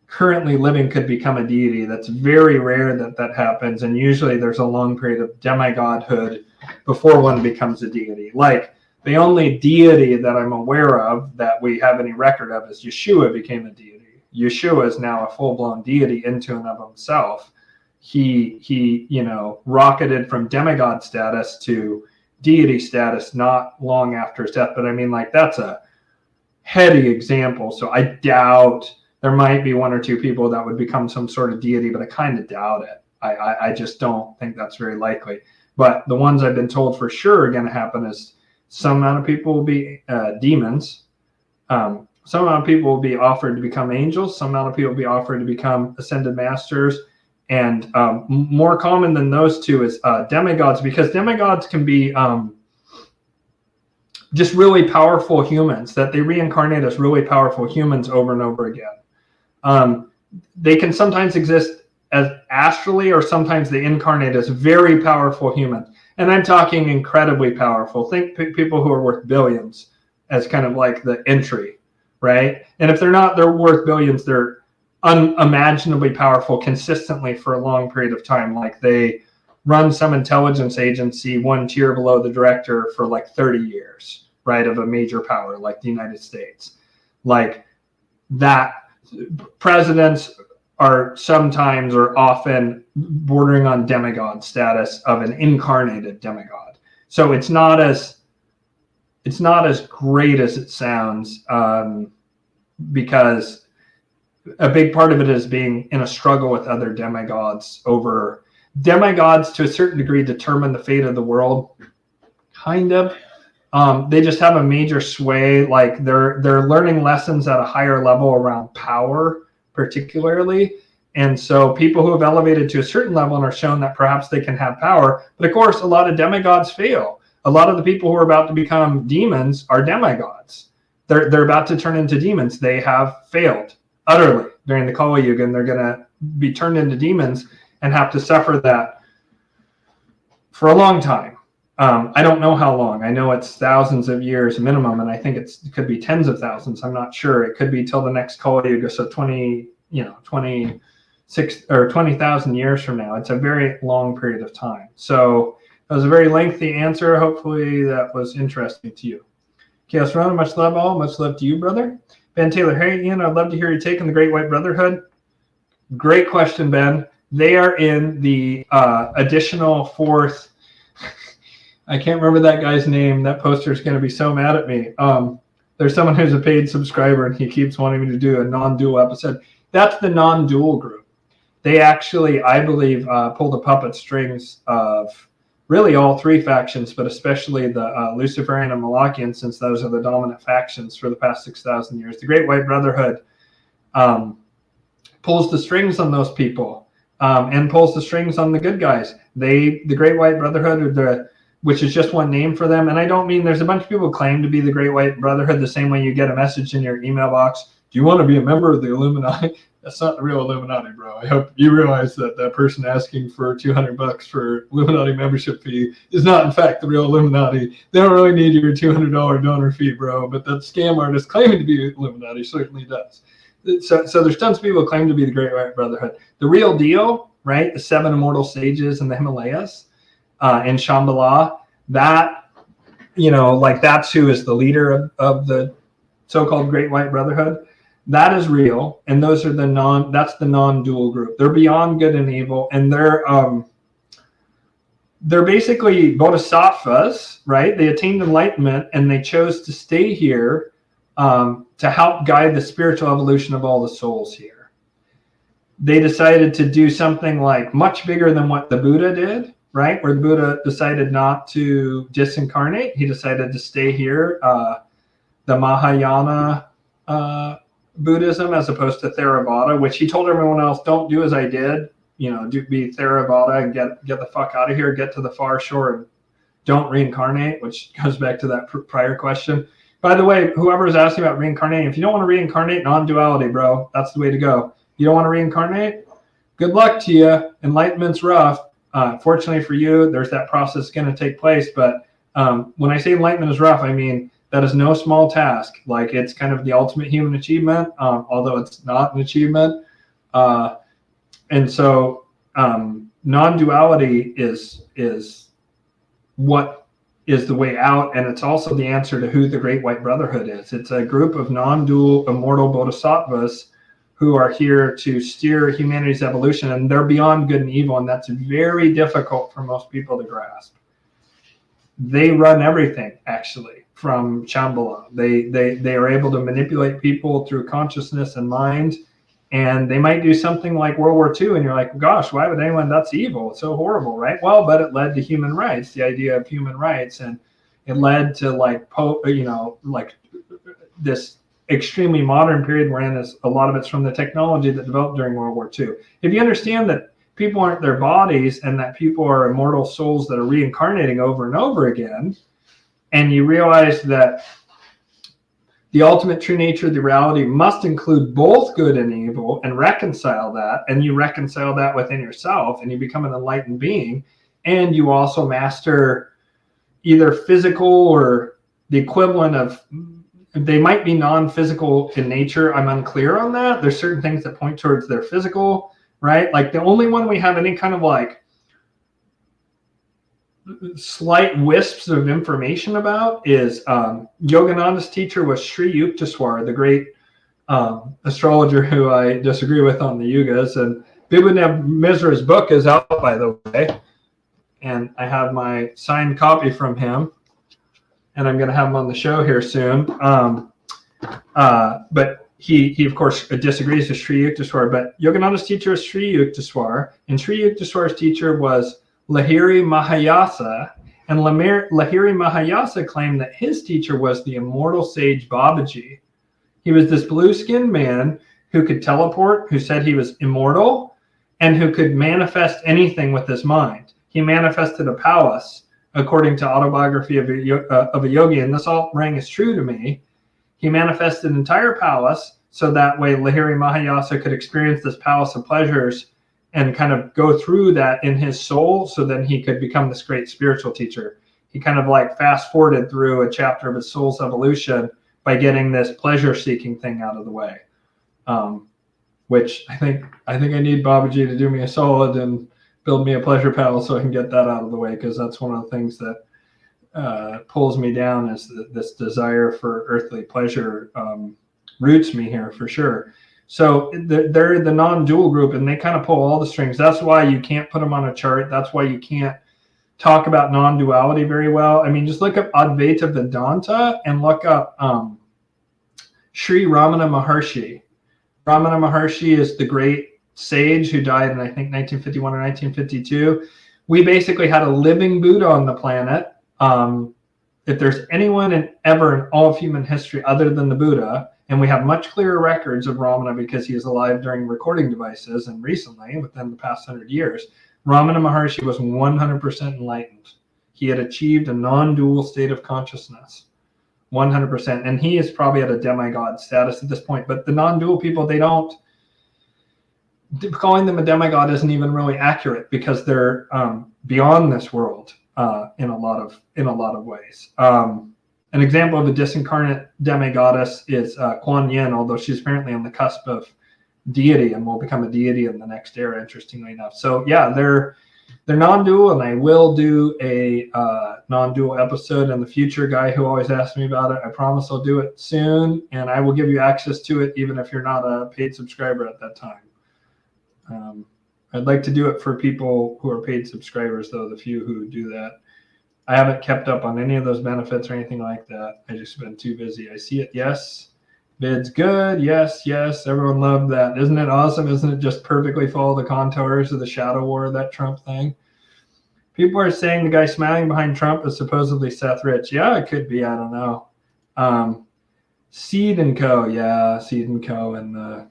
A: currently living could become a deity. That's very rare that happens, and usually there's a long period of demigodhood before one becomes a deity. Like, the only deity that I'm aware of that we have any record of is Yeshua became a deity. Yeshua is now a full-blown deity into and of himself. He rocketed from demigod status to deity status not long after his death. But I mean, like, that's a heady example. So I doubt there might be one or two people that would become some sort of deity, but I kind of doubt it. I just don't think that's very likely. But the ones I've been told for sure are going to happen is some amount of people will be demons. Some amount of people will be offered to become angels. Some amount of people will be offered to become ascended masters. And more common than those two is demigods, because demigods can be just really powerful humans, that they reincarnate as really powerful humans over and over again. They can sometimes exist as astrally, or sometimes they incarnate as very powerful humans. And I'm talking incredibly powerful. Think people who are worth billions as kind of like the entry, right? And if they're worth billions, they're unimaginably powerful consistently for a long period of time. Like, they run some intelligence agency one tier below the director for like 30 years, right, of a major power like the United States. Like that, presidents are sometimes or often bordering on demigod status of an incarnated demigod. So it's not as great as it sounds, because a big part of it is being in a struggle with other demigods. Over demigods to a certain degree determine the fate of the world, kind of. They just have a major sway. Like, they're learning lessons at a higher level around power, particularly. And so people who have elevated to a certain level and are shown that perhaps they can have power, but of course a lot of demigods fail. A lot of the people who are about to become demons are demigods. they're about to turn into demons. They have failed utterly during the Kali Yuga, and they're going to be turned into demons and have to suffer that for a long time. I don't know how long. I know it's thousands of years minimum, and I think it could be tens of thousands. I'm not sure. It could be till the next Kali Yuga, so 26 or 20,000 years from now. It's a very long period of time. So that was a very lengthy answer. Hopefully that was interesting to you. Chaos Rona, much love all. Much love to you, brother. Ben Taylor, hey Ian, I'd love to hear your take on the Great White Brotherhood. Great question, Ben. They are in the additional fourth. I can't remember that guy's name. That poster is going to be so mad at me. There's someone who's a paid subscriber, and he keeps wanting me to do a non-dual episode. That's the non-dual group. They actually, I believe, pull the puppet strings of really all three factions, but especially the Luciferian and Molochians, since those are the dominant factions for the past 6,000 years. The Great White Brotherhood pulls the strings on those people and pulls the strings on the good guys. The Great White Brotherhood, which is just one name for them. And I don't mean there's a bunch of people who claim to be the Great White Brotherhood the same way you get a message in your email box. Do you want to be a member of the Illuminati? That's not the real Illuminati, bro. I hope you realize that that person asking for $200 for Illuminati membership fee is not, in fact, the real Illuminati. They don't really need your $200 donor fee, bro. But that scam artist claiming to be Illuminati certainly does. So there's tons of people who claim to be the Great White Brotherhood. The real deal, right? The 7 immortal sages in the Himalayas and Shambhala, that, that's who is the leader of the so-called Great White Brotherhood. That is real, and those are that's the non-dual group. They're beyond good and evil, and they're basically bodhisattvas, right? They attained enlightenment, and they chose to stay here to help guide the spiritual evolution of all the souls here. They decided to do something like much bigger than what the Buddha did, right? Where the Buddha decided not to disincarnate. He decided to stay here. The Mahayana Buddhism, as opposed to Theravada, which he told everyone else, don't do as I did, be Theravada and get the fuck out of here, get to the far shore and don't reincarnate, which goes back to that prior question. By the way, whoever was asking about reincarnating, if you don't want to reincarnate, non-duality, bro, that's the way to go. You don't want to reincarnate? Good luck to you. Enlightenment's rough. Fortunately for you, there's that process going to take place. But when I say enlightenment is rough, I mean, that is no small task. Like, it's kind of the ultimate human achievement, although it's not an achievement. And so non-duality is what is the way out, and it's also the answer to who the Great White Brotherhood is. It's a group of non-dual immortal bodhisattvas who are here to steer humanity's evolution, and they're beyond good and evil, and that's very difficult for most people to grasp. They run everything, actually. From Shambhala. They are able to manipulate people through consciousness and mind, and they might do something like World War II, and you're like, gosh, why would anyone? That's evil. It's so horrible, right? Well, but it led to human rights, the idea of human rights, and it led to this extremely modern period we're in. Is a lot of it's from the technology that developed during World War II. If you understand that people aren't their bodies and that people are immortal souls that are reincarnating over and over again, and you realize that the ultimate true nature of the reality must include both good and evil, and reconcile that, and you reconcile that within yourself, and you become an enlightened being, and you also master either physical or the equivalent of, they might be non-physical in nature. I'm unclear on that. There's certain things that point towards their physical, right? Like the only one we have any kind of like slight wisps of information about is Yogananda's teacher was Sri Yukteswar, the great astrologer who I disagree with on the yugas. And Bibhunev Misra's book is out, by the way, and I have my signed copy from him, and I'm going to have him on the show here soon. But he of course disagrees with Sri Yukteswar, but Yogananda's teacher is Sri Yukteswar, and Sri Yukteswar's teacher was Lahiri Mahayasa, and Lahiri Mahayasa claimed that his teacher was the immortal sage Babaji. He was this blue-skinned man who could teleport, who said he was immortal, and who could manifest anything with his mind. He manifested a palace, according to Autobiography of a Yogi, and this all rang as true to me. He manifested an entire palace so that way Lahiri Mahayasa could experience this palace of pleasures and kind of go through that in his soul, so then he could become this great spiritual teacher. He kind of like fast forwarded through a chapter of his soul's evolution by getting this pleasure-seeking thing out of the way. Which I think I need Babaji to do me a solid and build me a pleasure palace so I can get that out of the way, because that's one of the things that pulls me down, is this desire for earthly pleasure roots me here for sure. So they're the non-dual group, and they kind of pull all the strings. That's why you can't put them on a chart. That's why you can't talk about non-duality very well. I mean, just look up Advaita Vedanta and look up Sri Ramana Maharshi. Ramana Maharshi is the great sage who died in, I think, 1951 or 1952. We basically had a living Buddha on the planet. If there's anyone ever in all of human history other than the Buddha, and we have much clearer records of Ramana because he is alive during recording devices and recently, within the past 100 years, Ramana Maharshi was 100% enlightened. He had achieved a non-dual state of consciousness, 100%. And he is probably at a demigod status at this point. But the non-dual people, they don't, calling them a demigod isn't even really accurate, because they're beyond this world in a lot of ways. An example of a disincarnate demigoddess is Kuan Yin, although she's apparently on the cusp of deity and will become a deity in the next era, interestingly enough. So yeah, they're non-dual, and I will do a non-dual episode in the future. Guy who always asks me about it, I promise I'll do it soon, and I will give you access to it even if you're not a paid subscriber at that time. I'd like to do it for people who are paid subscribers, though, the few who do that. I haven't kept up on any of those benefits or anything like that. I just been too busy. I see it. Yes. Bid's good. Yes. Everyone loved that. Isn't it awesome? Isn't it just perfectly follow the contours of the shadow war, that Trump thing? People are saying the guy smiling behind Trump is supposedly Seth Rich. Yeah, it could be. I don't know. Seed and Co. Yeah, Seed and Co. And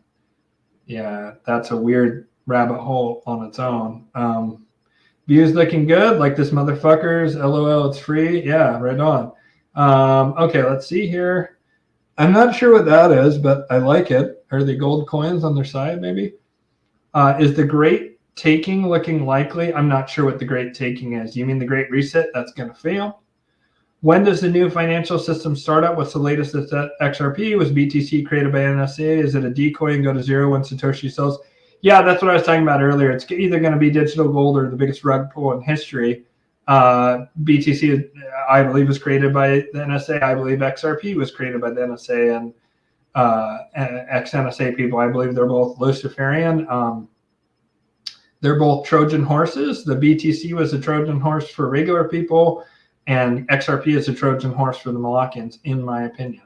A: that's a weird rabbit hole on its own. Views looking good, like this motherfuckers. LOL, it's free. Yeah, right on. Okay, let's see here. I'm not sure what that is, but I like it. Are they gold coins on their side, maybe? Is the Great Taking looking likely? I'm not sure what the Great Taking is. You mean the Great Reset? That's going to fail. When does the new financial system start up? What's the latest at XRP? Was BTC created by NSA? Is it a decoy and go to zero when Satoshi sells? Yeah, that's what I was talking about earlier. It's either going to be digital gold or the biggest rug pull in history. BTC, I believe, was created by the NSA. I believe XRP was created by the NSA and ex-NSA people. I believe they're both Luciferian. They're both Trojan horses. The BTC was a Trojan horse for regular people, and XRP is a Trojan horse for the Molochians, in my opinion.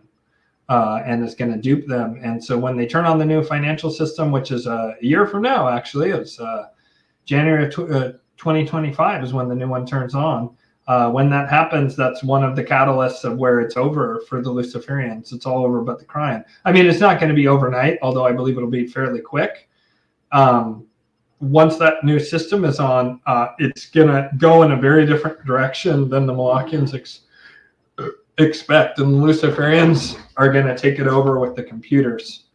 A: And is going to dupe them. And so when they turn on the new financial system, which is a year from now, actually, it's January of 2025 is when the new one turns on. When that happens, that's one of the catalysts of where it's over for the Luciferians. It's all over but the crime. I mean, it's not going to be overnight, although I believe it'll be fairly quick. Once that new system is on, it's going to go in a very different direction than the Molochians expect, and the Luciferians are going to take it over with the computers,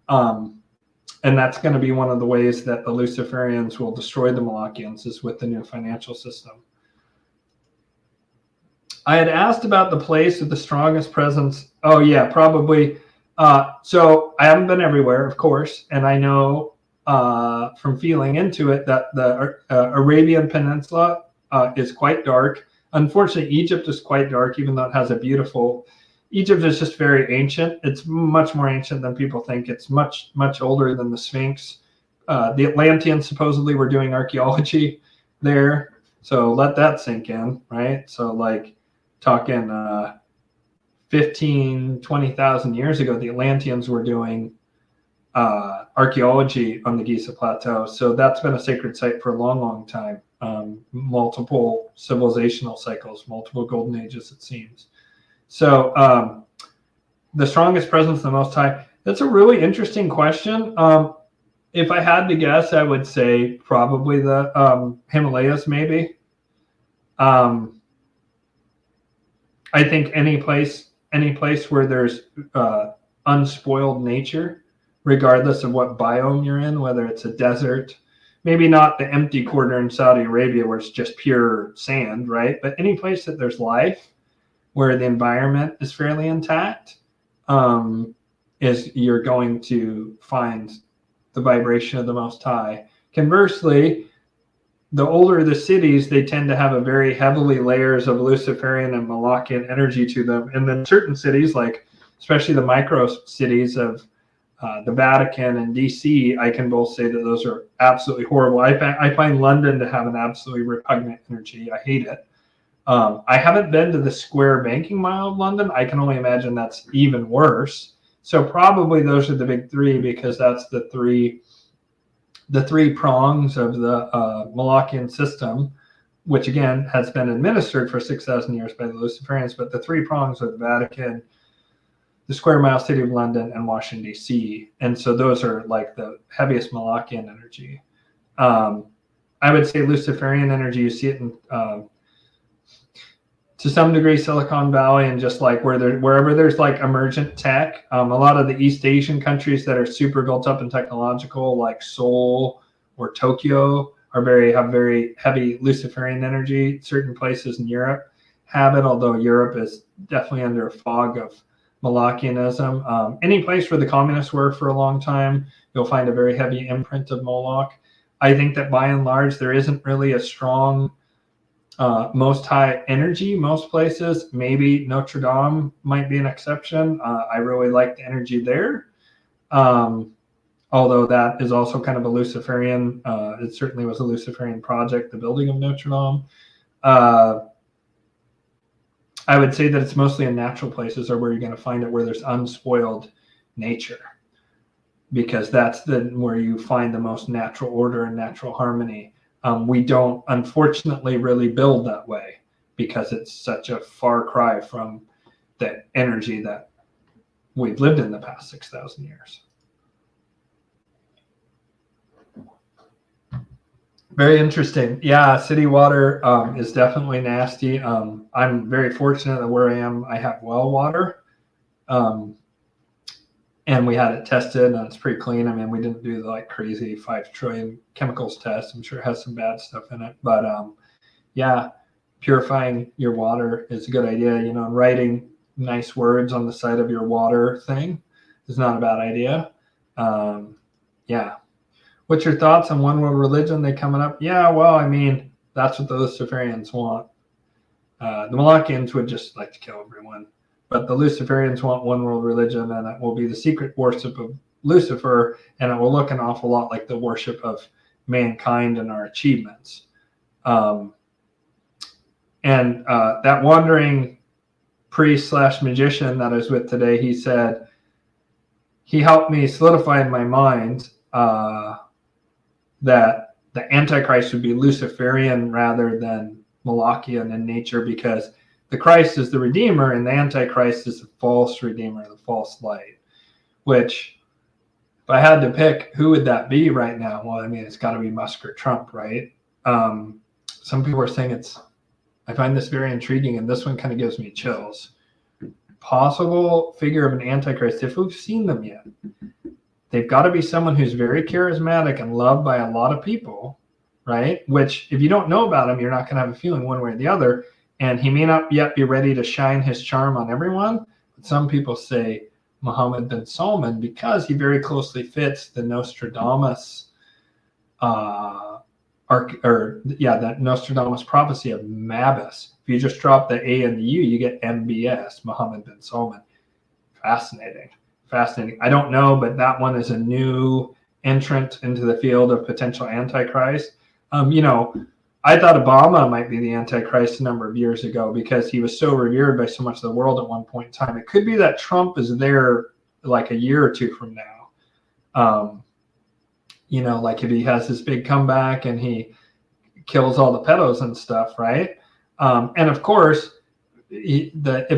A: and that's going to be one of the ways that the Luciferians will destroy the Molochians, is with the new financial system. I had asked about the place with the strongest presence. Oh yeah, probably. So I haven't been everywhere, of course, and I know from feeling into it that the Arabian Peninsula is quite dark. Unfortunately, Egypt is quite dark, even though it has a beautiful. Egypt is just very ancient. It's much more ancient than people think. It's much older than the Sphinx. The Atlanteans supposedly were doing archaeology there, so let that sink in, right? So like talking 20,000 years ago, the Atlanteans were doing archaeology on the Giza Plateau. So that's been a sacred site for a long time. Multiple civilizational cycles, multiple golden ages, it seems. So the strongest presence, the most high. That's a really interesting question. If I had to guess, I would say probably the Himalayas, maybe. I think any place any place where there's unspoiled nature, regardless of what biome you're in, whether it's a desert, maybe not the empty quarter in Saudi Arabia where it's just pure sand, right? But any place that there's life, where the environment is fairly intact, is you're going to find the vibration of the Most High. Conversely, the older the cities, they tend to have a very heavily layers of Luciferian and Molochian energy to them. And then certain cities, like especially the micro cities of the Vatican and DC, I can both say that those are absolutely horrible. I find London to have an absolutely repugnant energy. I hate it. I haven't been to the square banking mile of London. I can only imagine that's even worse. So probably those are the big three, because that's the three prongs of the Molochian system, which again has been administered for 6,000 years by the Luciferians. But the three prongs are the Vatican, the square mile city of London, and Washington, D.C. And so those are like the heaviest Molochian energy. I would say Luciferian energy, you see it in to some degree Silicon Valley, and just like wherever there's like emergent tech. A lot of the East Asian countries that are super built up and technological, like Seoul or Tokyo, have very heavy Luciferian energy. Certain places in Europe have it, although Europe is definitely under a fog of Molochianism. Any place where the communists were for a long time, you'll find a very heavy imprint of Moloch. I think that by and large, there isn't really a strong Most High energy most places. Maybe Notre Dame might be an exception. I really like the energy there. Although that is also kind of a Luciferian, it certainly was a Luciferian project, the building of Notre Dame. I would say that it's mostly in natural places are where you're going to find it, where there's unspoiled nature, because that's where you find the most natural order and natural harmony. We don't, unfortunately, really build that way because it's such a far cry from the energy that we've lived in the past 6,000 years. Very interesting. Yeah, city water is definitely nasty. I'm very fortunate that where I am, I have well water. And we had it tested, and it's pretty clean. I mean, we didn't do the like crazy 5 trillion chemicals test. I'm sure it has some bad stuff in it. But yeah, purifying your water is a good idea. You know, writing nice words on the side of your water thing is not a bad idea. Yeah. What's your thoughts on one world religion? They coming up? Yeah, well, I mean, that's what the Luciferians want. The Molochians would just like to kill everyone. But the Luciferians want one world religion, and it will be the secret worship of Lucifer, and it will look an awful lot like the worship of mankind and our achievements. And that wandering priest/magician that I was with today, he said, he helped me solidify in my mind that the Antichrist would be Luciferian rather than Molochian in nature, because the Christ is the Redeemer and the Antichrist is the false Redeemer, the false light. Which, if I had to pick, who would that be right now? Well, I mean, it's got to be Musk or Trump, right? Some people are saying I find this very intriguing, and this one kind of gives me chills. Possible figure of an Antichrist, if we've seen them yet. They've got to be someone who's very charismatic and loved by a lot of people, right? Which, if you don't know about him, you're not going to have a feeling one way or the other. And he may not yet be ready to shine his charm on everyone. But some people say Muhammad bin Salman, because he very closely fits the Nostradamus, that Nostradamus prophecy of Mabus. If you just drop the A and the U, you get MBS, Muhammad bin Salman. Fascinating. I don't know, but that one is a new entrant into the field of potential Antichrist. You know, I thought Obama might be the Antichrist a number of years ago because he was so revered by so much of the world at one point in time. It could be that Trump is there like a year or two from now. You know, like if he has this big comeback and he kills all the pedos and stuff, right? And of course, if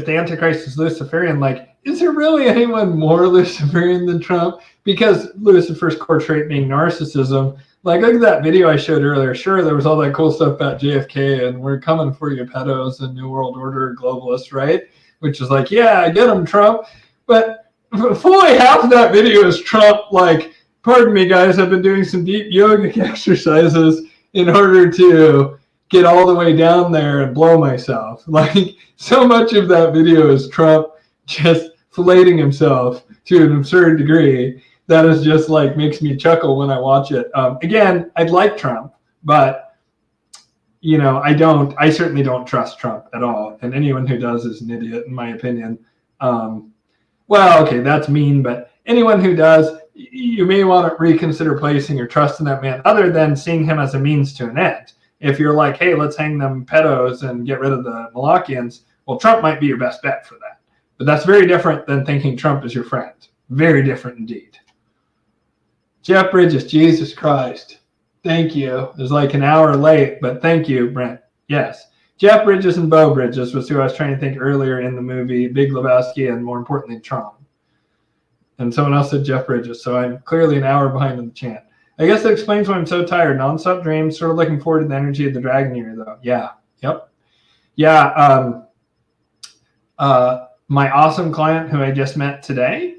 A: the Antichrist is Luciferian, like, is there really anyone more Luciferian than Trump? Because Lucifer's core trait being narcissism. Like, look at that video I showed earlier. Sure, there was all that cool stuff about JFK and we're coming for you, pedos and New World Order globalists, right? which is like, yeah, get him, Trump. But fully half of that video is Trump like, pardon me, guys, I've been doing some deep yogic exercises in order to get all the way down there and blow myself. Like, so much of that video is Trump just filleting himself to an absurd degree that is just like makes me chuckle when I watch it. Again, I'd like Trump, but you know, I certainly don't trust Trump at all. And anyone who does is an idiot, in my opinion. Well, okay, that's mean, but anyone who does, you may want to reconsider placing your trust in that man, other than seeing him as a means to an end. If you're like, hey, let's hang them pedos and get rid of the Molochians, well, Trump might be your best bet for that. But that's very different than thinking Trump is your friend. Very different indeed. Jeff Bridges, Jesus Christ. Thank you. It was like an hour late, but thank you, Brent. Yes. Jeff Bridges and Bo Bridges was who I was trying to think earlier in the movie, Big Lebowski, and more importantly, Tron. And someone else said Jeff Bridges, so I'm clearly an hour behind in the chant. I guess that explains why I'm so tired. Non-stop dreams, sort of looking forward to the energy of the dragon year, though. Yeah. Yep. Yeah. My awesome client who I just met today,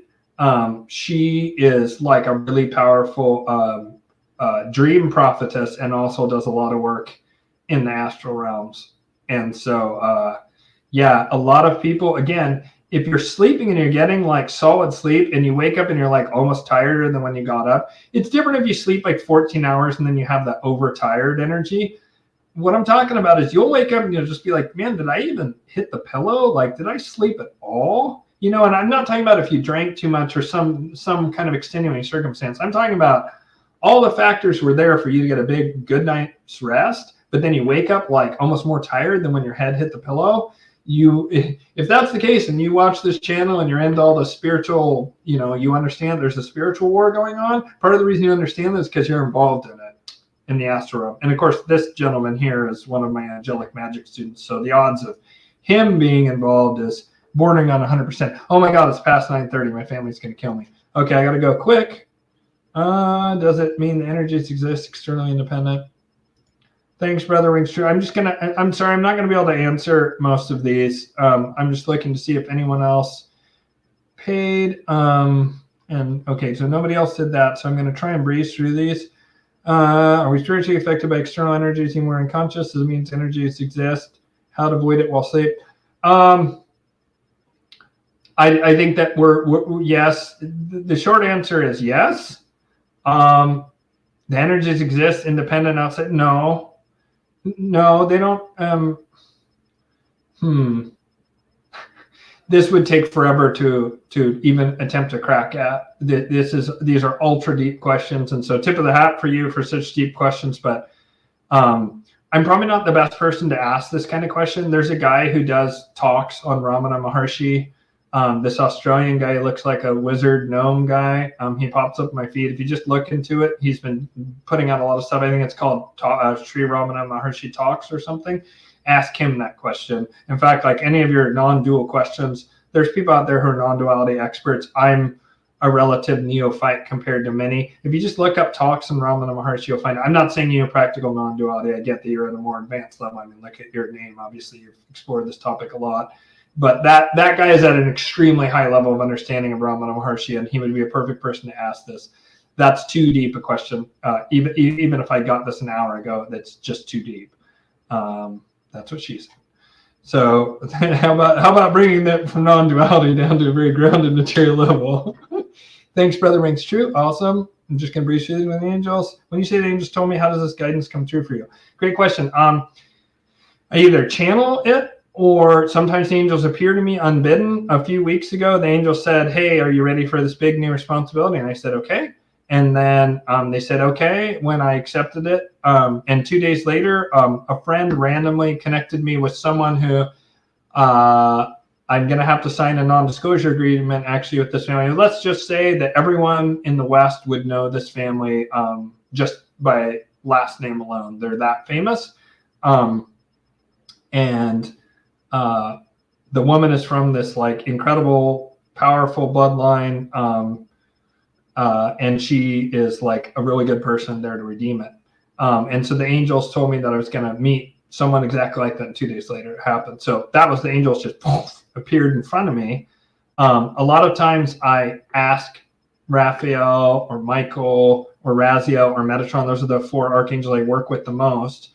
A: she is like a really powerful dream prophetess and also does a lot of work in the astral realms. And so, yeah, a lot of people, again, if you're sleeping and you're getting like solid sleep and you wake up and you're like almost tired than when you got up, it's different if you sleep like 14 hours and then you have that overtired energy. What I'm talking about is you'll wake up and you'll just be like, man, did I even hit the pillow? Like, did I sleep at all? You know, and I'm not talking about if you drank too much or some kind of extenuating circumstance. I'm talking about all the factors were there for you to get a big good night's rest, but then you wake up like almost more tired than when your head hit the pillow. If that's the case and you watch this channel and you're into all the spiritual, you know, you understand there's a spiritual war going on. Part of the reason you understand this is because you're involved in it, in the astral realm. And of course, this gentleman here is one of my angelic magic students. So the odds of him being involved is bordering on 100%. Oh my God, it's past 9:30. My family's going to kill me. Okay, I got to go quick. Does it mean the energies exist externally independent? Thanks, Brother Wings True. I'm sorry, I'm not going to be able to answer most of these. I'm just looking to see if anyone else paid. And okay, so nobody else did that. So I'm going to try and breeze through these. Are we spiritually affected by external energies when we're unconscious? Does it mean energies exist? How to avoid it while asleep? I think that we're yes. The short answer is yes. The energies exist independent outside. No, they don't. This would take forever to even attempt to crack at. These are ultra deep questions, and so tip of the hat for you for such deep questions. But I'm probably not the best person to ask this kind of question. There's a guy who does talks on Ramana Maharshi. This Australian guy looks like a wizard gnome guy. He pops up my feed. If you just look into it, he's been putting out a lot of stuff. I think it's called Sri Ramana Maharshi Talks or something. Ask him that question. In fact, like any of your non-dual questions, there's people out there who are non-duality experts. I'm a relative neophyte compared to many. If you just look up talks and Ramana Maharshi, you'll find, I'm not saying you're practical non-duality. I get that you're at a more advanced level. I mean, look at your name. Obviously, you've explored this topic a lot. But that guy is at an extremely high level of understanding of Ramana Maharshi, and he would be a perfect person to ask this. That's too deep a question. Even if I got this an hour ago, that's just too deep. That's what she said. So how about bringing that from non-duality down to a very grounded material level? Thanks, Brother Rings True. Awesome. I'm just going to breeze through with the angels. When you say the angels told me, how does this guidance come through for you? Great question. I either channel it, or sometimes the angels appear to me unbidden. A few weeks ago, the angel said, hey, are you ready for this big new responsibility? And I said, okay. And then they said, okay, when I accepted it. And 2 days later, a friend randomly connected me with someone who I'm going to have to sign a non-disclosure agreement actually with this family. Let's just say that everyone in the West would know this family just by last name alone. They're that famous. The woman is from this like incredible, powerful bloodline. And she is like a really good person there to redeem it. And so the angels told me that I was going to meet someone exactly like that. 2 days later, it happened. So that was the angels just, appeared in front of me. A lot of times I ask Raphael or Michael or Raziel or Metatron. Those are the 4 archangels I work with the most.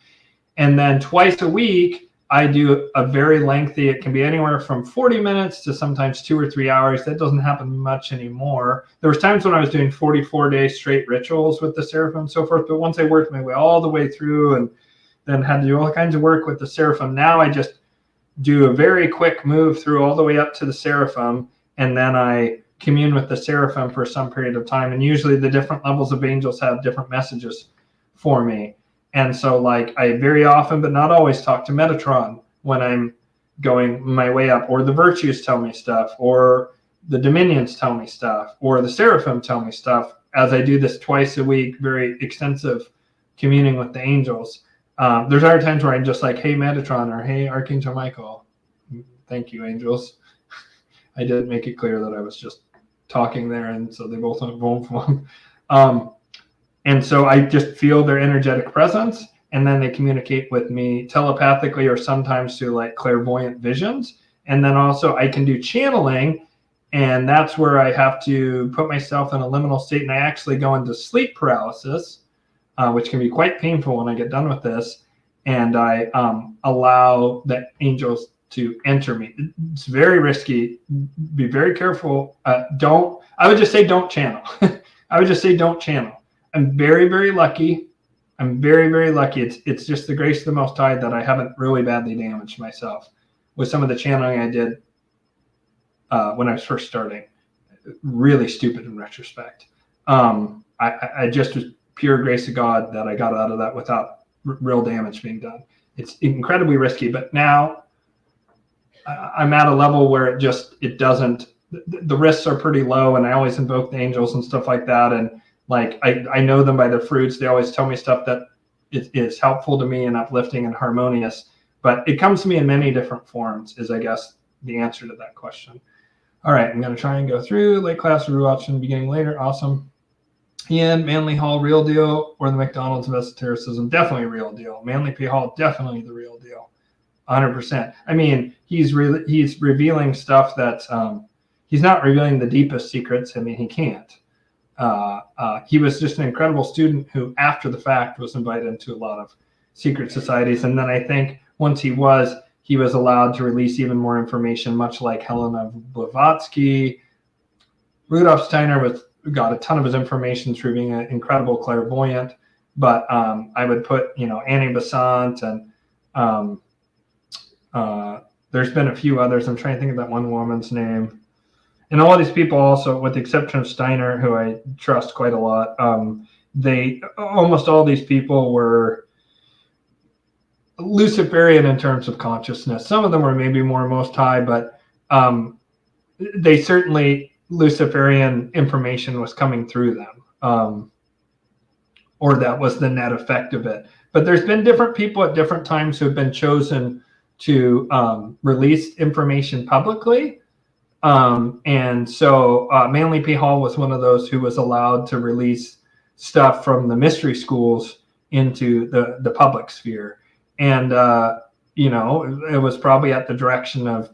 A: And then twice a week, I do a very lengthy, it can be anywhere from 40 minutes to sometimes 2 or 3 hours. That doesn't happen much anymore. There was times when I was doing 44-day straight rituals with the seraphim and so forth. But once I worked my way all the way through and then had to do all kinds of work with the seraphim, now I just do a very quick move through all the way up to the seraphim. And then I commune with the seraphim for some period of time. And usually the different levels of angels have different messages for me. And so like I very often, but not always, talk to Metatron when I'm going my way up, or the virtues tell me stuff, or the dominions tell me stuff, or the seraphim tell me stuff as I do this twice a week, very extensive communing with the angels. There's other times where I'm just like, hey, Metatron, or hey, Archangel Michael. Thank you, angels. I didn't make it clear that I was just talking there, and so they both went boom. And so I just feel their energetic presence, and then they communicate with me telepathically or sometimes through like clairvoyant visions. And then also I can do channeling, and that's where I have to put myself in a liminal state, and I actually go into sleep paralysis, which can be quite painful when I get done with this. And I allow the angels to enter me. It's very risky. Be very careful. I would just say don't channel. I would just say don't channel. I'm very, very lucky. I'm very, very lucky. It's just the grace of the Most High that I haven't really badly damaged myself with some of the channeling I did when I was first starting. Really stupid in retrospect. I just was pure grace of God that I got out of that without real damage being done. It's incredibly risky, but now I'm at a level where it doesn't, the risks are pretty low, and I always invoke the angels and stuff like that. And like, I know them by their fruits. They always tell me stuff that is helpful to me and uplifting and harmonious, but it comes to me in many different forms is, I guess, the answer to that question. All right, I'm going to try and go through late class rewatch in the beginning later. Awesome. Ian, Manly Hall, real deal, or the McDonald's of esotericism? Definitely real deal. Manly P. Hall, definitely the real deal. 100%. I mean, he's revealing stuff that he's not revealing the deepest secrets. I mean, he can't. He was just an incredible student who, after the fact, was invited into a lot of secret societies. And then I think once he was allowed to release even more information, much like Helena Blavatsky. Rudolf Steiner got a ton of his information through being an incredible clairvoyant. But I would put, Annie Besant, and there's been a few others. I'm trying to think of that one woman's name. And all these people also, with the exception of Steiner, who I trust quite a lot, almost all these people were Luciferian in terms of consciousness. Some of them were maybe more Most High, but they certainly, Luciferian information was coming through them, or that was the net effect of it. But there's been different people at different times who have been chosen to release information publicly. And so Manly P. Hall was one of those who was allowed to release stuff from the mystery schools into the public sphere. And, it was probably at the direction of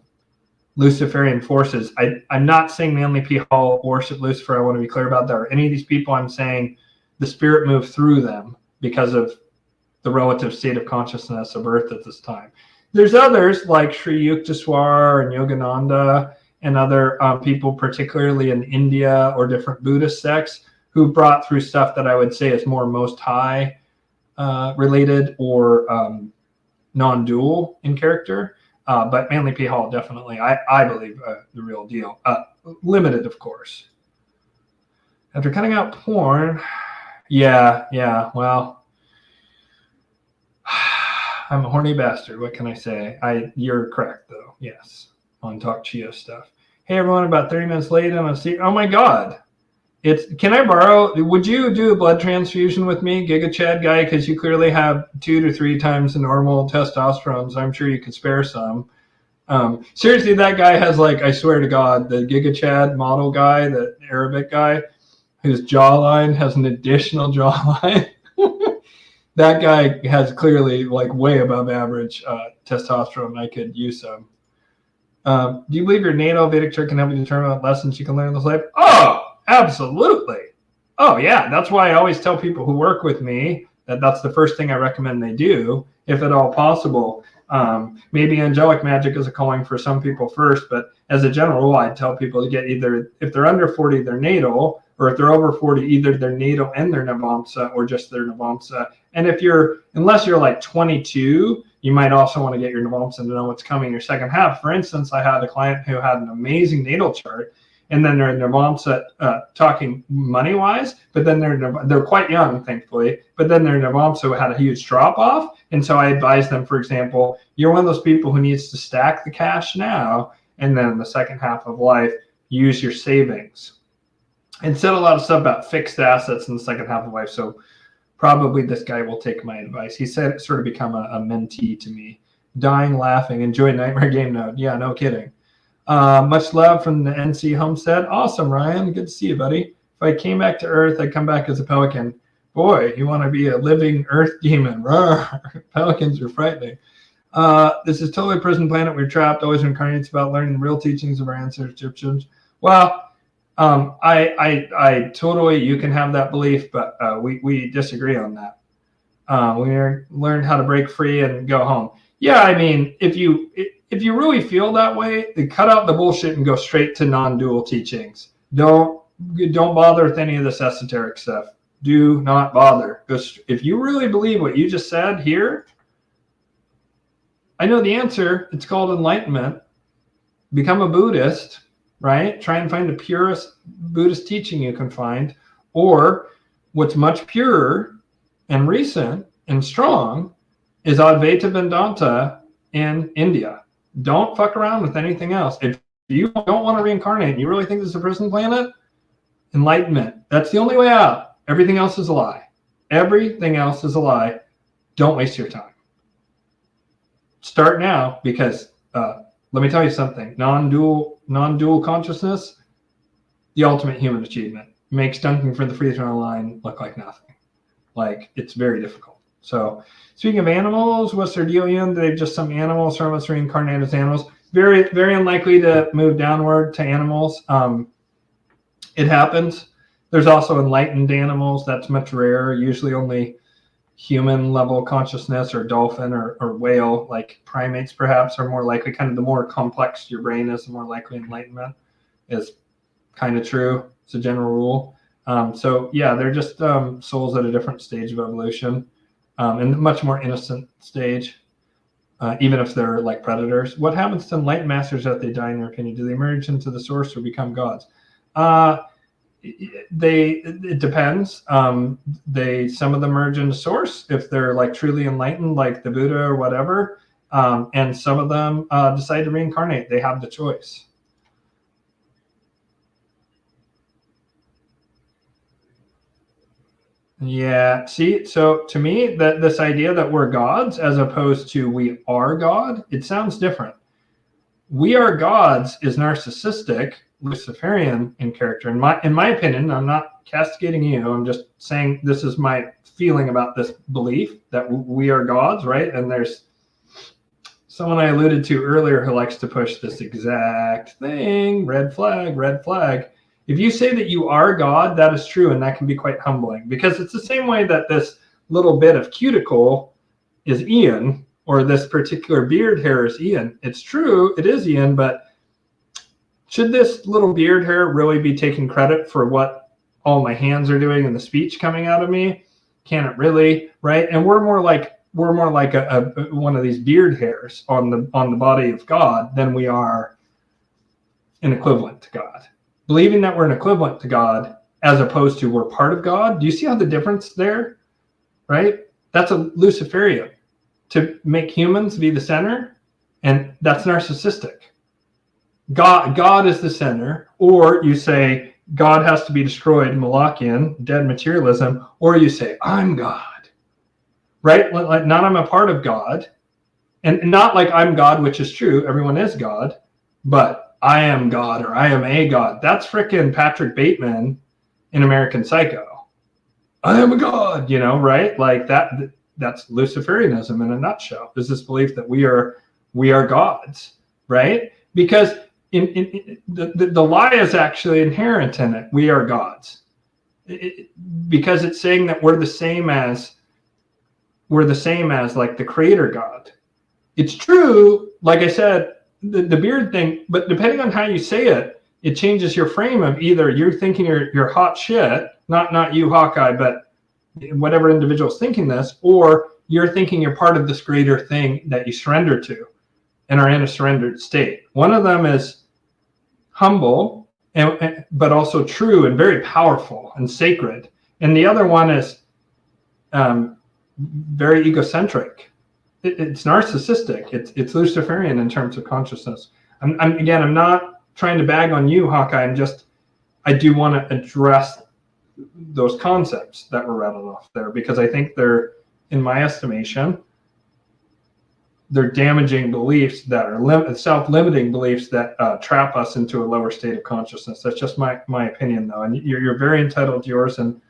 A: Luciferian forces. I'm not saying Manly P. Hall worshiped Lucifer. I want to be clear about that. Or any of these people, I'm saying the spirit moved through them because of the relative state of consciousness of Earth at this time. There's others like Sri Yukteswar and Yogananda and other people, particularly in India or different Buddhist sects, who brought through stuff that I would say is more Most High related or non-dual in character. But Manly P. Hall, definitely, I believe, the real deal. Limited, of course. After cutting out porn, yeah, well, I'm a horny bastard. What can I say? You're correct, though. Yes. On Talk Chia stuff. Hey, everyone, about 30 minutes late on a seat. Oh, my God. Can I borrow? Would you do a blood transfusion with me, Giga Chad guy? Because you clearly have 2 to 3 times the normal testosterone, so I'm sure you could spare some. Seriously, that guy has, I swear to God, the Giga Chad model guy, the Arabic guy, whose jawline has an additional jawline. That guy has clearly, way above average testosterone. I could use some. Do you believe your natal Vedic chart can help you determine what lessons you can learn in this life? Oh, absolutely. Oh, yeah. That's why I always tell people who work with me that that's the first thing I recommend they do, if at all possible. Maybe angelic magic is a calling for some people first, but as a general rule, I'd tell people to get either, if they're under 40, their natal, or if they're over 40, either their natal and their Navamsa, or just their Navamsa. And unless you're like 22, you might also want to get your Navamsa to know what's coming your second half. For instance, I had a client who had an amazing natal chart, and then their Navamsa, talking money-wise, but then they're quite young, thankfully, but then their Navamsa had a huge drop-off. And so I advise them, for example, you're one of those people who needs to stack the cash now, and then in the second half of life, use your savings. And said a lot of stuff about fixed assets in the second half of life. So probably this guy will take my advice. He said it sort of become a mentee to me. Dying laughing, enjoy Nightmare Game Node. Yeah, no kidding. Much love from the NC Homestead. Awesome, Ryan. Good to see you, buddy. If I came back to Earth, I'd come back as a pelican. Boy, you want to be a living Earth demon. Rawr. Pelicans are frightening. This is totally a prison planet. We're trapped, always reincarnating. It's about learning the real teachings of our ancestors, Egyptians. Well, I totally, you can have that belief, but we disagree on that. We learned how to break free and go home. Yeah, I mean, if you really feel that way, then cut out the bullshit and go straight to non-dual teachings. Don't bother with any of this esoteric stuff. Do not bother. If you really believe what you just said here, I know the answer. It's called enlightenment. Become a Buddhist, right? Try and find the purest Buddhist teaching you can find, or what's much purer and recent and strong is Advaita Vedanta in India. Don't fuck around with anything else. If you don't want to reincarnate and you really think this is a prison planet, enlightenment. That's the only way out. Everything else is a lie. Everything else is a lie. Don't waste your time. Start now, because let me tell you something. Non-dual consciousness, the ultimate human achievement. Makes dunking for the free throw line look like nothing. Like, it's very difficult. So, speaking of animals, what's their deal in? They're just some animals, some of us reincarnated as animals. Very, very unlikely to move downward to animals. It happens. There's also enlightened animals. That's much rarer. Usually only human level consciousness, or dolphin or whale, like primates perhaps, are more likely. Kind of the more complex your brain is, the more likely enlightenment is kind of true. It's a general rule. So yeah, they're just souls at a different stage of evolution, and a much more innocent stage, even if they're like predators. What happens to enlightened masters after they die, in your opinion? Do they merge into the source or become gods? It depends. Some of them merge into source if they're like truly enlightened, like the Buddha or whatever, and some of them decide to reincarnate. They have the choice. Yeah, see, so to me, that this idea that we're gods as opposed to we are God, it sounds different. We are gods is narcissistic, Luciferian in character. In my opinion, I'm not castigating you. I'm just saying this is my feeling about this belief that we are gods, right? And there's someone I alluded to earlier who likes to push this exact thing, red flag, red flag. If you say that you are God, that is true, and that can be quite humbling, because it's the same way that this little bit of cuticle is Ian, or this particular beard hair is Ian. It's true, it is Ian, but should this little beard hair really be taking credit for what all my hands are doing and the speech coming out of me? Can it really, right? And we're more like one of these beard hairs on the body of God than we are an equivalent to God. Believing that we're an equivalent to God as opposed to we're part of God. Do you see how the difference there, right? That's a Luciferian, to make humans be the center, and that's narcissistic. God is the center, or you say God has to be destroyed, Molochian, dead materialism, or you say I'm God, right? Like, not I'm a part of God, and not like I'm God, which is true, everyone is God, but I am God, or I am a God. That's frickin' Patrick Bateman in American Psycho. I am a God, right? Like that's Luciferianism in a nutshell. There's this belief that we are gods, right? because the lie is actually inherent in it. We are gods. Because it's saying that we're the same as like the creator God. It's true, like I said, the beard thing, but depending on how you say it, it changes your frame of either you're thinking you're hot shit, not you, Hawkeye, but whatever individual's thinking this, or you're thinking you're part of this greater thing that you surrender to and are in a surrendered state. One of them is humble, but also true and very powerful and sacred. And the other one is very egocentric. It's narcissistic. It's Luciferian in terms of consciousness. I'm not trying to bag on you, Hawkeye. I do want to address those concepts that were rattled off there, because I think they're, in my estimation, they're damaging beliefs that are self-limiting beliefs that trap us into a lower state of consciousness. That's just my opinion, though, and you're very entitled to yours, and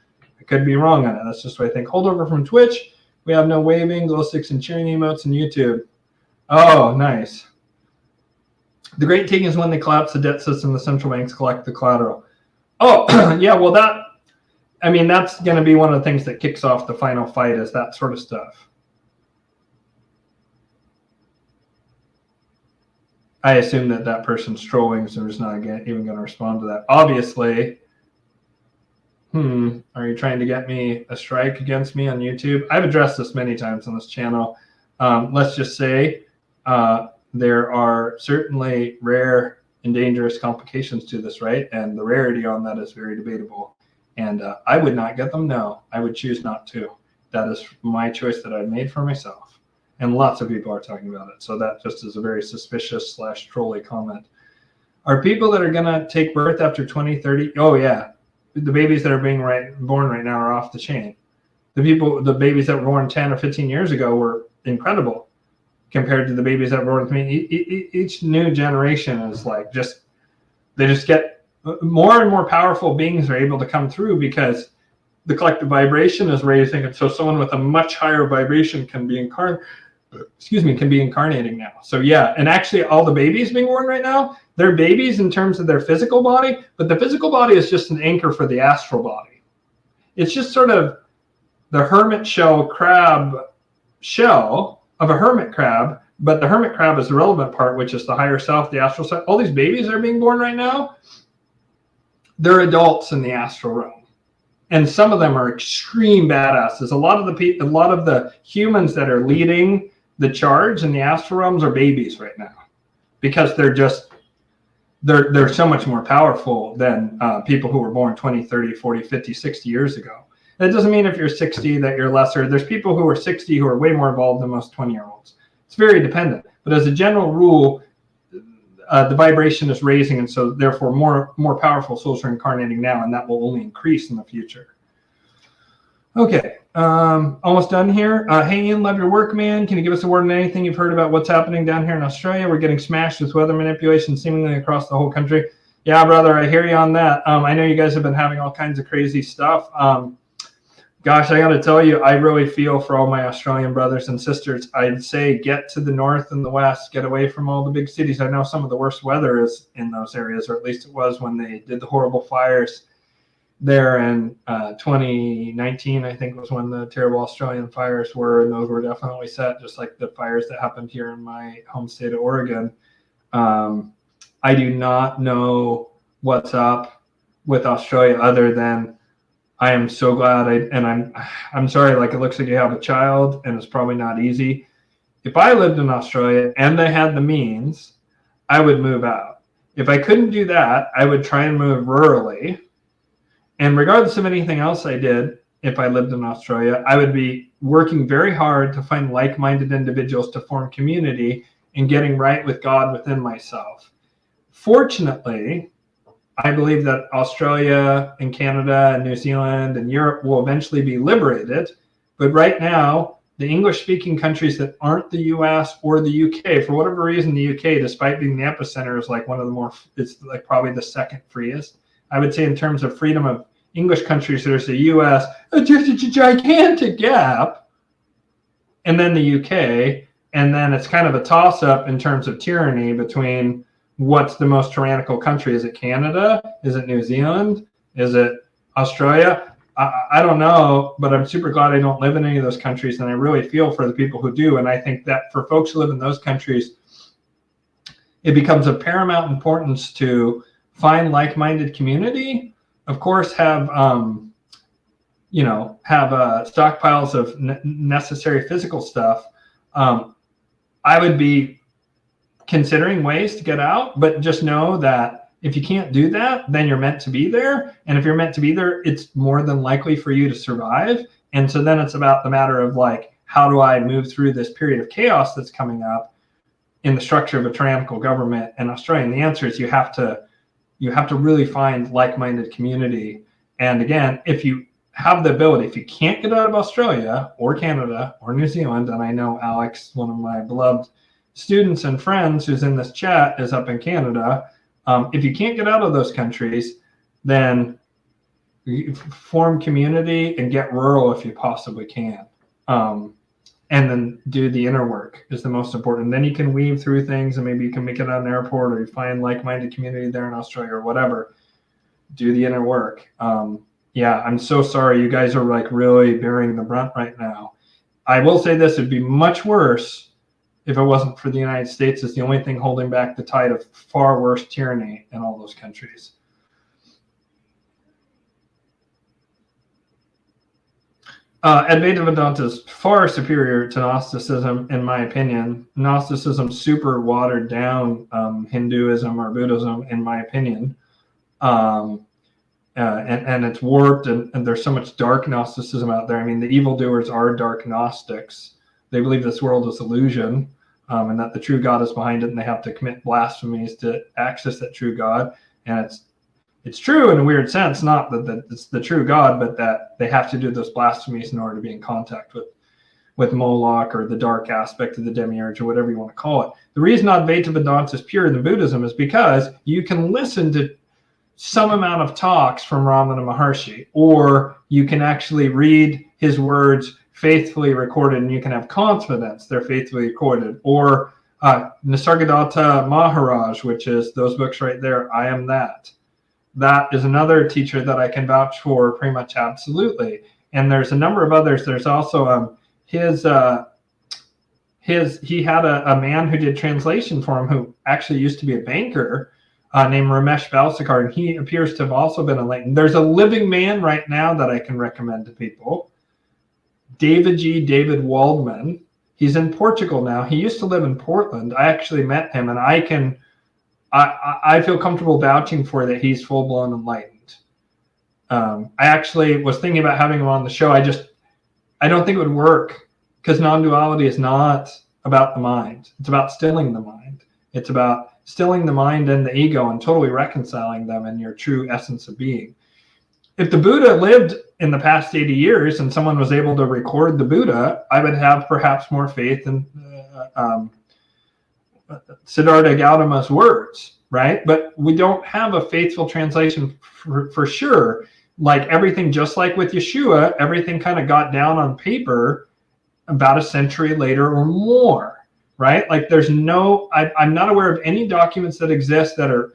A: I could be wrong on it. That's just what I think. Holdover from Twitch. We have no waving, glow sticks, and cheering emotes in YouTube. Oh, nice. The great thing is when they collapse the debt system, the central banks collect the collateral. Oh, yeah, well, that's going to be one of the things that kicks off the final fight, is that sort of stuff. I assume that person's trolling, so I'm just not even going to respond to that. Obviously, are you trying to get me a strike against me on YouTube? I've addressed this many times on this channel. Let's just say there are certainly rare and dangerous complications to this, right? And the rarity on that is very debatable. And I would not get them, no. I would choose not to. That is my choice that I've made for myself. And lots of people are talking about it. So that just is a very suspicious / trolly comment. Are people that are going to take birth after 2030? Oh, yeah. The babies that are being born right now are off the chain. The babies that were born 10 or 15 years ago were incredible compared to the babies that were born. I mean, each new generation is like they just get more and more powerful beings are able to come through because the collective vibration is raising. And so someone with a much higher vibration can be incarnating now. So yeah, and actually all the babies being born right now, they're babies in terms of their physical body, but the physical body is just an anchor for the astral body. It's just sort of the hermit crab shell of a hermit crab, but the hermit crab is the relevant part, which is the higher self, the astral self. All these babies that are being born right now, they're adults in the astral realm. And some of them are extreme badasses. A lot of the humans that are leading the charge in the astral realms are babies right now, because they're so much more powerful than people who were born 20, 30, 40, 50, 60 years ago. That doesn't mean if you're 60 that you're lesser. There's people who are 60 who are way more involved than most 20-year-olds. It's very dependent. But as a general rule, the vibration is raising, and so therefore more powerful souls are incarnating now, and that will only increase in the future. Okay, almost done here. Hey Ian, love your work, man. Can you give us a word on anything you've heard about what's happening down here in Australia? We're getting smashed with weather manipulation seemingly across the whole country. Yeah, brother, I hear you on that. I know you guys have been having all kinds of crazy stuff. Gosh, I got to tell you, I really feel for all my Australian brothers and sisters. I'd say get to the north and the west, get away from all the big cities. I know some of the worst weather is in those areas, or at least it was when they did the horrible fires there in 2019, I think was when the terrible Australian fires were, and those were definitely set, just like the fires that happened here in my home state of Oregon. I do not know what's up with Australia other than I am so glad I'm sorry, like it looks like you have a child and it's probably not easy. If I lived in Australia and they had the means, I would move out. If I couldn't do that, I would try and move rurally. And regardless of anything else I did, if I lived in Australia, I would be working very hard to find like-minded individuals to form community and getting right with God within myself. Fortunately, I believe that Australia and Canada and New Zealand and Europe will eventually be liberated. But right now, the English-speaking countries that aren't the US or the UK, for whatever reason, the UK, despite being the epicenter, is like one of the more, it's like probably the second freest. I would say in terms of freedom of English countries, there's the US, just a gigantic gap, and then the UK, and then it's kind of a toss-up in terms of tyranny between what's the most tyrannical country? Is it Canada? Is it New Zealand? Is it Australia? I don't know, but I'm super glad I don't live in any of those countries, and I really feel for the people who do. And I think that for folks who live in those countries, it becomes of paramount importance to find like-minded community. Of course, have stockpiles of necessary physical stuff. I would be considering ways to get out, but just know that if you can't do that, then you're meant to be there. And if you're meant to be there, it's more than likely for you to survive. And so then it's about the matter of like, how do I move through this period of chaos that's coming up in the structure of a tyrannical government in Australia? And the answer is you have to really find like-minded community. And again, if you have the ability, if you can't get out of Australia or Canada or New Zealand, and I know Alex, one of my beloved students and friends who's in this chat, is up in Canada. If you can't get out of those countries, then form community and get rural if you possibly can. And then do the inner work is the most important. Then you can weave through things, and maybe you can make it at an airport, or you find like-minded community there in Australia or whatever. Do the inner work. Yeah, I'm so sorry. You guys are like really bearing the brunt right now. I will say this, it'd be much worse if it wasn't for the United States. Is the only thing holding back the tide of far worse tyranny in all those countries. Advaita Vedanta is far superior to Gnosticism, in my opinion. Gnosticism super watered down Hinduism or Buddhism, in my opinion. And it's warped, and there's so much dark Gnosticism out there. I mean, the evildoers are dark Gnostics. They believe this world is illusion, and that the true God is behind it, and they have to commit blasphemies to access that true God. And it's true in a weird sense, not that it's the true God, but that they have to do those blasphemies in order to be in contact with Moloch, or the dark aspect of the demiurge, or whatever you want to call it. The reason Advaita Vedanta is purer than Buddhism is because you can listen to some amount of talks from Ramana Maharshi, or you can actually read his words faithfully recorded, and you can have confidence they're faithfully recorded. Or Nisargadatta Maharaj, which is those books right there, I Am That. That is another teacher that I can vouch for pretty much absolutely. And there's a number of others. There's also he had a man who did translation for him, who actually used to be a banker, named Ramesh Balsekar, and he appears to have also been enlightened. There's a living man right now that I can recommend to people, David Waldman. He's in Portugal now. He used to live in Portland. I actually met him, and I feel comfortable vouching for that he's full-blown enlightened. I actually was thinking about having him on the show. I don't think it would work, because non-duality is not about the mind. It's about stilling the mind. It's about stilling the mind and the ego and totally reconciling them in your true essence of being. If the Buddha lived in the past 80 years and someone was able to record the Buddha, I would have perhaps more faith in Siddhartha Gautama's words, right? But we don't have a faithful translation for sure. Like everything, just like with Yeshua, everything kind of got down on paper about a century later or more. Right? Like there's I'm not aware of any documents that exist that are,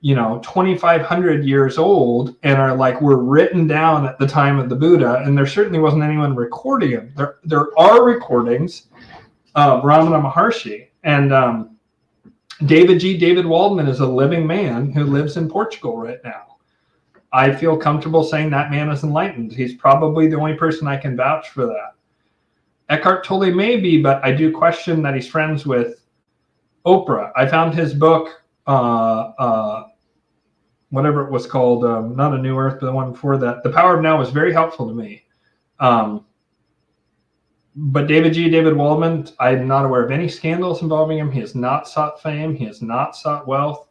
A: 2,500 years old and are like, were written down at the time of the Buddha. And there certainly wasn't anyone recording them. There are recordings of Ramana Maharshi, and David Waldman is a living man who lives in Portugal right now. I feel comfortable saying that man is enlightened. He's probably the only person I can vouch for that. Eckhart Tolle may be, but I do question that he's friends with Oprah. I found his book, whatever it was called, not A New Earth, but the one before that. The Power of Now was very helpful to me. But David Waldman, I'm not aware of any scandals involving him. He has not sought fame. He has not sought wealth.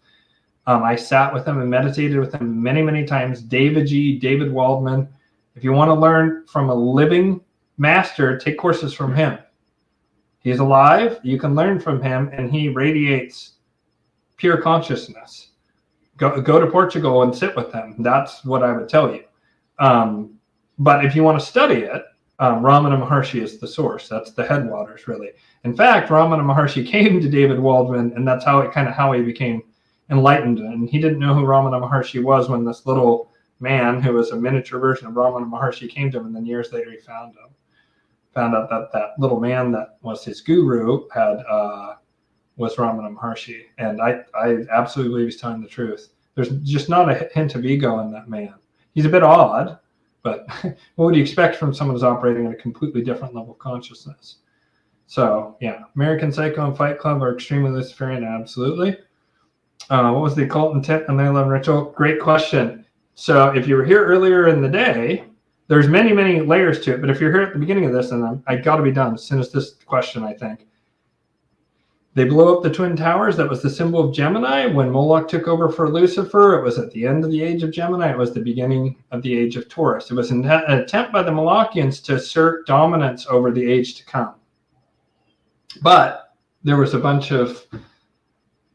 A: I sat with him and meditated with him many, many times. David Waldman. If you want to learn from a living master, take courses from him. He's alive. You can learn from him, and he radiates pure consciousness. Go to Portugal and sit with him. That's what I would tell you. But if you want to study it, Ramana Maharshi is the source. That's the headwaters, really. In fact, Ramana Maharshi came to David Waldman, and that's how he became enlightened, and he didn't know who Ramana Maharshi was when this little man who was a miniature version of Ramana Maharshi came to him, and then years later he found out that that little man that was his guru was Ramana Maharshi, and I absolutely believe he's telling the truth. There's just not a hint of ego in that man. He's a bit odd, but what would you expect from someone who's operating at a completely different level of consciousness? So yeah, American Psycho and Fight Club are extremely Luciferian, absolutely. What was the occult intent on 9/11 ritual? Great question. So if you were here earlier in the day, there's many, many layers to it, but if you're here at the beginning of this, and I got to be done as soon as this question, I think. They blew up the Twin Towers. That was the symbol of Gemini. When Moloch took over for Lucifer, it was at the end of the age of Gemini. It was the beginning of the age of Taurus. It was an attempt by the Molochians to assert dominance over the age to come. But there was a bunch of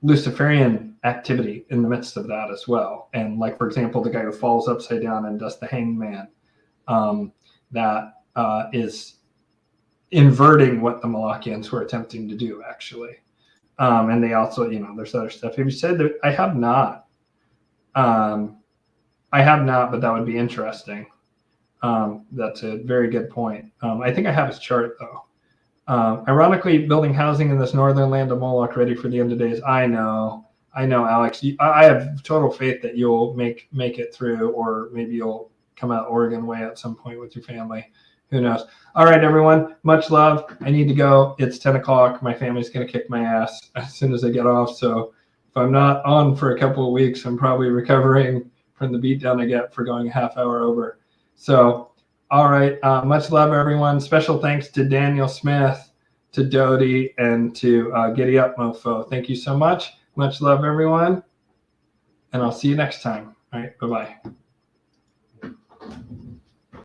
A: Luciferian activity in the midst of that as well. And like, for example, the guy who falls upside down and does the hanged man, that is inverting what the Molochians were attempting to do, actually. And they also, there's other stuff. Have you said that? I have not, but that would be interesting. That's a very good point. I think I have his chart though. Ironically, building housing in this northern land of Moloch ready for the end of days. I know, Alex. I have total faith that you'll make it through, or maybe you'll come out Oregon way at some point with your family. Who knows? All right, everyone. Much love. I need to go. It's 10 o'clock. My family's going to kick my ass as soon as I get off. So if I'm not on for a couple of weeks, I'm probably recovering from the beatdown I get for going a half hour over. So, all right. Much love, everyone. Special thanks to Daniel Smith, to Dodie, and to Giddy Up Mofo. Thank you so much. Much love, everyone. And I'll see you next time. All right. Bye-bye.